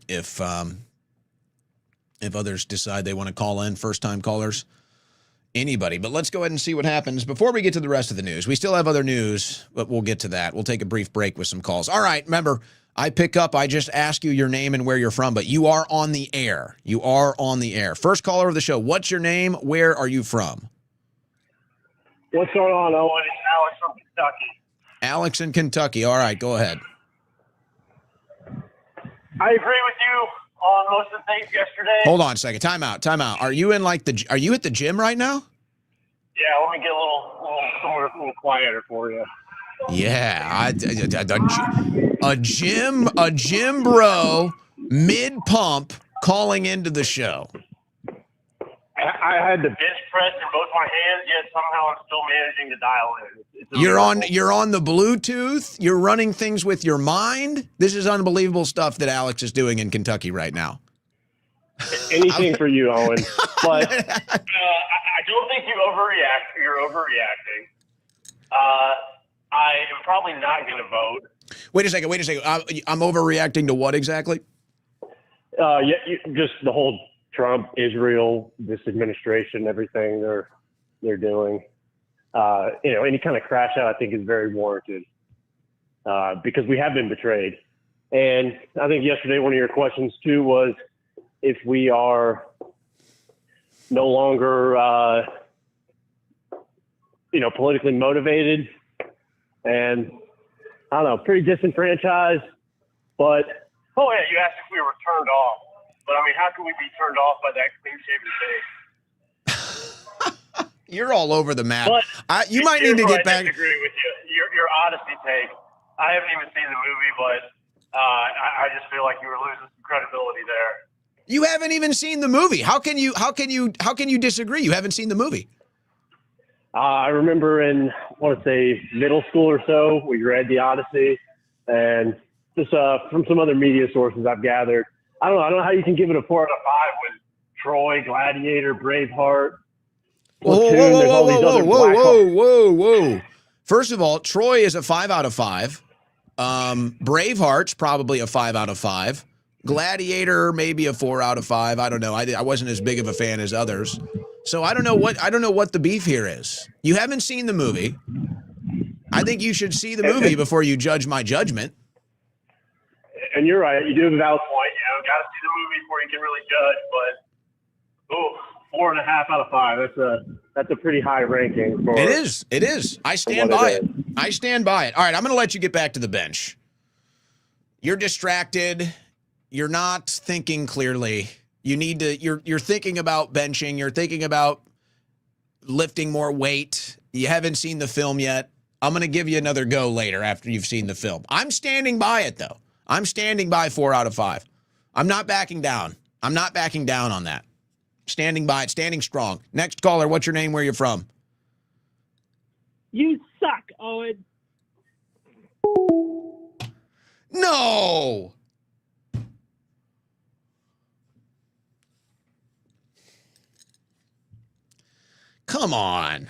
If others decide they want to call in, first-time callers, anybody. But let's go ahead and see what happens. Before we get to the rest of the news, we still have other news, but we'll get to that. We'll take a brief break with some calls. All right, remember, I just ask you your name and where you're from, but you are on the air. You are on the air. First caller of the show, what's your name? Where are you from? What's going on, Owen? It's Alex from Kentucky. Alex in Kentucky. All right, go ahead. I agree with you on most of the things yesterday. Hold on a second. Time out. Are you in are you at the gym right now? Yeah, let me get a little quieter for you. Yeah, a gym bro, mid pump, calling into the show. I had the bench press in both my hands, yet somehow I'm still managing to dial in. You're on the Bluetooth. You're running things with your mind. This is unbelievable stuff that Alex is doing in Kentucky right now. Anything for you, Owen. But I don't think you're overreacting. I am probably not going to vote. Wait a second. I'm overreacting to what exactly? Just the whole Trump, Israel, this administration, everything they're doing. Any kind of crash out, I think, is very warranted because we have been betrayed. And I think yesterday one of your questions too was if we are no longer, politically motivated and I don't know, pretty disenfranchised. But you asked if we were turned off. But I mean, how can we be turned off by that clean-shaven face? You're all over the map. But you might need to get back. I disagree with you. Your Odyssey take. I haven't even seen the movie, but I just feel like you were losing some credibility there. You haven't even seen the movie. How can you disagree? You haven't seen the movie. I remember in, I want to say, middle school or so, we read the Odyssey, and just from some other media sources I've gathered, I don't know how you can give it a 4 out of 5 with Troy, Gladiator, Braveheart. Whoa. First of all, Troy is a 5 out of 5. Braveheart's probably a 5 out of 5. Gladiator, maybe a 4 out of 5. I don't know. I wasn't as big of a fan as others. So I don't know what the beef here is. You haven't seen the movie. I think you should see the movie before you judge my judgment. And you're right. You do have a valid point. Got to see the movie before you can really judge. But 4.5 out of 5. That's a pretty high ranking. It is. I stand by it. I stand by it. All right, I'm going to let you get back to the bench. You're distracted. You're not thinking clearly. You need to. You're thinking about benching. You're thinking about lifting more weight. You haven't seen the film yet. I'm going to give you another go later after you've seen the film. I'm standing by it though. I'm standing by 4 out of 5. I'm not backing down. I'm not backing down on that. Standing by it, standing strong. Next caller, what's your name? Where you're from? You suck, Owen. No. Come on.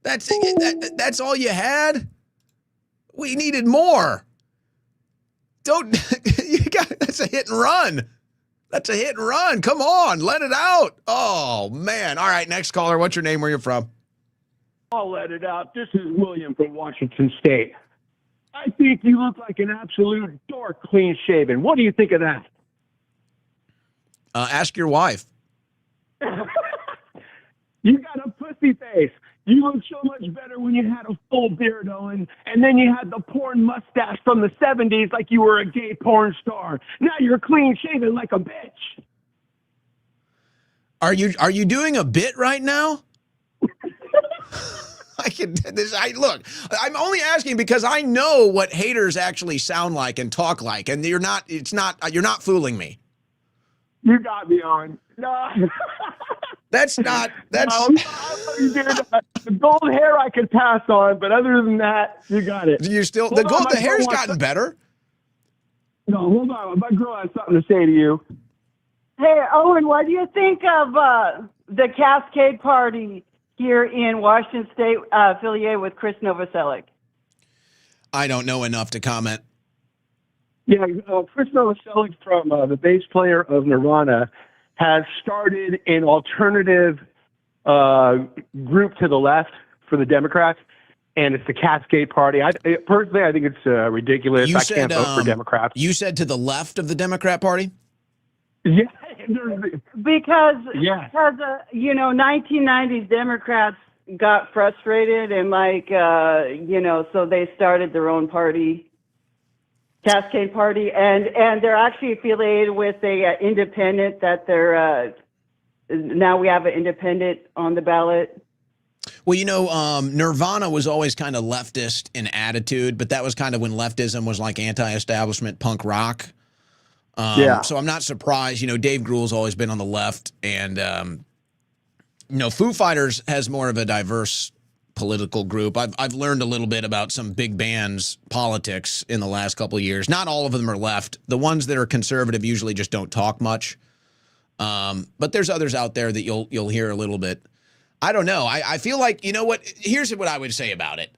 That's all you had? We needed more. That's a hit and run. That's a hit and run. Come on, let it out. Oh, man. All right, next caller. What's your name? Where you're from? I'll let it out. This is William from Washington State. I think you look like an absolute dork clean shaven. What do you think of that? Ask your wife. You got a pussy face. You look so much better when you had a full beard, Owen, and then you had the porn mustache from the 70s like you were a gay porn star. Now you're clean shaven like a bitch. Are you doing a bit right now? Look, I'm only asking because I know what haters actually sound like and talk like, and you're not fooling me. You got me on. No. That's No, you did. The gold hair I could pass on, but other than that, you got it. You still Hold the on, hair's my girl gotten better. No, hold on. My girl has something to say to you. Hey, Owen, what do you think of the Cascade Party here in Washington State, affiliated with Chris Novoselic? I don't know enough to comment. Yeah, Chris Novoselic, from the bass player of Nirvana, has started an alternative group to the left for the Democrats, and it's the Cascade Party. Personally, I think it's ridiculous. I can't vote for Democrats. You said to the left of the Democrat Party? Yeah. Because, Yeah. 1990s Democrats got frustrated and so they started their own party, Cascade Party, and they're actually affiliated with a independent that they're now we have an independent on the ballot. Well, Nirvana was always kind of leftist in attitude, but that was kind of when leftism was like anti-establishment punk rock. So I'm not surprised. Dave Grohl's always been on the left, and Foo Fighters has more of a diverse political group. I've learned a little bit about some big bands' politics in the last couple of years. Not all of them are left. The ones that are conservative usually just don't talk much. But there's others out there that you'll hear a little bit. I don't know. I feel like, here's what I would say about it.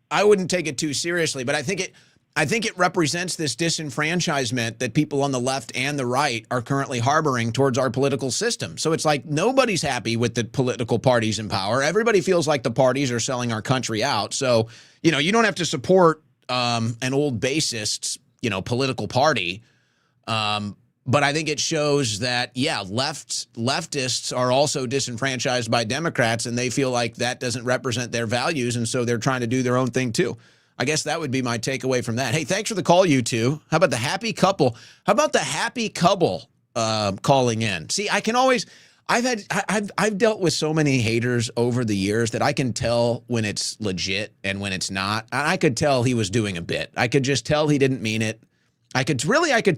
I wouldn't take it too seriously, but I think it represents this disenfranchisement that people on the left and the right are currently harboring towards our political system. So it's like nobody's happy with the political parties in power. Everybody feels like the parties are selling our country out. So, you don't have to support an old basist's, political party. But I think it shows that, leftists are also disenfranchised by Democrats, and they feel like that doesn't represent their values, and so they're trying to do their own thing too. I guess that would be my takeaway from that. Hey, thanks for the call, you two. How about the happy couple? How about the happy couple calling in? See, I can always I've dealt with so many haters over the years that I can tell when it's legit and when it's not. And I could tell he was doing a bit. I could just tell he didn't mean it. I could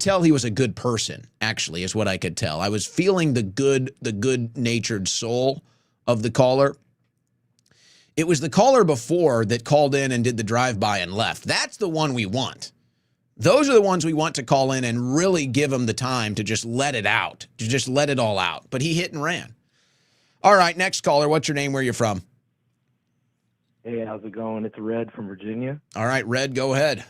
tell he was a good person, actually, is what I could tell. I was feeling the good-natured soul of the caller. It was the caller before that called in and did the drive-by and left. That's the one we want. Those are the ones we want to call in and really give them the time to just let it out, to just let it all out. But he hit and ran. All right, next caller. What's your name? Where you from? Hey, how's it going? It's Red from Virginia. All right, Red, go ahead.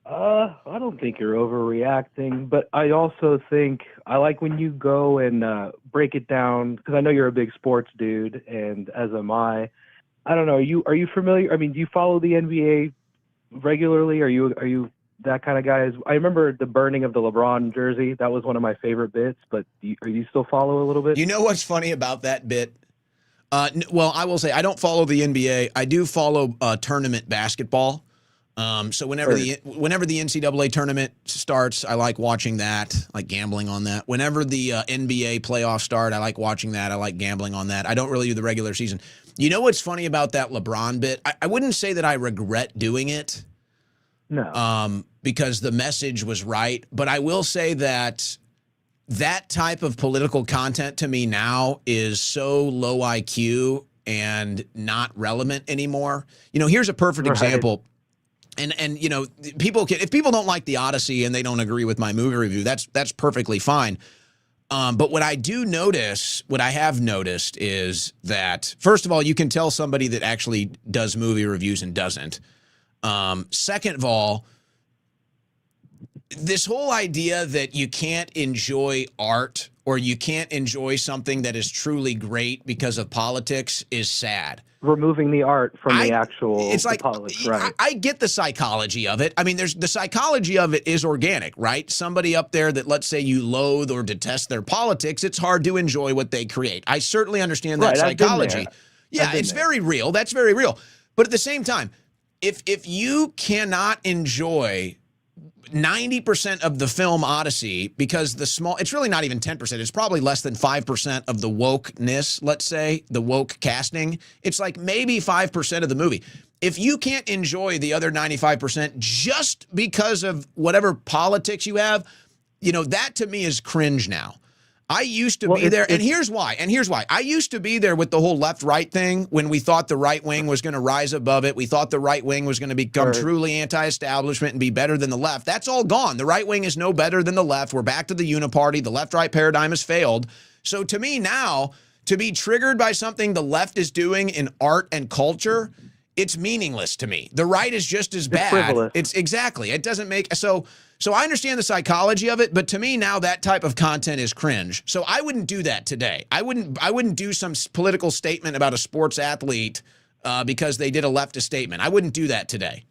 I don't think you're overreacting, but I also think I like when you go and break it down, because I know you're a big sports dude, and as am I. I don't know. Are you familiar? I mean, do you follow the NBA regularly? Are you that kind of guy? I remember the burning of the LeBron jersey. That was one of my favorite bits. But do you still follow a little bit? You know what's funny about that bit? Well, I will say I don't follow the NBA. I do follow tournament basketball. So whenever the NCAA tournament starts, I like watching that, like gambling on that. Whenever the NBA playoffs start, I like watching that. I like gambling on that. I don't really do the regular season. You know what's funny about that LeBron bit? I wouldn't say that I regret doing it. No. Because the message was right. But I will say that type of political content to me now is so low IQ and not relevant anymore. Here's a perfect example. And if people don't like The Odyssey and they don't agree with my movie review, that's perfectly fine. But what I have noticed is that, first of all, you can tell somebody that actually does movie reviews and doesn't. Second of all, this whole idea that you can't enjoy art or you can't enjoy something that is truly great because of politics is sad. Removing the art from the actual politics, right? I get the psychology of it. I mean, the psychology of it is organic, right? Somebody up there that, let's say, you loathe or detest their politics, it's hard to enjoy what they create. I certainly understand that psychology. Yeah, it's very real. That's very real. But at the same time, if you cannot enjoy 90% of the film Odyssey, because it's really not even 10%. It's probably less than 5% of the wokeness, let's say, the woke casting. It's like maybe 5% of the movie. If you can't enjoy the other 95% just because of whatever politics you have, that to me is cringe now. I used to be there, and here's why. I used to be there with the whole left-right thing when we thought the right wing was going to rise above it. We thought the right wing was going to become truly anti-establishment and be better than the left. That's all gone. The right wing is no better than the left. We're back to the uniparty. The left-right paradigm has failed. So to me now, to be triggered by something the left is doing in art and culture, it's meaningless to me. The right is just as bad. Frivolous. It's exactly. It doesn't make so I understand the psychology of it, but to me now that type of content is cringe. So I wouldn't do that today. I wouldn't do some political statement about a sports athlete because they did a leftist statement. I wouldn't do that today.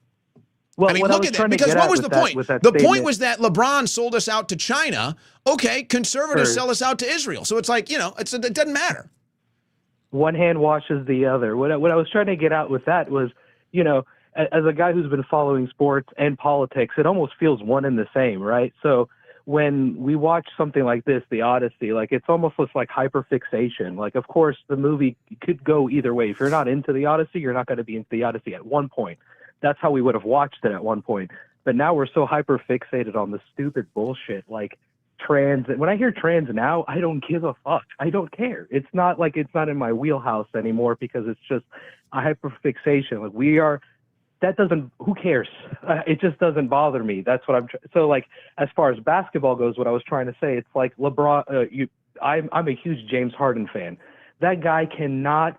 Well, I mean, look at that. Because what was the point? The point was that LeBron sold us out to China. Okay, conservatives sell us out to Israel. So it's like, it doesn't matter. One hand washes the other. What I was trying to get out with that was, as a guy who's been following sports and politics, it almost feels one and the same, right? So when we watch something like this, The Odyssey, like it's almost like hyperfixation. Like, of course, the movie could go either way. If you're not into The Odyssey, you're not going to be into The Odyssey at one point. That's how we would have watched it at one point. But now we're so hyperfixated on the stupid bullshit, like trans. When I hear trans now, I don't give a fuck. I don't care. It's not in my wheelhouse anymore because it's just a hyperfixation. Like who cares? It just doesn't bother me. That's what so like, as far as basketball goes, what I was trying to say, it's like LeBron, I'm a huge James Harden fan. That guy cannot,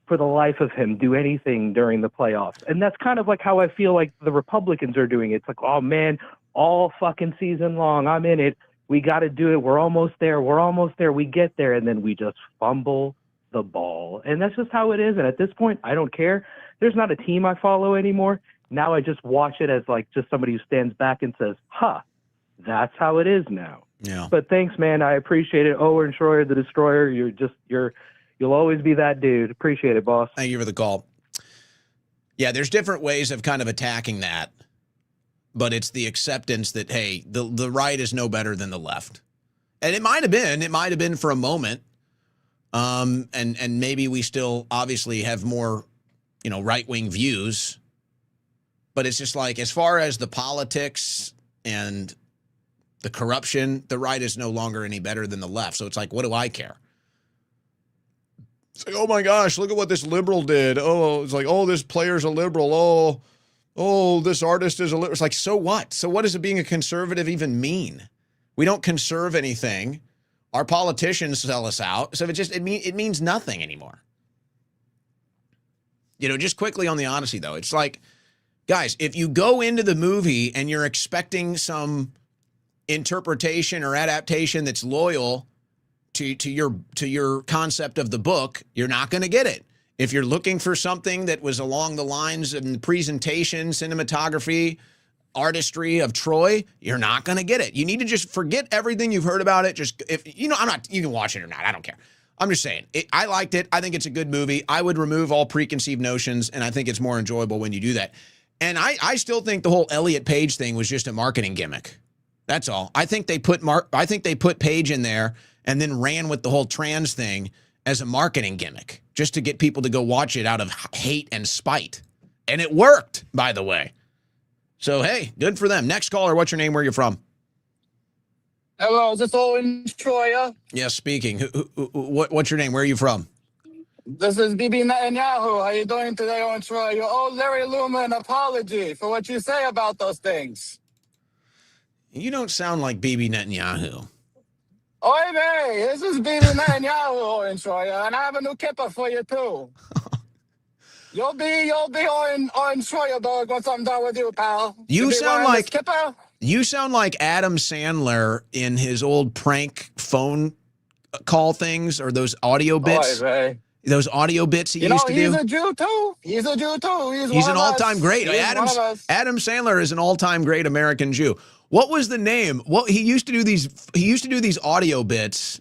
for the life of him, do anything during the playoffs. And that's kind of like how I feel like the Republicans are doing it. It's like, oh man, all fucking season long, I'm in it. We got to do it. We're almost there. We get there. And then we just fumble the ball. And that's just how it is. And at this point, I don't care. There's not a team I follow anymore. Now I just watch it as like just somebody who stands back and says, that's how it is now. Yeah. But thanks, man. I appreciate it. Owen Schroyer, the Destroyer. You'll always be that dude. Appreciate it, boss. Thank you for the call. Yeah, there's different ways of kind of attacking that, but it's the acceptance that, hey, the right is no better than the left. And it might have been for a moment. And maybe we still obviously have more, right-wing views, but it's just like, as far as the politics and the corruption, the right is no longer any better than the left. So it's like, what do I care? It's like, oh my gosh, look at what this liberal did. Oh, it's like, oh, this player's a liberal. Oh, this artist is a liberal. It's like, so what? So what does it being a conservative even mean? We don't conserve anything. Our politicians sell us out. So it means nothing anymore. Just quickly on the Odyssey, though, it's like, guys, if you go into the movie and you're expecting some interpretation or adaptation that's loyal to your concept of the book, you're not going to get it. If you're looking for something that was along the lines of the presentation, cinematography, artistry of Troy, you're not going to get it. You need to just forget everything you've heard about it. You can watch it or not. I don't care. I'm just saying, I liked it. I think it's a good movie. I would remove all preconceived notions, and I think it's more enjoyable when you do that. And I still think the whole Elliot Page thing was just a marketing gimmick. That's all. I think they put Page in there and then ran with the whole trans thing as a marketing gimmick, just to get people to go watch it out of hate and spite. And it worked, by the way. So, hey, good for them. Next caller, what's your name? Where are you from? Hello, is this Owen Schroyer? Yes, speaking. What's your name? Where are you from? This is Bibi Netanyahu. How you doing today, Owen Schroyer? You owe Larry Luma an apology for what you say about those things. You don't sound like Bibi Netanyahu. Oy vey, this is Bibi Netanyahu, Owen Schroyer, and I have a new kipper for you, too. You'll be Owen Schroyer, dog, once I'm done with you, pal. You sound like Adam Sandler in his old prank phone call things, or those audio bits. Those audio bits he used to do. He's a Jew too. He's an all-time great. Adam Sandler is an all-time great American Jew. What was the name? He used to do these audio bits.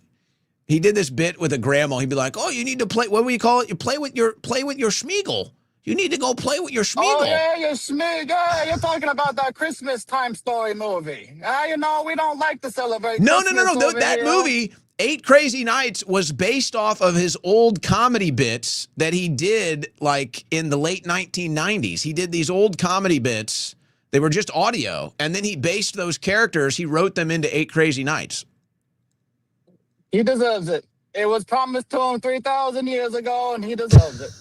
He did this bit with a grandma. He'd be like, "Oh, you need to play. What do you call it? You play with your Schmeagol. You need to go play with your Schmeagle. Oh, yeah, your Schmeagle. Yeah, you're talking about that Christmas Time Story movie. You know, we don't like to celebrate No. Christmas over That here. movie, 8 Crazy Nights, was based off of his old comedy bits that he did like in the late 1990s. He did these old comedy bits. They were just audio. And then he based those characters. He wrote them into 8 Crazy Nights. He deserves it. It was promised to him 3,000 years ago, and he deserves it.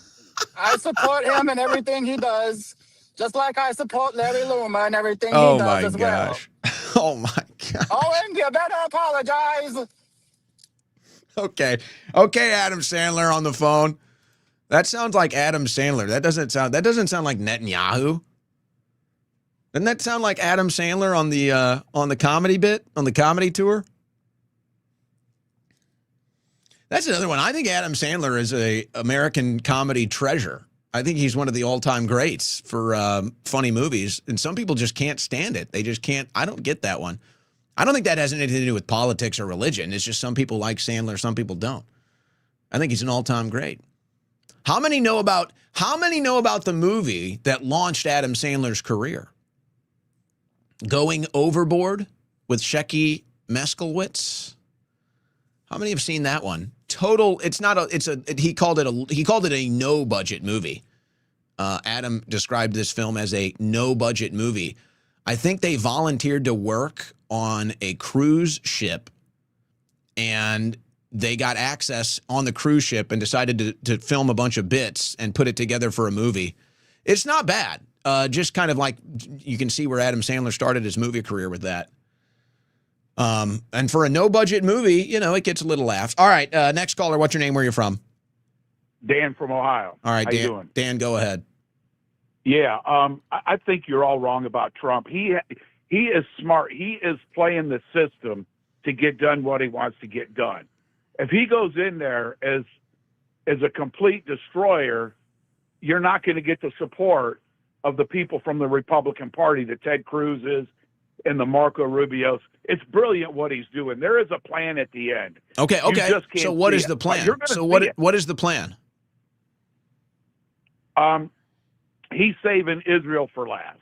I support him and everything he does, just like I support Larry Luma and everything he does as gosh. Oh, my God. Owen, you better apologize. Okay, Adam Sandler on the phone. That sounds like Adam Sandler. That doesn't sound like Netanyahu. Doesn't that sound like Adam Sandler on the comedy bit, on the comedy tour? That's another one. I think Adam Sandler is a American comedy treasure. I think he's one of the all-time greats for funny movies, and some people just can't stand it. They just can't. I don't get that one. I don't think that has anything to do with politics or religion. It's just some people like Sandler, some people don't. I think he's an all-time great. How many know about the movie that launched Adam Sandler's career? Going Overboard with Shecky Meskelwitz. How many have seen that one? He called it a no budget movie. Adam described this film as a no budget movie. I think they volunteered to work on a cruise ship, and they got access on the cruise ship and decided to film a bunch of bits and put it together for a movie. It's not bad. Just kind of like you can see where Adam Sandler started his movie career with that. And for a no-budget movie, you know, it gets a little laugh. All right, next caller, what's your name, where you're from? Dan from Ohio. All right, How Dan, you doing? Dan, go ahead. Yeah, I think you're all wrong about Trump. He is smart. He is playing the system to get done what he wants to get done. If he goes in there as a complete destroyer, you're not going to get the support of the people from the Republican Party, the Ted Cruz's and the Marco Rubios. It's brilliant what he's doing. There is a plan at the end. Okay. You just can't So what see is it. the plan? You're gonna So see it. what is the plan? He's saving Israel for last.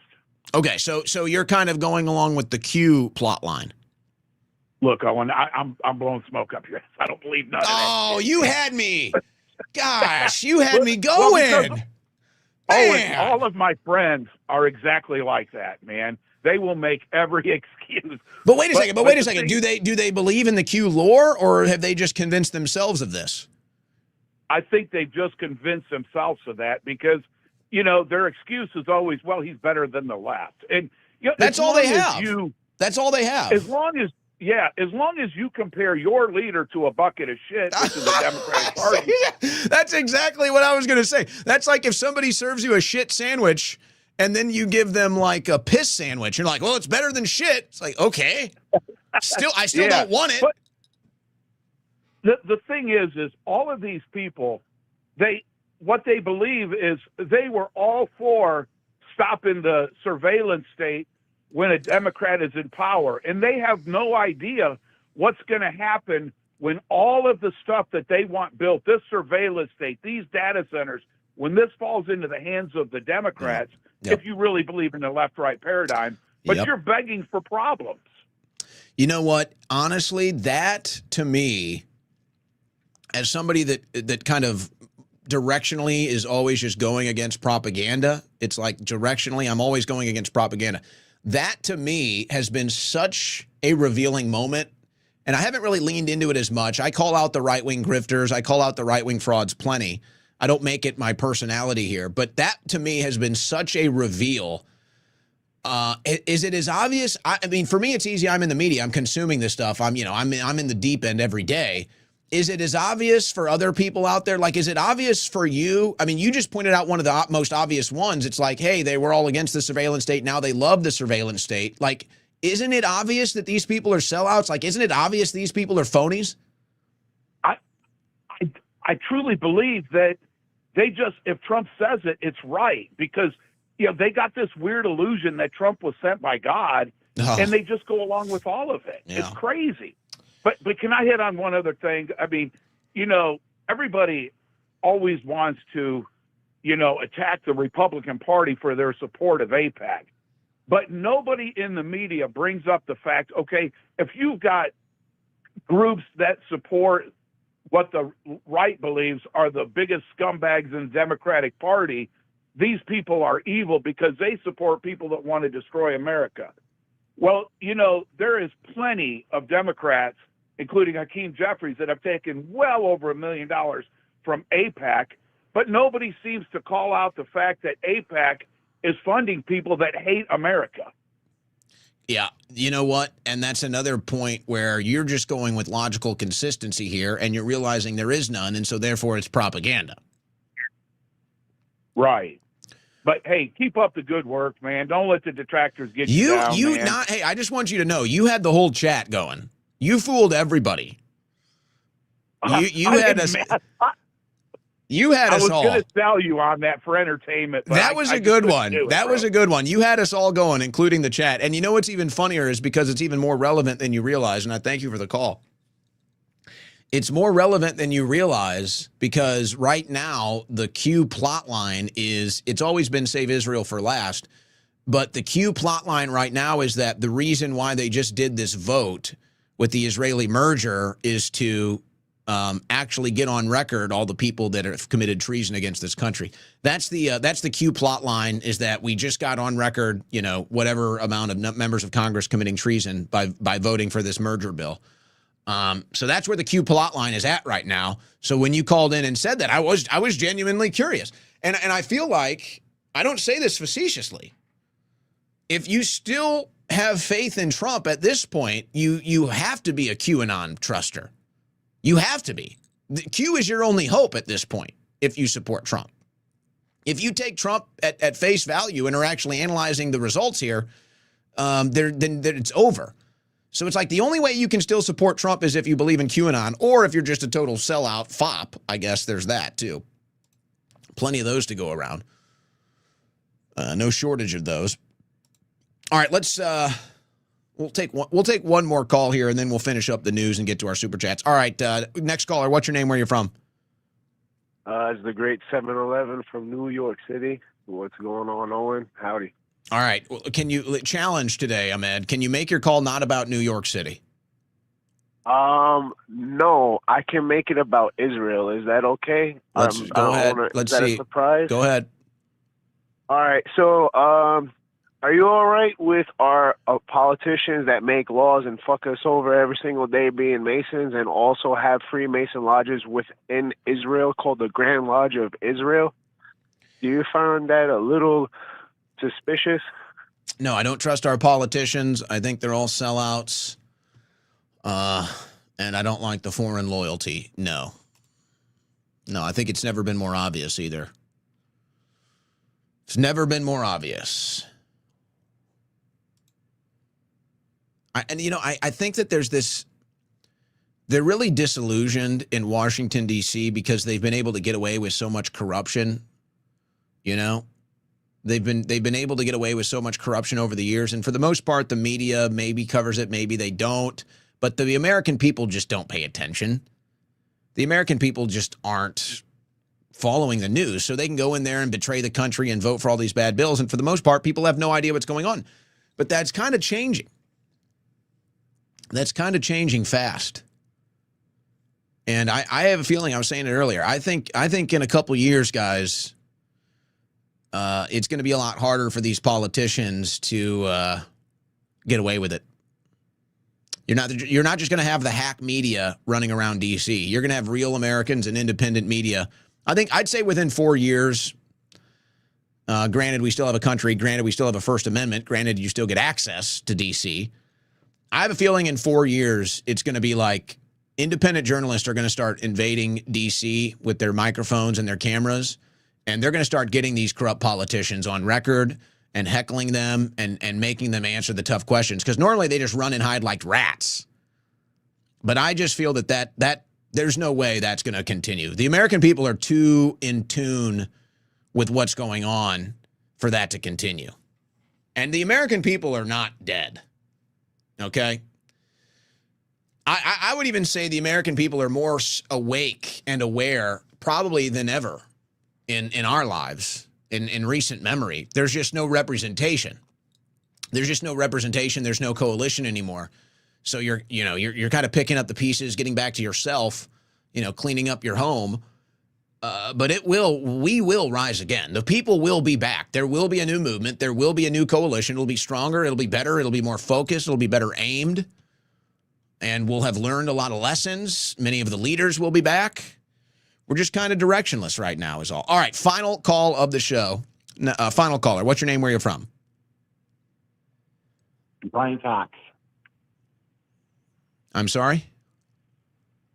Okay, so you're kind of going along with the Q plot line. Look, Owen, I'm blowing smoke up your ass. I don't believe none of that. Oh, you had me. Gosh, you had me Well, going. because- Owen, Man. all of my friends are exactly like that, man. They will make every excuse. But wait a second. But wait a the second. thing- Do they believe in the Q lore, or have they just convinced themselves of this? I think they've just convinced themselves of that because, you know, their excuse is always, well, he's better than the left. And you know, That's as all they long as have. That's all they have. As long as you compare your leader to a bucket of shit, which is the Democratic Party. That's exactly what I was going to say. That's like if somebody serves you a shit sandwich and then you give them like a piss sandwich. You're like, well, it's better than shit. It's like, okay. I still Yeah, don't want it. But the thing is all of these people, what they believe is they were all for stopping the surveillance state when a Democrat is in power. And they have no idea what's going to happen when all of the stuff that they want built, this surveillance state, these data centers, when this falls into the hands of the Democrats, if you really believe in the left-right paradigm, but Yep. you're begging for problems. You know what? Honestly, that to me, as somebody that kind of directionally is always just going against propaganda, it's like directionally, I'm always going against propaganda. That to me has been such a revealing moment. And I haven't really leaned into it as much. I call out the right-wing grifters. I call out the right-wing frauds plenty. I don't make it my personality here. But that to me has been such a reveal. Is it as obvious? I mean, for me, it's easy. I'm in the media. I'm consuming this stuff. I'm in the deep end every day. Is it as obvious for other people out there? Like, is it obvious for you? I mean, you just pointed out one of the most obvious ones. It's like, hey, they were all against the surveillance state. Now they love the surveillance state. Like, isn't it obvious that these people are sellouts? Like, isn't it obvious these people are phonies? I truly believe that they just, if Trump says it, it's right because, you know, they got this weird illusion that Trump was sent by God and they just go along with all of it. Yeah. It's crazy. But can I hit on one other thing? I mean, you know, everybody always wants to attack the Republican Party for their support of AIPAC. But nobody in the media brings up the fact, okay, if you've got groups that support what the right believes are the biggest scumbags in the Democratic Party, these people are evil because they support people that want to destroy America. Well, there is plenty of Democrats, including Hakeem Jeffries, that have taken well over $1 million from AIPAC, but nobody seems to call out the fact that AIPAC is funding people that hate America. Yeah, you know what? And that's another point where you're just going with logical consistency here, and you're realizing there is none, and so therefore it's propaganda. Right. But hey, keep up the good work, man. Don't let the detractors get you down, man. Hey, I just want you to know, you had the whole chat going. You fooled everybody. You had us. You had us all. I was going to sell you on that for entertainment. But that was a good one. That was a good one. You had us all going, including the chat. And you know what's even funnier is because it's even more relevant than you realize, and I thank you for the call. It's more relevant than you realize because right now the Q plot line is, it's always been save Israel for last, but the Q plot line right now is that the reason why they just did this vote with the Israeli merger is to actually get on record all the people that have committed treason against this country. That's the Q plot line, is that we just got on record, whatever amount of members of Congress committing treason by voting for this merger bill. So that's where the Q plot line is at right now. So when you called in and said that, I was genuinely curious. And I feel like, I don't say this facetiously, if you still have faith in Trump at this point, you have to be a QAnon truster. You have to be. The Q is your only hope at this point if you support Trump. If you take Trump at face value and are actually analyzing the results here, then it's over. So it's like the only way you can still support Trump is if you believe in QAnon, or if you're just a total sellout fop. I guess there's that too. Plenty of those to go around. No shortage of those. All right, let's we'll take one more call here, and then we'll finish up the news and get to our super chats. All right, next caller. What's your name? Where are you from? It's the great 7-Eleven from New York City. What's going on, Owen? Howdy. All right. Well, can you challenge today, Ahmed? Can you make your call not about New York City? No, I can make it about Israel. Is that okay? Go ahead. Let's see. A surprise? Go ahead. All right. So, are you all right with our politicians that make laws and fuck us over every single day being Masons, and also have Freemason lodges within Israel called the Grand Lodge of Israel? Do you find that a little suspicious? No, I don't trust our politicians. I think they're all sellouts. And I don't like the foreign loyalty. No, I think it's never been more obvious either. It's never been more obvious. I think that there's this, they're really disillusioned in Washington, D.C. because they've been able to get away with so much corruption. They've been able to get away with so much corruption over the years. And for the most part, the media maybe covers it, maybe they don't. But the American people just don't pay attention. The American people just aren't following the news. So they can go in there and betray the country and vote for all these bad bills. And for the most part, people have no idea what's going on. But that's kind of changing. That's kind of changing fast. And I have a feeling, I was saying it earlier, I think in a couple years, guys, it's going to be a lot harder for these politicians to get away with it. You're not just going to have the hack media running around D.C. You're going to have real Americans and independent media. I'd say within 4 years, granted, we still have a country. Granted, we still have a First Amendment. Granted, you still get access to D.C. I have a feeling in 4 years, it's going to be like independent journalists are going to start invading D.C. with their microphones and their cameras, and they're going to start getting these corrupt politicians on record and heckling them and making them answer the tough questions. Because normally they just run and hide like rats. But I just feel that there's no way that's going to continue. The American people are too in tune with what's going on for that to continue. And the American people are not dead. Okay? I would even say the American people are more awake and aware probably than ever in our lives in recent memory. There's just no representation. There's just no representation. There's no coalition anymore. So you're kind of picking up the pieces, getting back to yourself, cleaning up your home. But we will rise again. The people will be back. There will be a new movement. There will be a new coalition. It'll be stronger. It'll be better. It'll be more focused. It'll be better aimed. And we'll have learned a lot of lessons. Many of the leaders will be back. We're just kind of directionless right now is all. All right, final call of the show. Final caller. What's your name? Where you're from? Brian Cox. I'm sorry?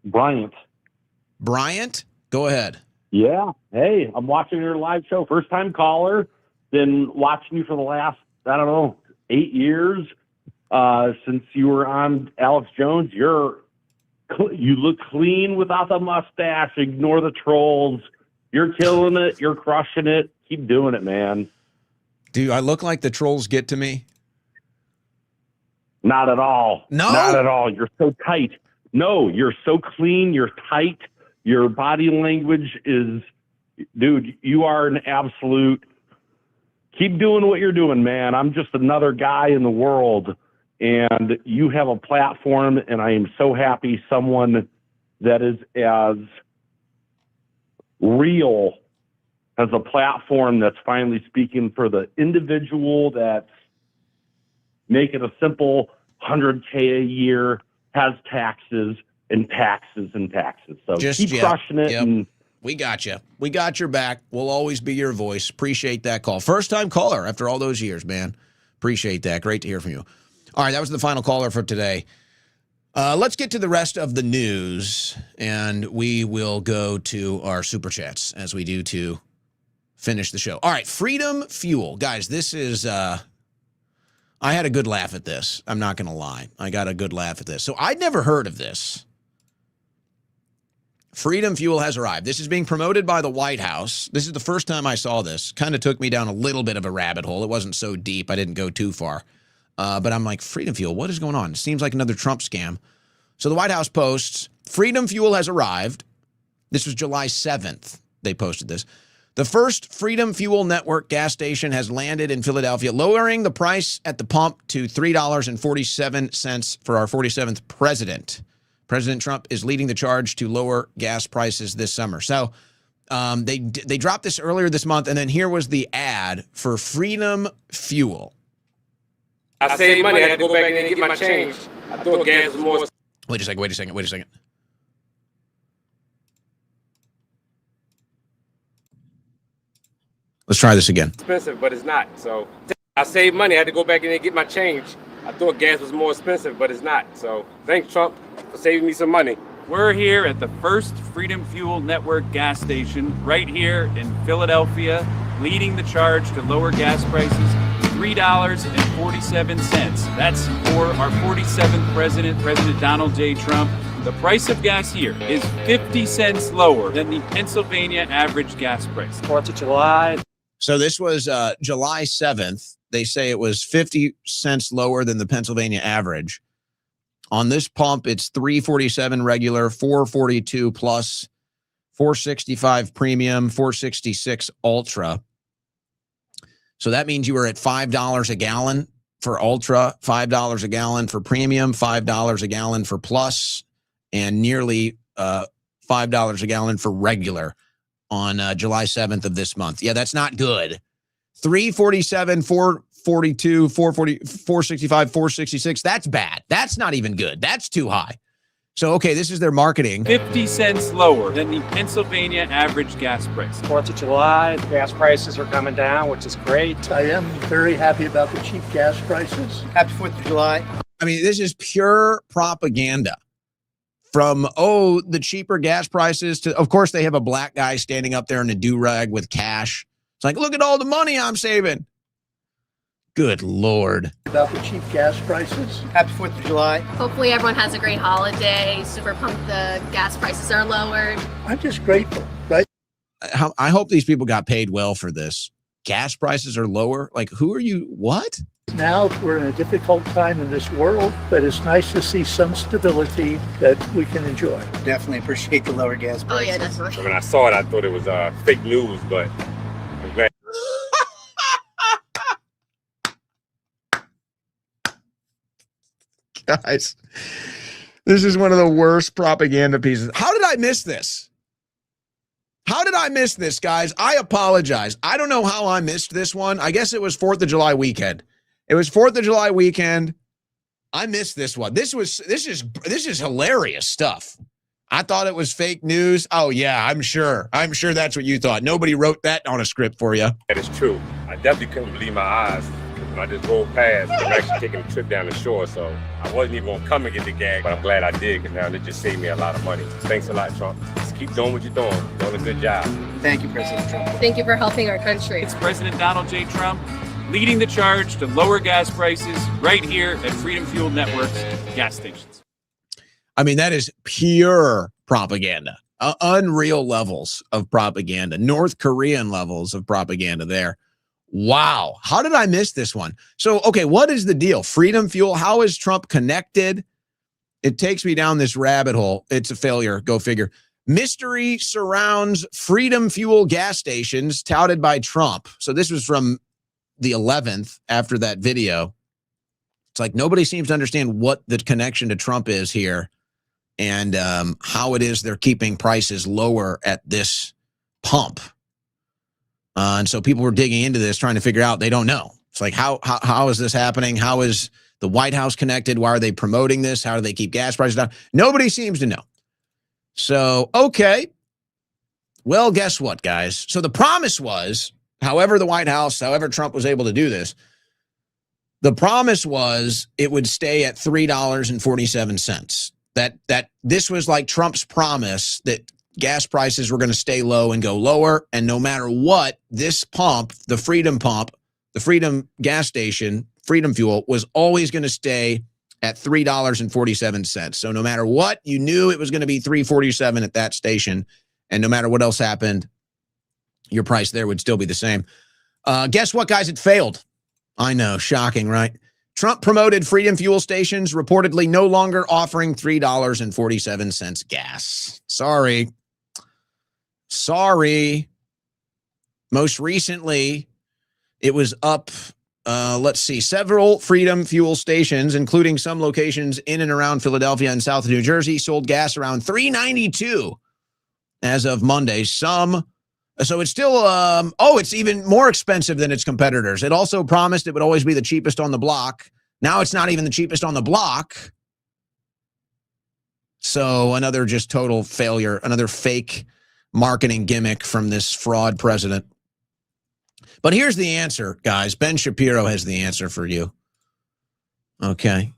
Bryant. Bryant? Go ahead. Yeah. Hey, I'm watching your live show. First time caller. Been watching you for the last, 8 years. Since you were on Alex Jones. You look clean without the mustache. Ignore the trolls. You're killing it. You're crushing it. Keep doing it, man. Do I look like the trolls get to me? Not at all. No? Not at all. You're so tight. No, you're so clean. You're tight. Your body language is, dude, you are an absolute, keep doing what you're doing, man. I'm just another guy in the world, and you have a platform, and I am so happy someone that is as real has a platform that's finally speaking for the individual that's making a simple $100K a year, has taxes and taxes and taxes. So keep crushing it. Yep. And we got you. We got your back. We'll always be your voice. Appreciate that call. First time caller after all those years, man. Appreciate that. Great to hear from you. All right, that was the final caller for today. Let's get to the rest of the news, and we will go to our super chats as we do to finish the show. All right, Freedom Fuel. Guys, this is, I had a good laugh at this. I'm not going to lie. I got a good laugh at this. So I'd never heard of this. Freedom Fuel has arrived. This is being promoted by the White House. This is the first time I saw this. Kind of took me down a little bit of a rabbit hole. It wasn't so deep. I didn't go too far. But I'm like, Freedom Fuel, what is going on? It seems like another Trump scam. So the White House posts, Freedom Fuel has arrived. This was July 7th. They posted this. The first Freedom Fuel Network gas station has landed in Philadelphia, lowering the price at the pump to $3.47 for our 47th president. President Trump is leading the charge to lower gas prices this summer. So they dropped this earlier this month, and then here was the ad for Freedom Fuel. I saved money. I had to go back in and get my change. I thought gas was more. Wait a second. Let's try this again. Expensive, but it's not. So I saved money. I had to go back in and get my change. I thought gas was more expensive, but it's not. So thanks, Trump, for saving me some money. We're here at the first Freedom Fuel Network gas station right here in Philadelphia, leading the charge to lower gas prices, $3.47. That's for our 47th president, President Donald J. Trump. The price of gas here is 50 cents lower than the Pennsylvania average gas price. 4th of July. So this was July 7th. They say it was 50 cents lower than the Pennsylvania average. On this pump, it's $3.47 regular, $4.42 plus, $4.65 premium, $4.66 ultra. So that means you were at $5 a gallon for ultra, $5 a gallon for premium, $5 a gallon for plus, and nearly $5 a gallon for regular on July 7th of this month. Yeah, that's not good. $3.47, $4.42, $4.40, $4.65, $4.66. That's bad. That's not even good. That's too high. So, okay, this is their marketing. 50 cents lower than the Pennsylvania average gas price. 4th of July, gas prices are coming down, which is great. I am very happy about the cheap gas prices. Happy 4th of July. I mean, this is pure propaganda. From, the cheaper gas prices to, of course, they have a black guy standing up there in a do-rag with cash. It's like, look at all the money I'm saving. Good Lord. About the cheap gas prices. Happy 4th of July. Hopefully everyone has a great holiday. Super pumped the gas prices are lowered. I'm just grateful, right? I hope these people got paid well for this. Gas prices are lower. Like, who are you? What? Now we're in a difficult time in this world, but it's nice to see some stability that we can enjoy. Definitely appreciate the lower gas prices. Oh yeah, definitely. When I saw it, I thought it was fake news, but I'm glad. Guys, this is one of the worst propaganda pieces. How did I miss this? How did I miss this, guys? I apologize. I don't know how I missed this one. I guess it was 4th of July weekend. It was 4th of July weekend. I missed this one. This is hilarious stuff. I thought it was fake news. Oh yeah, I'm sure that's what you thought. Nobody wrote that on a script for you. That is true. I definitely couldn't believe my eyes when I just rolled past. I'm actually taking a trip down the shore, so I wasn't even going to come and get the gag, but I'm glad I did because now it just saved me a lot of money. Thanks a lot, Trump. Just keep doing what you're doing. Doing a good job. Thank you, President Trump. Thank you for helping our country. It's President Donald J. Trump leading the charge to lower gas prices right here at Freedom Fuel Network's gas stations. I mean, that is pure propaganda. Unreal levels of propaganda. North Korean levels of propaganda there. Wow. How did I miss this one? So, okay, what is the deal? Freedom Fuel, how is Trump connected? It takes me down this rabbit hole. It's a failure. Go figure. Mystery surrounds Freedom Fuel gas stations touted by Trump. So this was from the 11th after that video. It's like nobody seems to understand what the connection to Trump is here and how it is they're keeping prices lower at this pump. And so people were digging into this, trying to figure out. They don't know. It's like, how is this happening? How is the White House connected? Why are they promoting this? How do they keep gas prices down? Nobody seems to know. So, okay. Well, guess what, guys? So the promise was, however the White House, however Trump was able to do this, the promise was it would stay at $3.47. That this was like Trump's promise that gas prices were going to stay low and go lower. And no matter what, this pump, the Freedom gas station, Freedom Fuel, was always going to stay at $3.47. So no matter what, you knew it was going to be $3.47 at that station. And no matter what else happened, your price there would still be the same. Guess what, guys? It failed. I know. Shocking, right? Trump promoted Freedom Fuel stations reportedly no longer offering $3.47 gas. Sorry. Most recently, it was up, let's see, several Freedom Fuel stations, including some locations in and around Philadelphia and south of New Jersey, sold gas around $3.92 as of Monday. So it's still, it's even more expensive than its competitors. It also promised it would always be the cheapest on the block. Now it's not even the cheapest on the block. So another just total failure, another fake marketing gimmick from this fraud president. But here's the answer, guys. Ben Shapiro has the answer for you. Okay.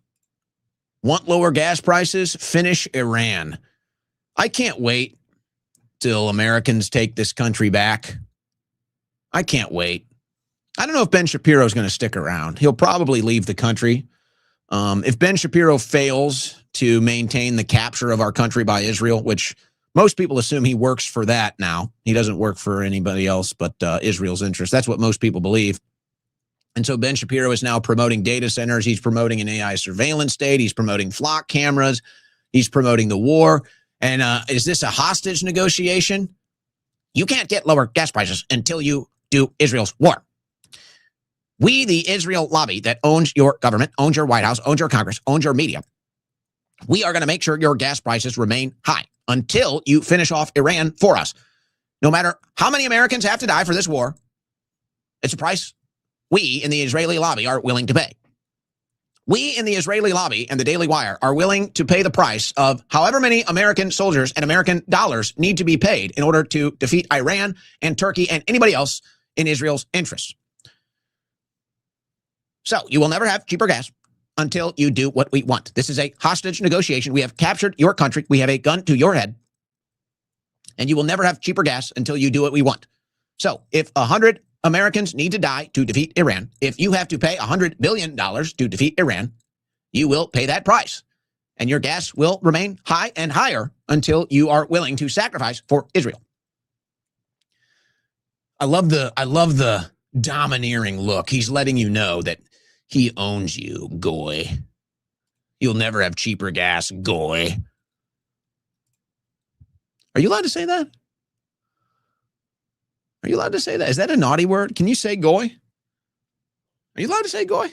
Want lower gas prices? Finish Iran. I can't wait till Americans take this country back. I can't wait. I don't know if Ben Shapiro is going to stick around. He'll probably leave the country. If Ben Shapiro fails to maintain the capture of our country by Israel, which most people assume he works for that now. He doesn't work for anybody else but Israel's interest. That's what most people believe. And so Ben Shapiro is now promoting data centers. He's promoting an AI surveillance state. He's promoting flock cameras. He's promoting the war. And is this a hostage negotiation? You can't get lower gas prices until you do Israel's war. We, the Israel lobby that owns your government, owns your White House, owns your Congress, owns your media, we are going to make sure your gas prices remain high until you finish off Iran for us. No matter how many Americans have to die for this war, it's a price we in the Israeli lobby are willing to pay. We in the Israeli lobby and the Daily Wire are willing to pay the price of however many American soldiers and American dollars need to be paid in order to defeat Iran and Turkey and anybody else in Israel's interests. So you will never have cheaper gas until you do what we want. This is a hostage negotiation. We have captured your country. We have a gun to your head. And you will never have cheaper gas until you do what we want. So if 100 Americans need to die to defeat Iran, if you have to pay $100 billion to defeat Iran, you will pay that price. And your gas will remain high and higher until you are willing to sacrifice for Israel. I love the domineering look. He's letting you know that He owns you, goy. You'll never have cheaper gas, goy. Are you allowed to say that? Are you allowed to say that? Is that a naughty word? Can you say goy? Are you allowed to say goy?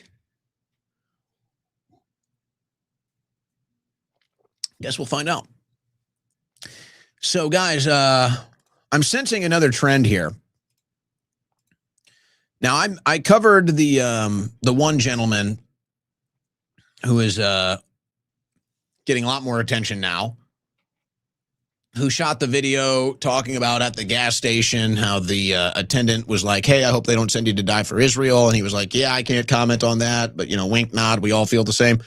Guess we'll find out. So, guys, I'm sensing another trend here. Now, I covered the one gentleman who is getting a lot more attention now, who shot the video talking about at the gas station how the attendant was like, hey, I hope they don't send you to die for Israel. And he was like, yeah, I can't comment on that, but, wink, nod, we all feel the same.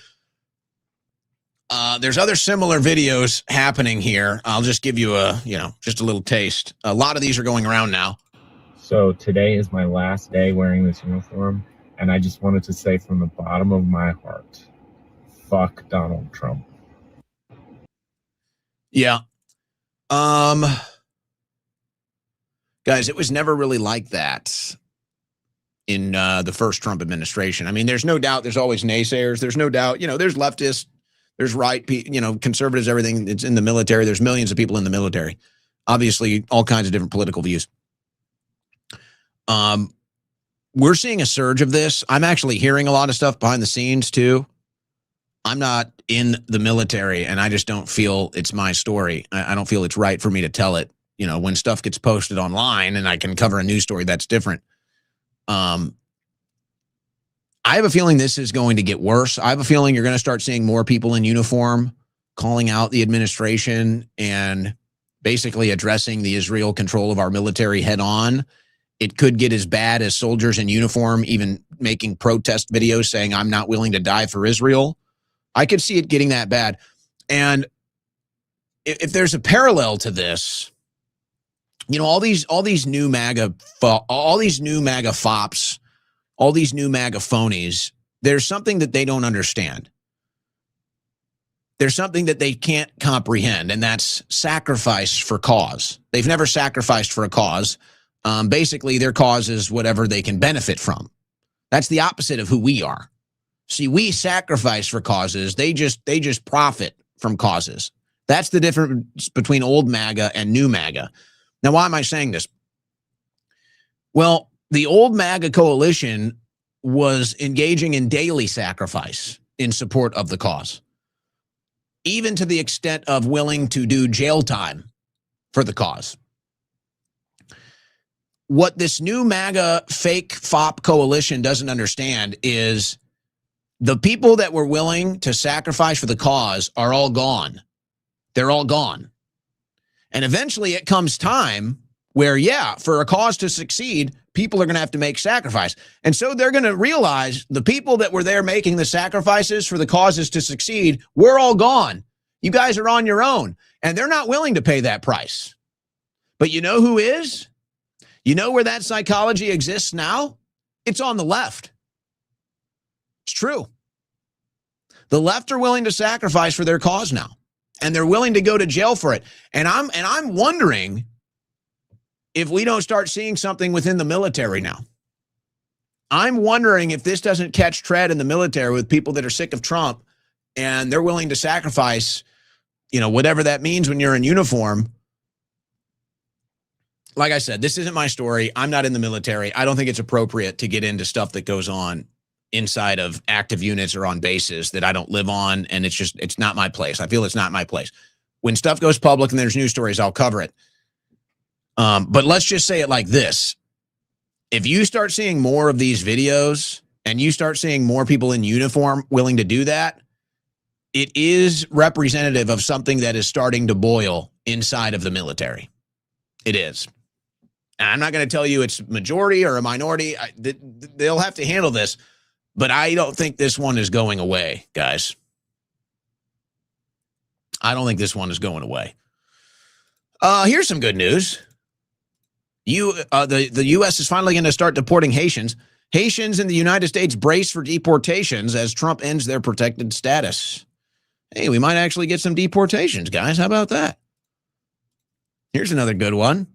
There's other similar videos happening here. I'll just give you just a little taste. A lot of these are going around now. So today is my last day wearing this uniform, and I just wanted to say from the bottom of my heart, fuck Donald Trump. Yeah. Guys, it was never really like that in the first Trump administration. I mean, there's no doubt there's always naysayers. There's no doubt, there's leftists, there's right, conservatives, everything. It's in the military. There's millions of people in the military. Obviously, all kinds of different political views. We're seeing a surge of this. I'm actually hearing a lot of stuff behind the scenes too. I'm not in the military, and I just don't feel it's my story. I don't feel it's right for me to tell it. When stuff gets posted online and I can cover a news story, that's different. I have a feeling this is going to get worse. I have a feeling you're going to start seeing more people in uniform calling out the administration and basically addressing the Israel control of our military head on. It could get as bad as soldiers in uniform even making protest videos saying, I'm not willing to die for Israel. I could see it getting that bad. And if there's a parallel to this, all these new MAGA fops, all these new MAGA phonies, there's something that they don't understand. There's something that they can't comprehend, and that's sacrifice for cause. They've never sacrificed for a cause. Basically, their cause is whatever they can benefit from. That's the opposite of who we are. See, we sacrifice for causes. They just profit from causes. That's the difference between old MAGA and new MAGA. Now, why am I saying this? Well, the old MAGA coalition was engaging in daily sacrifice in support of the cause, even to the extent of willing to do jail time for the cause. What this new MAGA fake FOP coalition doesn't understand is the people that were willing to sacrifice for the cause are all gone. They're all gone. And eventually it comes time where, for a cause to succeed, people are going to have to make sacrifice. And so they're going to realize the people that were there making the sacrifices for the causes to succeed, we're all gone. You guys are on your own. And they're not willing to pay that price. But you know who is? You know where that psychology exists now? It's on the left. It's true. The left are willing to sacrifice for their cause now, and they're willing to go to jail for it. And I'm wondering if we don't start seeing something within the military now. I'm wondering if this doesn't catch tread in the military with people that are sick of Trump and they're willing to sacrifice, whatever that means when you're in uniform. Like I said, this isn't my story. I'm not in the military. I don't think it's appropriate to get into stuff that goes on inside of active units or on bases that I don't live on. And it's not my place. I feel it's not my place. When stuff goes public and there's news stories, I'll cover it. But let's just say it like this. If you start seeing more of these videos and you start seeing more people in uniform willing to do that, it is representative of something that is starting to boil inside of the military. It is. And I'm not going to tell you it's majority or a minority. They'll have to handle this, but I don't think this one is going away, guys. I don't think this one is going away. Here's some good news. The U.S. is finally going to start deporting Haitians. Haitians in the United States brace for deportations as Trump ends their protected status. Hey, we might actually get some deportations, guys. How about that? Here's another good one.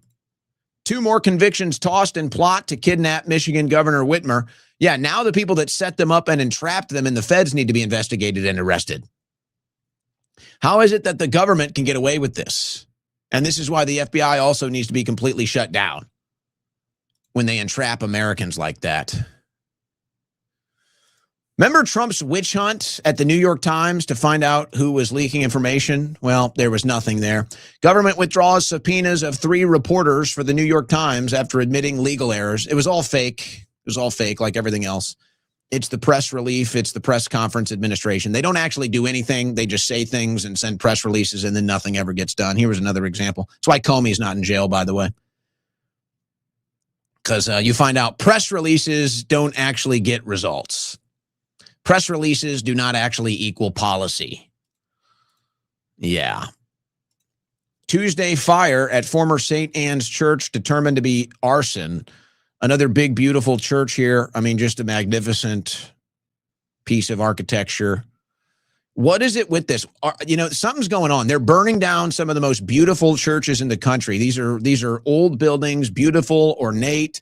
2 more convictions tossed in plot to kidnap Michigan Governor Whitmer. Yeah, now the people that set them up and entrapped them in the feds need to be investigated and arrested. How is it that the government can get away with this? And this is why the FBI also needs to be completely shut down when they entrap Americans like that. Remember Trump's witch hunt at the New York Times to find out who was leaking information? Well, there was nothing there. Government withdraws subpoenas of 3 reporters for the New York Times after admitting legal errors. It was all fake. It was all fake, like everything else. It's the press relief. It's the press conference administration. They don't actually do anything. They just say things and send press releases, and then nothing ever gets done. Here was another example. That's why Comey's not in jail, by the way. Because you find out press releases don't actually get results. Press releases do not actually equal policy. Yeah. Tuesday fire at former St. Anne's Church determined to be arson. Another big, beautiful church here. I mean, just a magnificent piece of architecture. What is it with this? You know, something's going on. They're burning down some of the most beautiful churches in the country. These are old buildings, beautiful, ornate.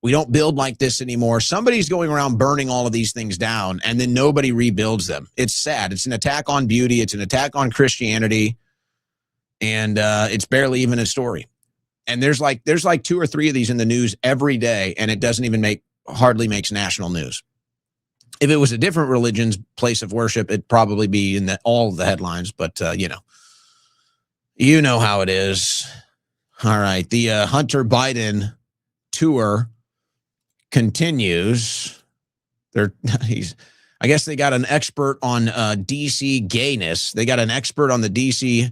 We don't build like this anymore. Somebody's going around burning all of these things down, and then nobody rebuilds them. It's sad. It's an attack on beauty. It's an attack on Christianity, and it's barely even a story. And there's like 2 or 3 of these in the news every day, and it doesn't even hardly makes national news. If it was a different religion's place of worship, it'd probably be in all of the headlines. But you know how it is. All right, the Hunter Biden tour continues. I guess they got an expert on DC gayness. They got an expert on the DC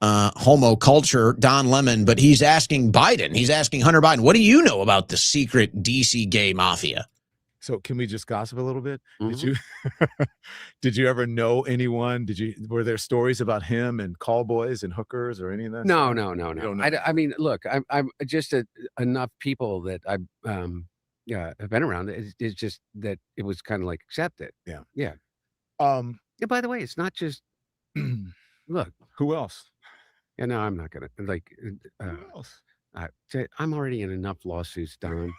homo culture, Don Lemon, but he's asking Biden. He's asking Hunter Biden, what do you know about the secret DC gay mafia? So can we just gossip a little bit? Did you ever know anyone? Were there stories about him and call boys and hookers or any of that? No. stuff? I mean, look, I'm just enough people that I've been around. It's just that it was kind of like accepted. Yeah. Yeah. Yeah. By the way, it's not just look. Who else? Yeah. No, I'm not gonna Who else? I'm already in enough lawsuits, Don.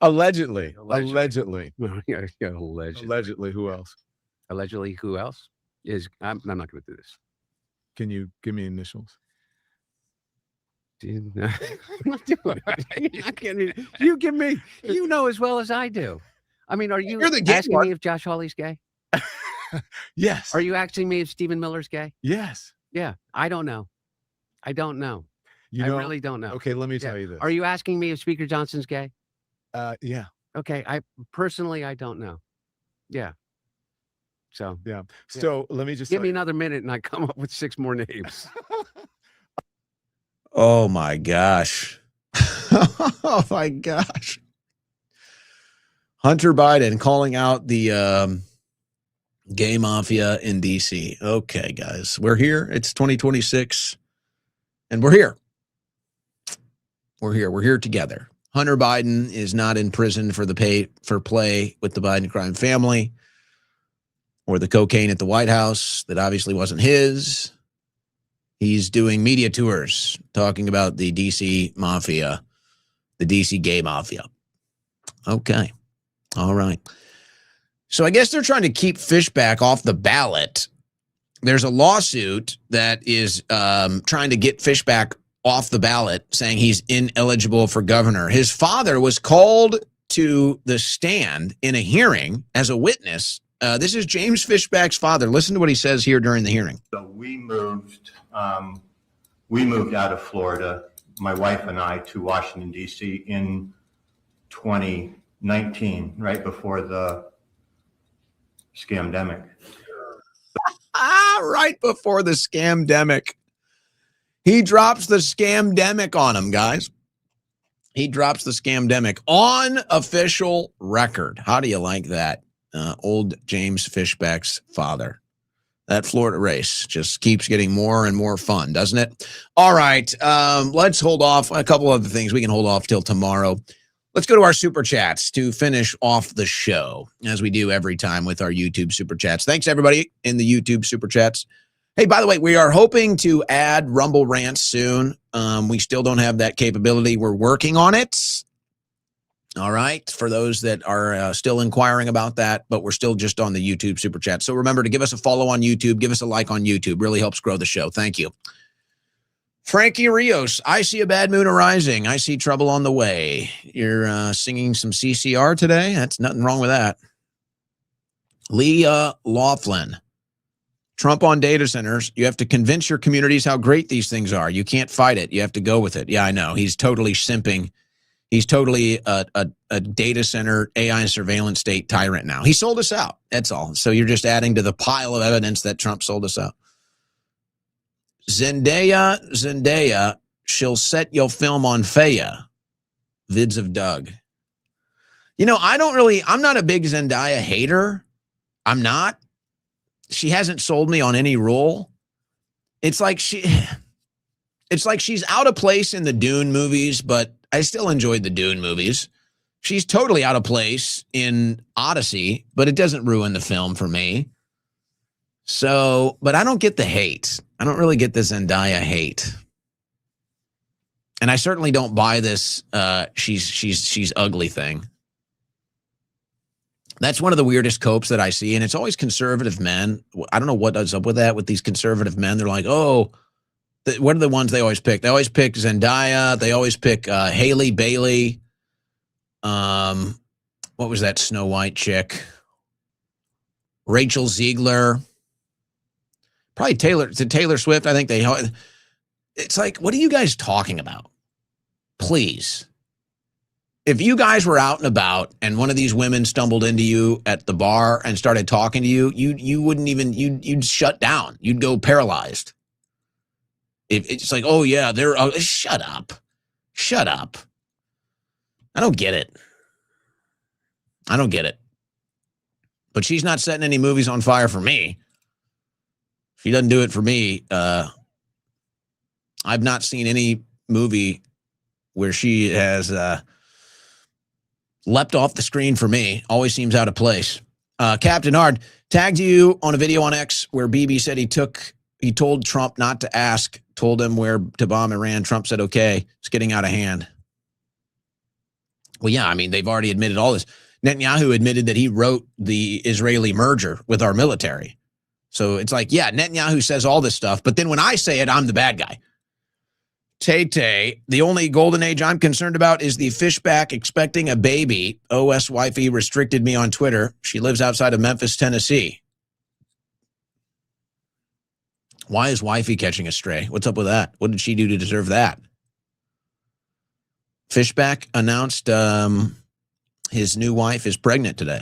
Allegedly. Well, yeah, Allegedly. Who else? Allegedly, who else is? I'm not going to do this. Can you give me initials? I'm not doing it. You're not kidding me. You give me. You know as well as I do. I mean, are you asking me if Josh Hawley's gay? Yes. Are you asking me if Stephen Miller's gay? Yes. Yeah. I don't know. I You know, I really don't know. Okay, let me tell you this. Are you asking me if Speaker Johnson's gay? Yeah. Okay. I don't know. Yeah. So yeah. So let me just give me another minute and I come up with 6 more names. Oh my gosh. Oh my gosh. Hunter Biden calling out the gay mafia in DC. Okay, guys, we're here. It's 2026 and we're here. We're here together. Hunter Biden is not in prison for play with the Biden crime family or the cocaine at the White House that obviously wasn't his. He's doing media tours talking about the DC mafia, the DC gay mafia. Okay. All right. So I guess they're trying to keep Fishback off the ballot. There's a lawsuit that is trying to get Fishback off the ballot, saying he's ineligible for governor. His father was called to the stand in a hearing as a witness. This is James Fishback's father. Listen to what he says here during the hearing. So we moved out of Florida, my wife and I, to Washington, D.C. in 2019, right before the scamdemic. Right before the scamdemic. He drops the scamdemic on him, guys. He drops the scamdemic on official record. How do you like that? Old James Fishback's father. That Florida race just keeps getting more and more fun, doesn't it? All right. Let's hold off. A couple other things we can hold off till tomorrow. Let's go to our super chats to finish off the show, as we do every time with our YouTube super chats. Thanks, everybody, in the YouTube super chats. Hey, by the way, we are hoping to add Rumble Rants soon. We still don't have that capability. We're working on it. All right. For those that are still inquiring about that, but we're still just on the YouTube super chat. So remember to give us a follow on YouTube. Give us a like on YouTube. Really helps grow the show. Thank you. Frankie Rios, I see a bad moon arising. I see trouble on the way. You're singing some CCR today? That's nothing wrong with that. Leah Laughlin. Trump on data centers. You have to convince your communities how great these things are. You can't fight it. You have to go with it. Yeah, I know. He's totally simping. He's totally a data center AI surveillance state tyrant now. He sold us out. That's all. So you're just adding to the pile of evidence that Trump sold us out. Zendaya, she'll set your film on Faya. Vids of Doug. You know, I'm not a big Zendaya hater. I'm not. She hasn't sold me on any role. It's like she's out of place in the Dune movies, but I still enjoyed the Dune movies. She's totally out of place in Odyssey, but it doesn't ruin the film for me. So, but I don't get the hate. I don't really get the Zendaya hate. And I certainly don't buy this she's ugly thing. That's one of the weirdest copes that I see, and it's always conservative men. I don't know what is up with that, with these conservative men. They're like, oh, what are the ones they always pick? They always pick Zendaya. They always pick Haley Bailey. What was that Snow White chick? Rachel Ziegler. Probably Taylor Swift. I think it's like, what are you guys talking about? Please. If you guys were out and about and one of these women stumbled into you at the bar and started talking to you, you wouldn't even, you'd shut down. You'd go paralyzed. If it's like, oh yeah, shut up. Shut up. I don't get it. I don't get it. But she's not setting any movies on fire for me. She doesn't do it for me. I've not seen any movie where she has leapt off the screen for me. Always seems out of place. Captain Ard tagged you on a video on X where Bibi said he told Trump not to ask, told him where to bomb Iran. Trump said, okay, it's getting out of hand. Well, yeah, I mean, they've already admitted all this. Netanyahu admitted that he wrote the Israeli merger with our military. So it's like, yeah, Netanyahu says all this stuff, but then when I say it, I'm the bad guy. Tay-Tay, the only golden age I'm concerned about is the fishback expecting a baby. OS wifey restricted me on Twitter. She lives outside of Memphis, Tennessee. Why is wifey catching a stray? What's up with that? What did she do to deserve that? Fishback announced his new wife is pregnant today.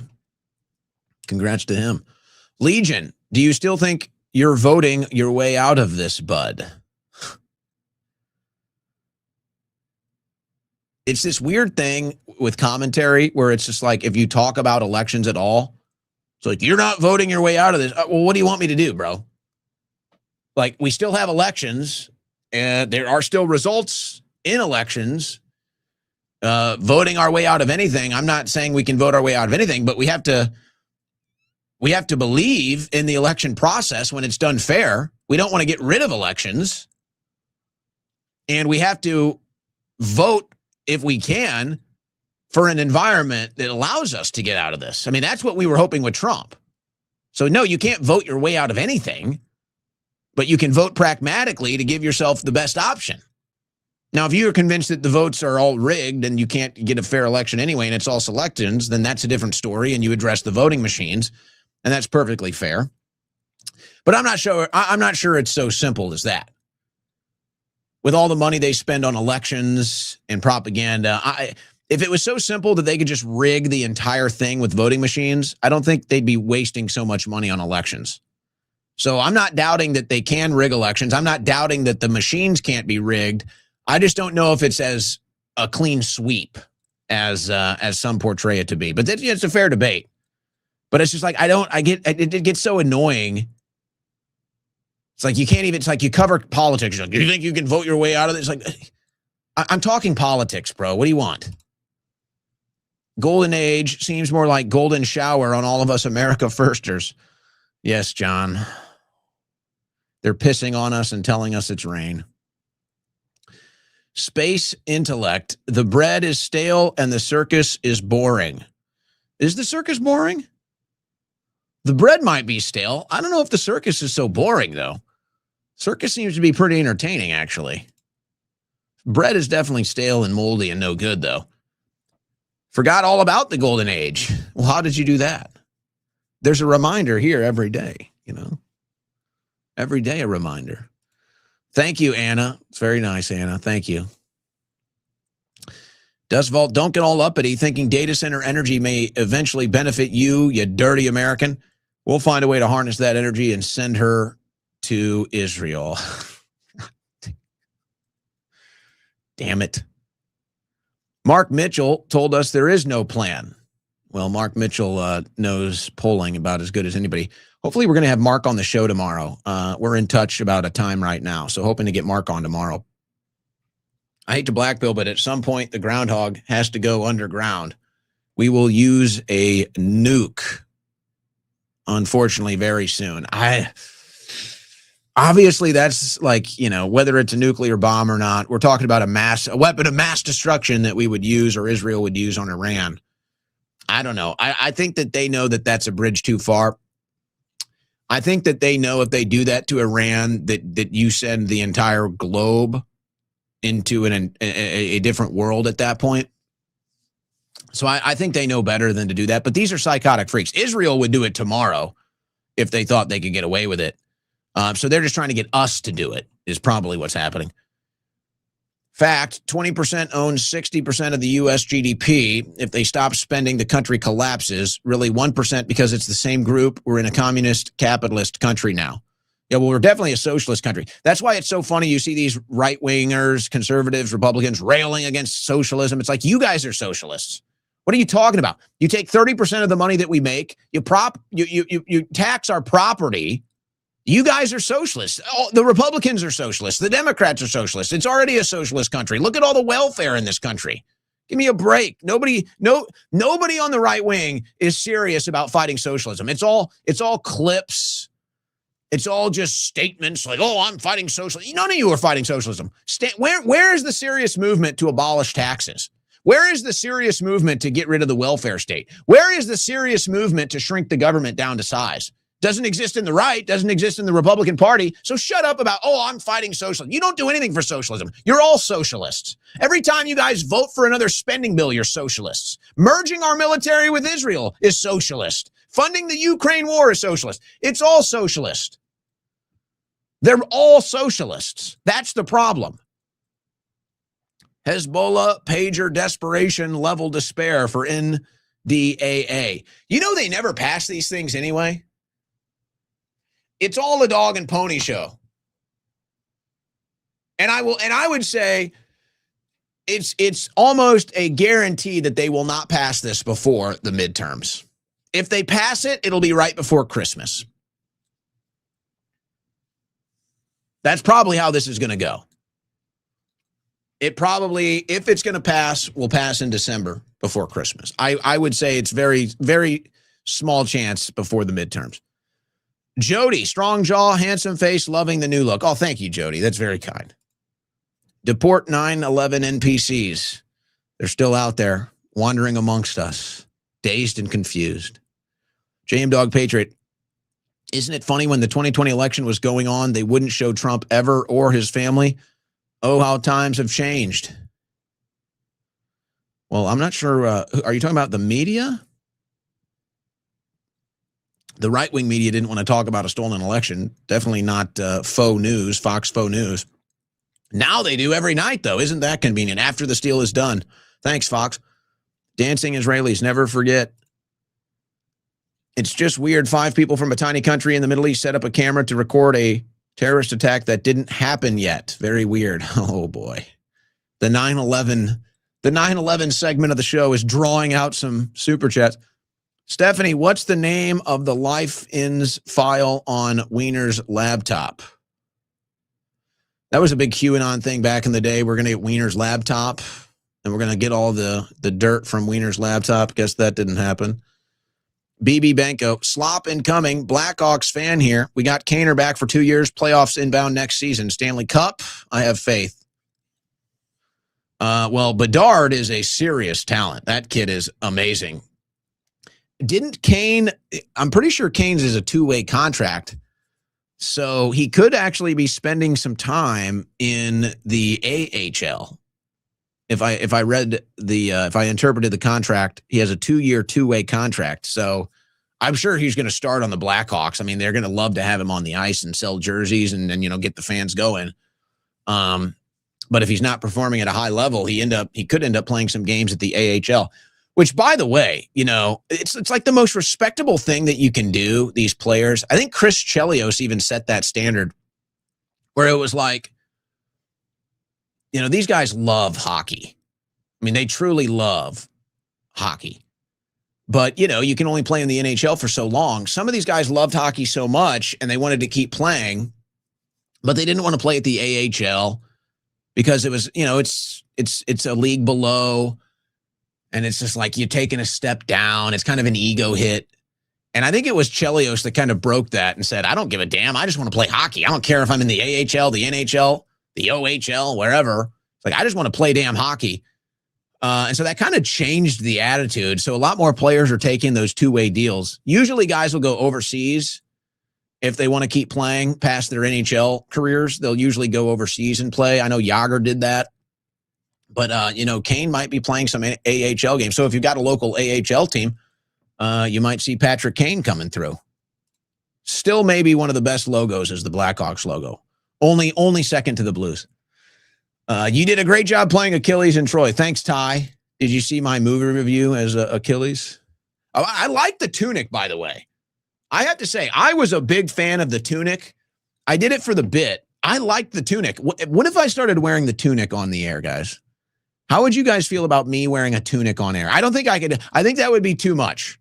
Congrats to him. Legion, do you still think you're voting your way out of this, bud? It's this weird thing with commentary where it's just like, if you talk about elections at all, it's like, you're not voting your way out of this. Well, what do you want me to do, bro? Like, we still have elections and there are still results in elections. Voting our way out of anything. I'm not saying we can vote our way out of anything, but we have to believe in the election process when it's done fair. We don't want to get rid of elections. And we have to vote, if we can, for an environment that allows us to get out of this. I mean, that's what we were hoping with Trump. So no, you can't vote your way out of anything, but you can vote pragmatically to give yourself the best option. Now, if you're convinced that the votes are all rigged and you can't get a fair election anyway, and it's all selections, then that's a different story, and you address the voting machines, and that's perfectly fair. But I'm not sure it's so simple as that. With all the money they spend on elections and propaganda, if it was so simple that they could just rig the entire thing with voting machines, I don't think they'd be wasting so much money on elections. So I'm not doubting that they can rig elections. I'm not doubting that the machines can't be rigged. I just don't know if it's as a clean sweep as some portray it to be. But it's a fair debate. But it's just like, it gets so annoying. It's like you can't even, it's like you cover politics. Like, you think you can vote your way out of this? It's like, I'm talking politics, bro. What do you want? Golden age seems more like golden shower on all of us America firsters. Yes, John. They're pissing on us and telling us it's rain. Space intellect. The bread is stale and the circus is boring. Is the circus boring? The bread might be stale. I don't know if the circus is so boring, though. Circus seems to be pretty entertaining, actually. Bread is definitely stale and moldy and no good, though. Forgot all about the golden age. Well, how did you do that? There's a reminder here every day, you know. Every day a reminder. Thank you, Anna. It's very nice, Anna. Thank you. Dust Vault, don't get all uppity thinking data center energy may eventually benefit you, you dirty American. We'll find a way to harness that energy and send her to Israel. Damn it. Mark Mitchell told us there is no plan. Well, Mark Mitchell knows polling about as good as anybody. Hopefully we're going to have Mark on the show tomorrow. We're in touch about a time right now, so hoping to get Mark on tomorrow. I hate to blackpill, but at some point the groundhog has to go underground. We will use a nuke, unfortunately, very soon. Obviously, that's like, you know, whether it's a nuclear bomb or not, we're talking about a weapon of mass destruction that we would use or Israel would use on Iran. I don't know. I think that they know that that's a bridge too far. I think that they know if they do that to Iran, that you send the entire globe into a different world at that point. So I think they know better than to do that. But these are psychotic freaks. Israel would do it tomorrow if they thought they could get away with it. So they're just trying to get us to do it, is probably what's happening. Fact, 20% owns 60% of the U.S. GDP. If they stop spending, the country collapses. Really 1% because it's the same group. We're in a communist capitalist country now. Yeah, well, we're definitely a socialist country. That's why it's so funny. You see these right-wingers, conservatives, Republicans railing against socialism. It's like, you guys are socialists. What are you talking about? You take 30% of the money that we make, you tax our property. You guys are socialists. The Republicans are socialists. The Democrats are socialists. It's already a socialist country. Look at all the welfare in this country. Give me a break. Nobody on the right wing is serious about fighting socialism. It's all clips. It's all just statements like, oh, I'm fighting socialism. None of you are fighting socialism. Where is the serious movement to abolish taxes? Where is the serious movement to get rid of the welfare state? Where is the serious movement to shrink the government down to size? Doesn't exist in the right, doesn't exist in the Republican Party. So shut up about, oh, I'm fighting socialism. You don't do anything for socialism. You're all socialists. Every time you guys vote for another spending bill, you're socialists. Merging our military with Israel is socialist. Funding the Ukraine war is socialist. It's all socialist. They're all socialists. That's the problem. Hezbollah, pager desperation, level despair for NDAA. You know they never pass these things anyway. It's all a dog and pony show. And I would say it's almost a guarantee that they will not pass this before the midterms. If they pass it, it'll be right before Christmas. That's probably how this is going to go. It probably, if it's going to pass, will pass in December before Christmas. I would say it's very, very small chance before the midterms. Jody, strong jaw, handsome face, loving the new look. Oh, thank you, Jody. That's very kind. Deport 9/11 NPCs. They're still out there, wandering amongst us, dazed and confused. JM Dog Patriot, isn't it funny when the 2020 election was going on, they wouldn't show Trump ever or his family? Oh, how times have changed. Well, I'm not sure. Are you talking about the media? The right-wing media didn't want to talk about a stolen election. Definitely not faux news, Fox faux news. Now they do every night, though. Isn't that convenient? After the steal is done. Thanks, Fox. Dancing Israelis, never forget. It's just weird. 5 people from a tiny country in the Middle East set up a camera to record a terrorist attack that didn't happen yet. Very weird. Oh, boy. The 9/11 segment of the show is drawing out some super chats. Stephanie, what's the name of the life-ins file on Wiener's laptop? That was a big QAnon thing back in the day. We're going to get Wiener's laptop, and we're going to get all the dirt from Wiener's laptop. Guess that didn't happen. BB Benko, slop incoming, Blackhawks fan here. We got Kaner back for 2 years, playoffs inbound next season. Stanley Cup, I have faith. Well, Bedard is a serious talent. That kid is amazing. Didn't Kane, I'm pretty sure Kane's is a two-way contract. So he could actually be spending some time in the AHL. If I interpreted the contract, he has a 2-year, two-way contract. So I'm sure he's going to start on the Blackhawks. I mean, they're going to love to have him on the ice and sell jerseys and get the fans going. But if he's not performing at a high level, he could end up playing some games at the AHL, which, by the way, it's like the most respectable thing that you can do, these players. I think Chris Chelios even set that standard where it was like, these guys love hockey. I mean, they truly love hockey. But, you can only play in the NHL for so long. Some of these guys loved hockey so much and they wanted to keep playing, but they didn't want to play at the AHL because it was, it's a league below. And it's just like you're taking a step down. It's kind of an ego hit. And I think it was Chelios that kind of broke that and said, I don't give a damn. I just want to play hockey. I don't care if I'm in the AHL, the NHL, the OHL, wherever. It's like, I just want to play damn hockey. And so that kind of changed the attitude. So a lot more players are taking those two-way deals. Usually guys will go overseas if they want to keep playing past their NHL careers. They'll usually go overseas and play. I know Yager did that. But, Kane might be playing some AHL games. So if you've got a local AHL team, you might see Patrick Kane coming through. Still maybe one of the best logos is the Blackhawks logo. Only second to the Blues. You did a great job playing Achilles in Troy. Thanks, Ty. Did you see my movie review as Achilles? Oh, I like the tunic, by the way. I have to say, I was a big fan of the tunic. I did it for the bit. I liked the tunic. What if I started wearing the tunic on the air, guys? How would you guys feel about me wearing a tunic on air? I don't think I could. I think that would be too much.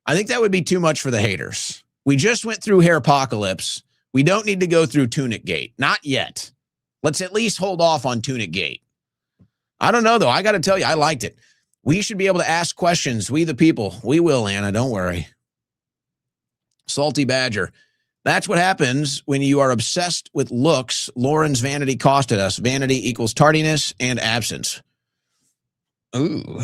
I think that would be too much for the haters. We just went through hair apocalypse. We don't need to go through Tunic Gate. Not yet. Let's at least hold off on Tunic Gate. I don't know, though. I got to tell you, I liked it. We should be able to ask questions. We the people. We will, Anna. Don't worry. Salty Badger. That's what happens when you are obsessed with looks. Lauren's vanity costed us. Vanity equals tardiness and absence. Ooh.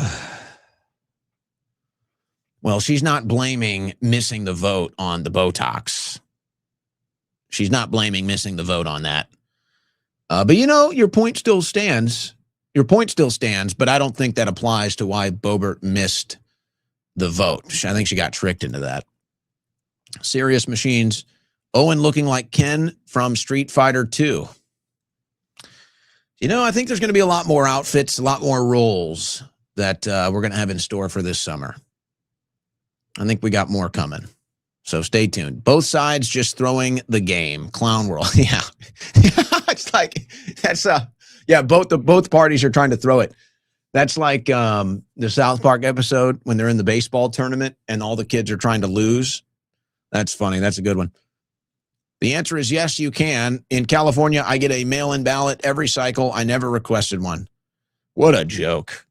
Well, she's not blaming missing the vote on the Botox. She's not blaming missing the vote on that. But your point still stands. Your point still stands, but I don't think that applies to why Boebert missed the vote. I think she got tricked into that. Serious Machines. Owen looking like Ken from Street Fighter 2. I think there's going to be a lot more outfits, a lot more roles that we're going to have in store for this summer. I think we got more coming. So stay tuned. Both sides just throwing the game. Clown World. Yeah. It's like, that's, both parties are trying to throw it. That's like the South Park episode when they're in the baseball tournament and all the kids are trying to lose. That's funny. That's a good one. The answer is yes, you can. In California, I get a mail-in ballot every cycle. I never requested one. What a joke.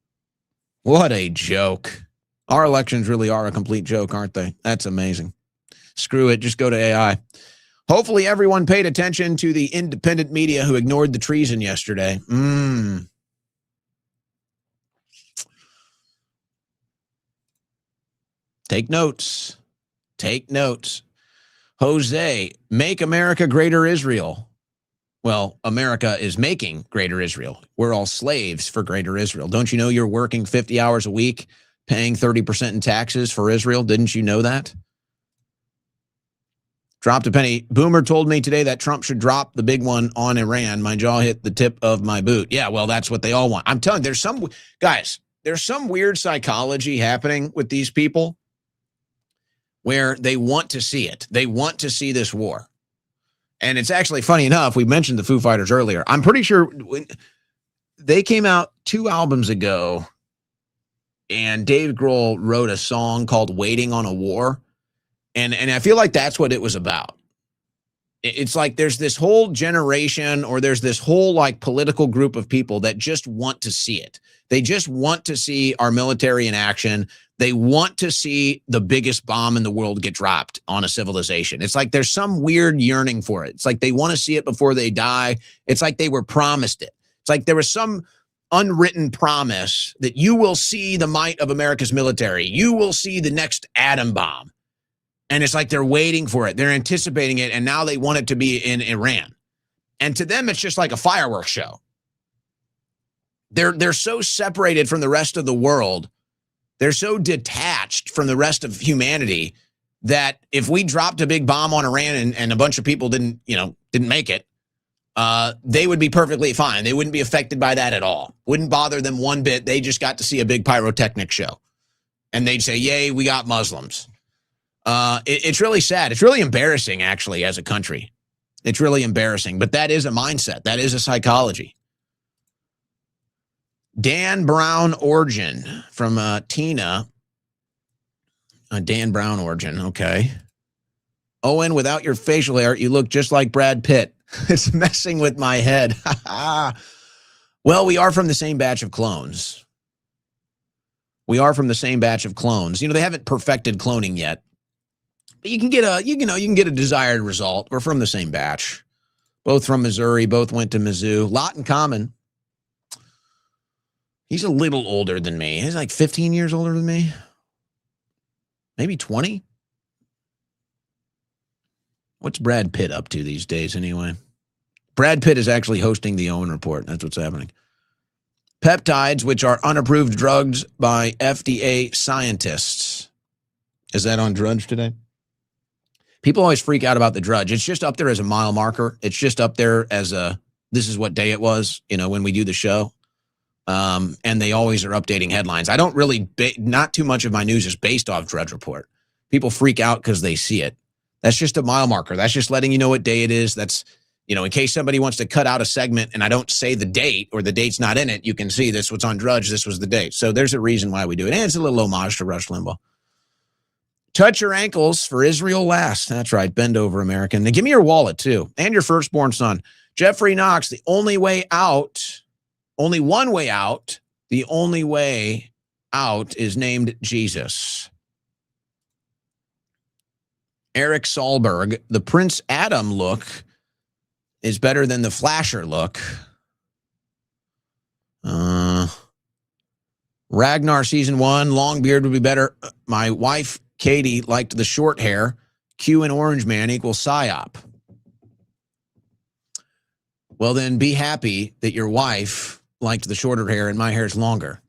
What a joke. Our elections really are a complete joke, aren't they? That's amazing. Screw it. Just go to AI. Hopefully everyone paid attention to the independent media who ignored the treason yesterday. Take notes. Take notes. Jose, make America greater Israel. Well, America is making greater Israel. We're all slaves for greater Israel. Don't you know you're working 50 hours a week, paying 30% in taxes for Israel? Didn't you know that? Dropped a penny. Boomer told me today that Trump should drop the big one on Iran. My jaw hit the tip of my boot. Yeah, well, that's what they all want. I'm telling you, there's some weird psychology happening with these people where they want to see it. They want to see this war. And it's actually funny enough, we mentioned the Foo Fighters earlier. I'm pretty sure when they came out 2 albums ago and Dave Grohl wrote a song called Waiting on a War. And I feel like that's what it was about. It's like there's this whole generation or there's this whole like political group of people that just want to see it. They just want to see our military in action. They want to see the biggest bomb in the world get dropped on a civilization. It's like there's some weird yearning for it. It's like they want to see it before they die. It's like they were promised it. It's like there was some unwritten promise that you will see the might of America's military. You will see the next atom bomb. And it's like they're waiting for it. They're anticipating it. And now they want it to be in Iran. And to them, it's just like a fireworks show. They're so separated from the rest of the world. They're so detached from the rest of humanity that if we dropped a big bomb on Iran and a bunch of people didn't make it, they would be perfectly fine. They wouldn't be affected by that at all. Wouldn't bother them one bit. They just got to see a big pyrotechnic show. And they'd say, yay, we got Muslims. It's really sad. It's really embarrassing, actually, as a country. It's really embarrassing. But that is a mindset. That is a psychology. Dan Brown Origin from Tina. Dan Brown Origin, okay. Owen, without your facial hair, you look just like Brad Pitt. It's messing with my head. Well, we are from the same batch of clones. We are from the same batch of clones. You know, they haven't perfected cloning yet. But you can get a desired result. We're from the same batch. Both from Missouri, both went to Mizzou. Lot in common. He's a little older than me. He's like 15 years older than me. Maybe 20. What's Brad Pitt up to these days anyway? Brad Pitt is actually hosting the Owen Report. That's what's happening. Peptides, which are unapproved drugs by FDA scientists. Is that on Drudge today? People always freak out about the Drudge. It's just up there as a mile marker. It's just up there as this is what day it was, when we do the show. And they always are updating headlines. I don't really, not too much of my news is based off Drudge Report. People freak out because they see it. That's just a mile marker. That's just letting you know what day it is. That's, in case somebody wants to cut out a segment and I don't say the date or the date's not in it, you can see this was on Drudge. This was the date. So there's a reason why we do it. And it's a little homage to Rush Limbaugh. Touch your ankles for Israel last. That's right. Bend over, American. Then give me your wallet too. And your firstborn son. Jeffrey Knox, the only way out, only one way out. The only way out is named Jesus. Eric Solberg, the Prince Adam look is better than the Flasher look. Ragnar season 1, long beard would be better. My wife, Katie, liked the short hair. Q and Orange Man equals PSYOP. Well, then be happy that your wife liked the shorter hair and my hair is longer.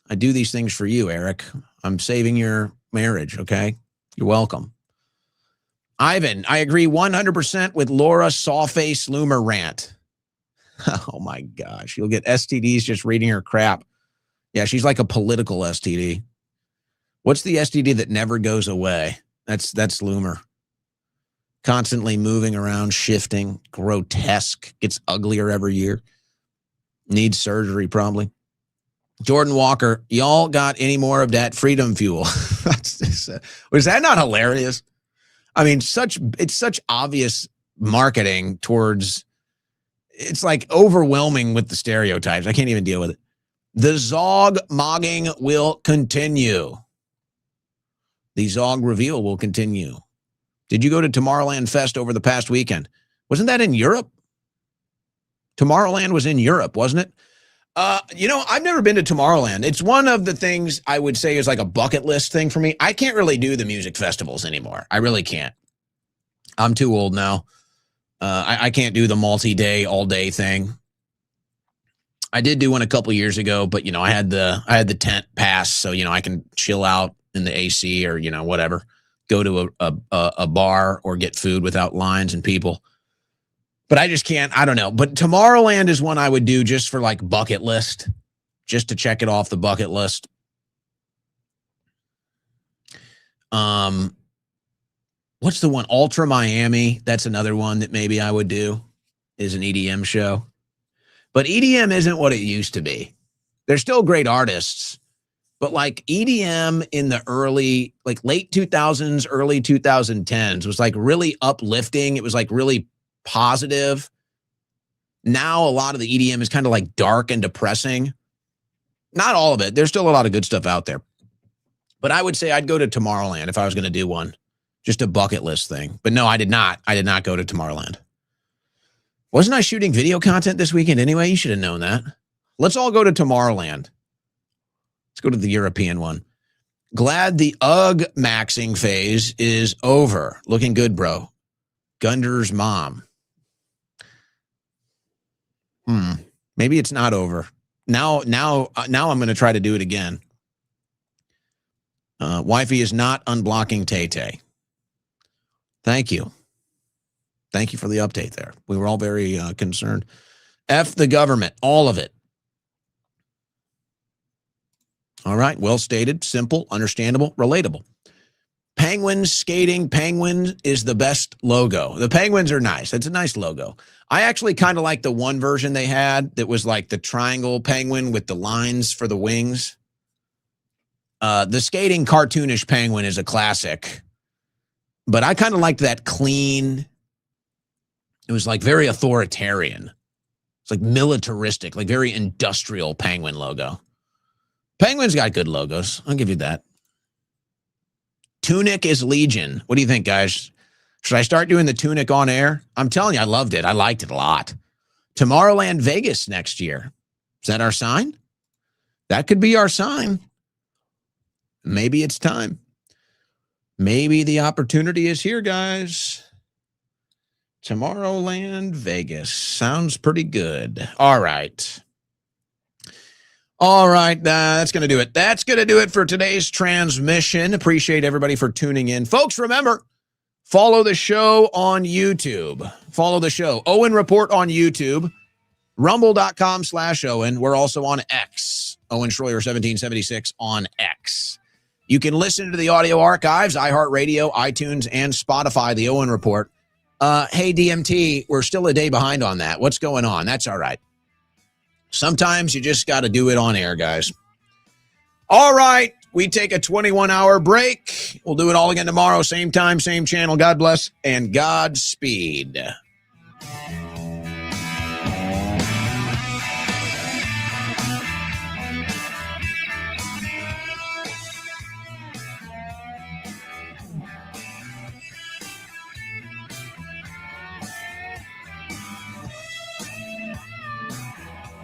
I do these things for you, Eric. I'm saving your marriage, okay? You're welcome. Ivan, I agree 100% with Laura Sawface Loomer rant. Oh my gosh, you'll get STDs just reading her crap. Yeah, she's like a political STD. What's the STD that never goes away? That's Loomer. Constantly moving around, shifting, grotesque, gets uglier every year. Needs surgery probably. Jordan Walker, y'all got any more of that freedom fuel? Was that not hilarious? I mean, it's such obvious marketing towards, it's like overwhelming with the stereotypes. I can't even deal with it. The Zog mogging will continue. The Zog reveal will continue. Did you go to Tomorrowland Fest over the past weekend? Wasn't that in Europe? Tomorrowland was in Europe, wasn't it? I've never been to Tomorrowland. It's one of the things I would say is like a bucket list thing for me. I can't really do the music festivals anymore. I really can't. I'm too old now. I can't do the multi-day, all-day thing. I did do one a couple years ago, but I had the tent pass, so I can chill out in the AC or whatever. Go to a bar or get food without lines and people. But I just can't. I don't know. But Tomorrowland is one I would do just for like bucket list, just to check it off the bucket list. What's the one? Ultra Miami. That's another one that maybe I would do, is an EDM show. But EDM isn't what it used to be. They're still great artists, but like EDM in the late 2000s, early 2010s was like really uplifting. It was like really positive. Now a lot of the EDM is kind of like dark and depressing. Not all of it. There's still a lot of good stuff out there. But I would say I'd go to Tomorrowland if I was going to do one. Just a bucket list thing. But no, I did not. I did not go to Tomorrowland. Wasn't I shooting video content this weekend anyway? You should have known that. Let's all go to Tomorrowland. Let's go to the European one. Glad the UGG maxing phase is over. Looking good, bro. Gunder's mom. Maybe it's not over. Now I'm going to try to do it again. Wifey is not unblocking Tay-Tay. Thank you. Thank you for the update there. We were all very concerned. F the government, all of it. All right, well stated, simple, understandable, relatable. Penguins skating. Penguins is the best logo. The Penguins are nice. It's a nice logo. I actually kind of like the one version they had that was like the triangle penguin with the lines for the wings. The skating cartoonish penguin is a classic, but I kind of liked that clean. It was like very authoritarian. It's like militaristic, like very industrial penguin logo. Penguins got good logos. I'll give you that. Tunic is Legion. What do you think, guys? Should I start doing the Tunic on air? I'm telling you, I loved it. I liked it a lot. Tomorrowland Vegas next year. Is that our sign? That could be our sign. Maybe it's time. Maybe the opportunity is here, guys. Tomorrowland Vegas. Sounds pretty good. All right. All right, that's going to do it. That's going to do it for today's transmission. Appreciate everybody for tuning in. Folks, remember, follow the show on YouTube. Follow the show. Owen Report on YouTube. Rumble.com/Owen. We're also on X. Owen Schroyer 1776 on X. You can listen to the audio archives, iHeartRadio, iTunes, and Spotify, the Owen Report. Hey, DMT, we're still a day behind on that. What's going on? That's all right. Sometimes you just got to do it on air, guys. All right. We take a 21-hour break. We'll do it all again tomorrow. Same time, same channel. God bless and Godspeed.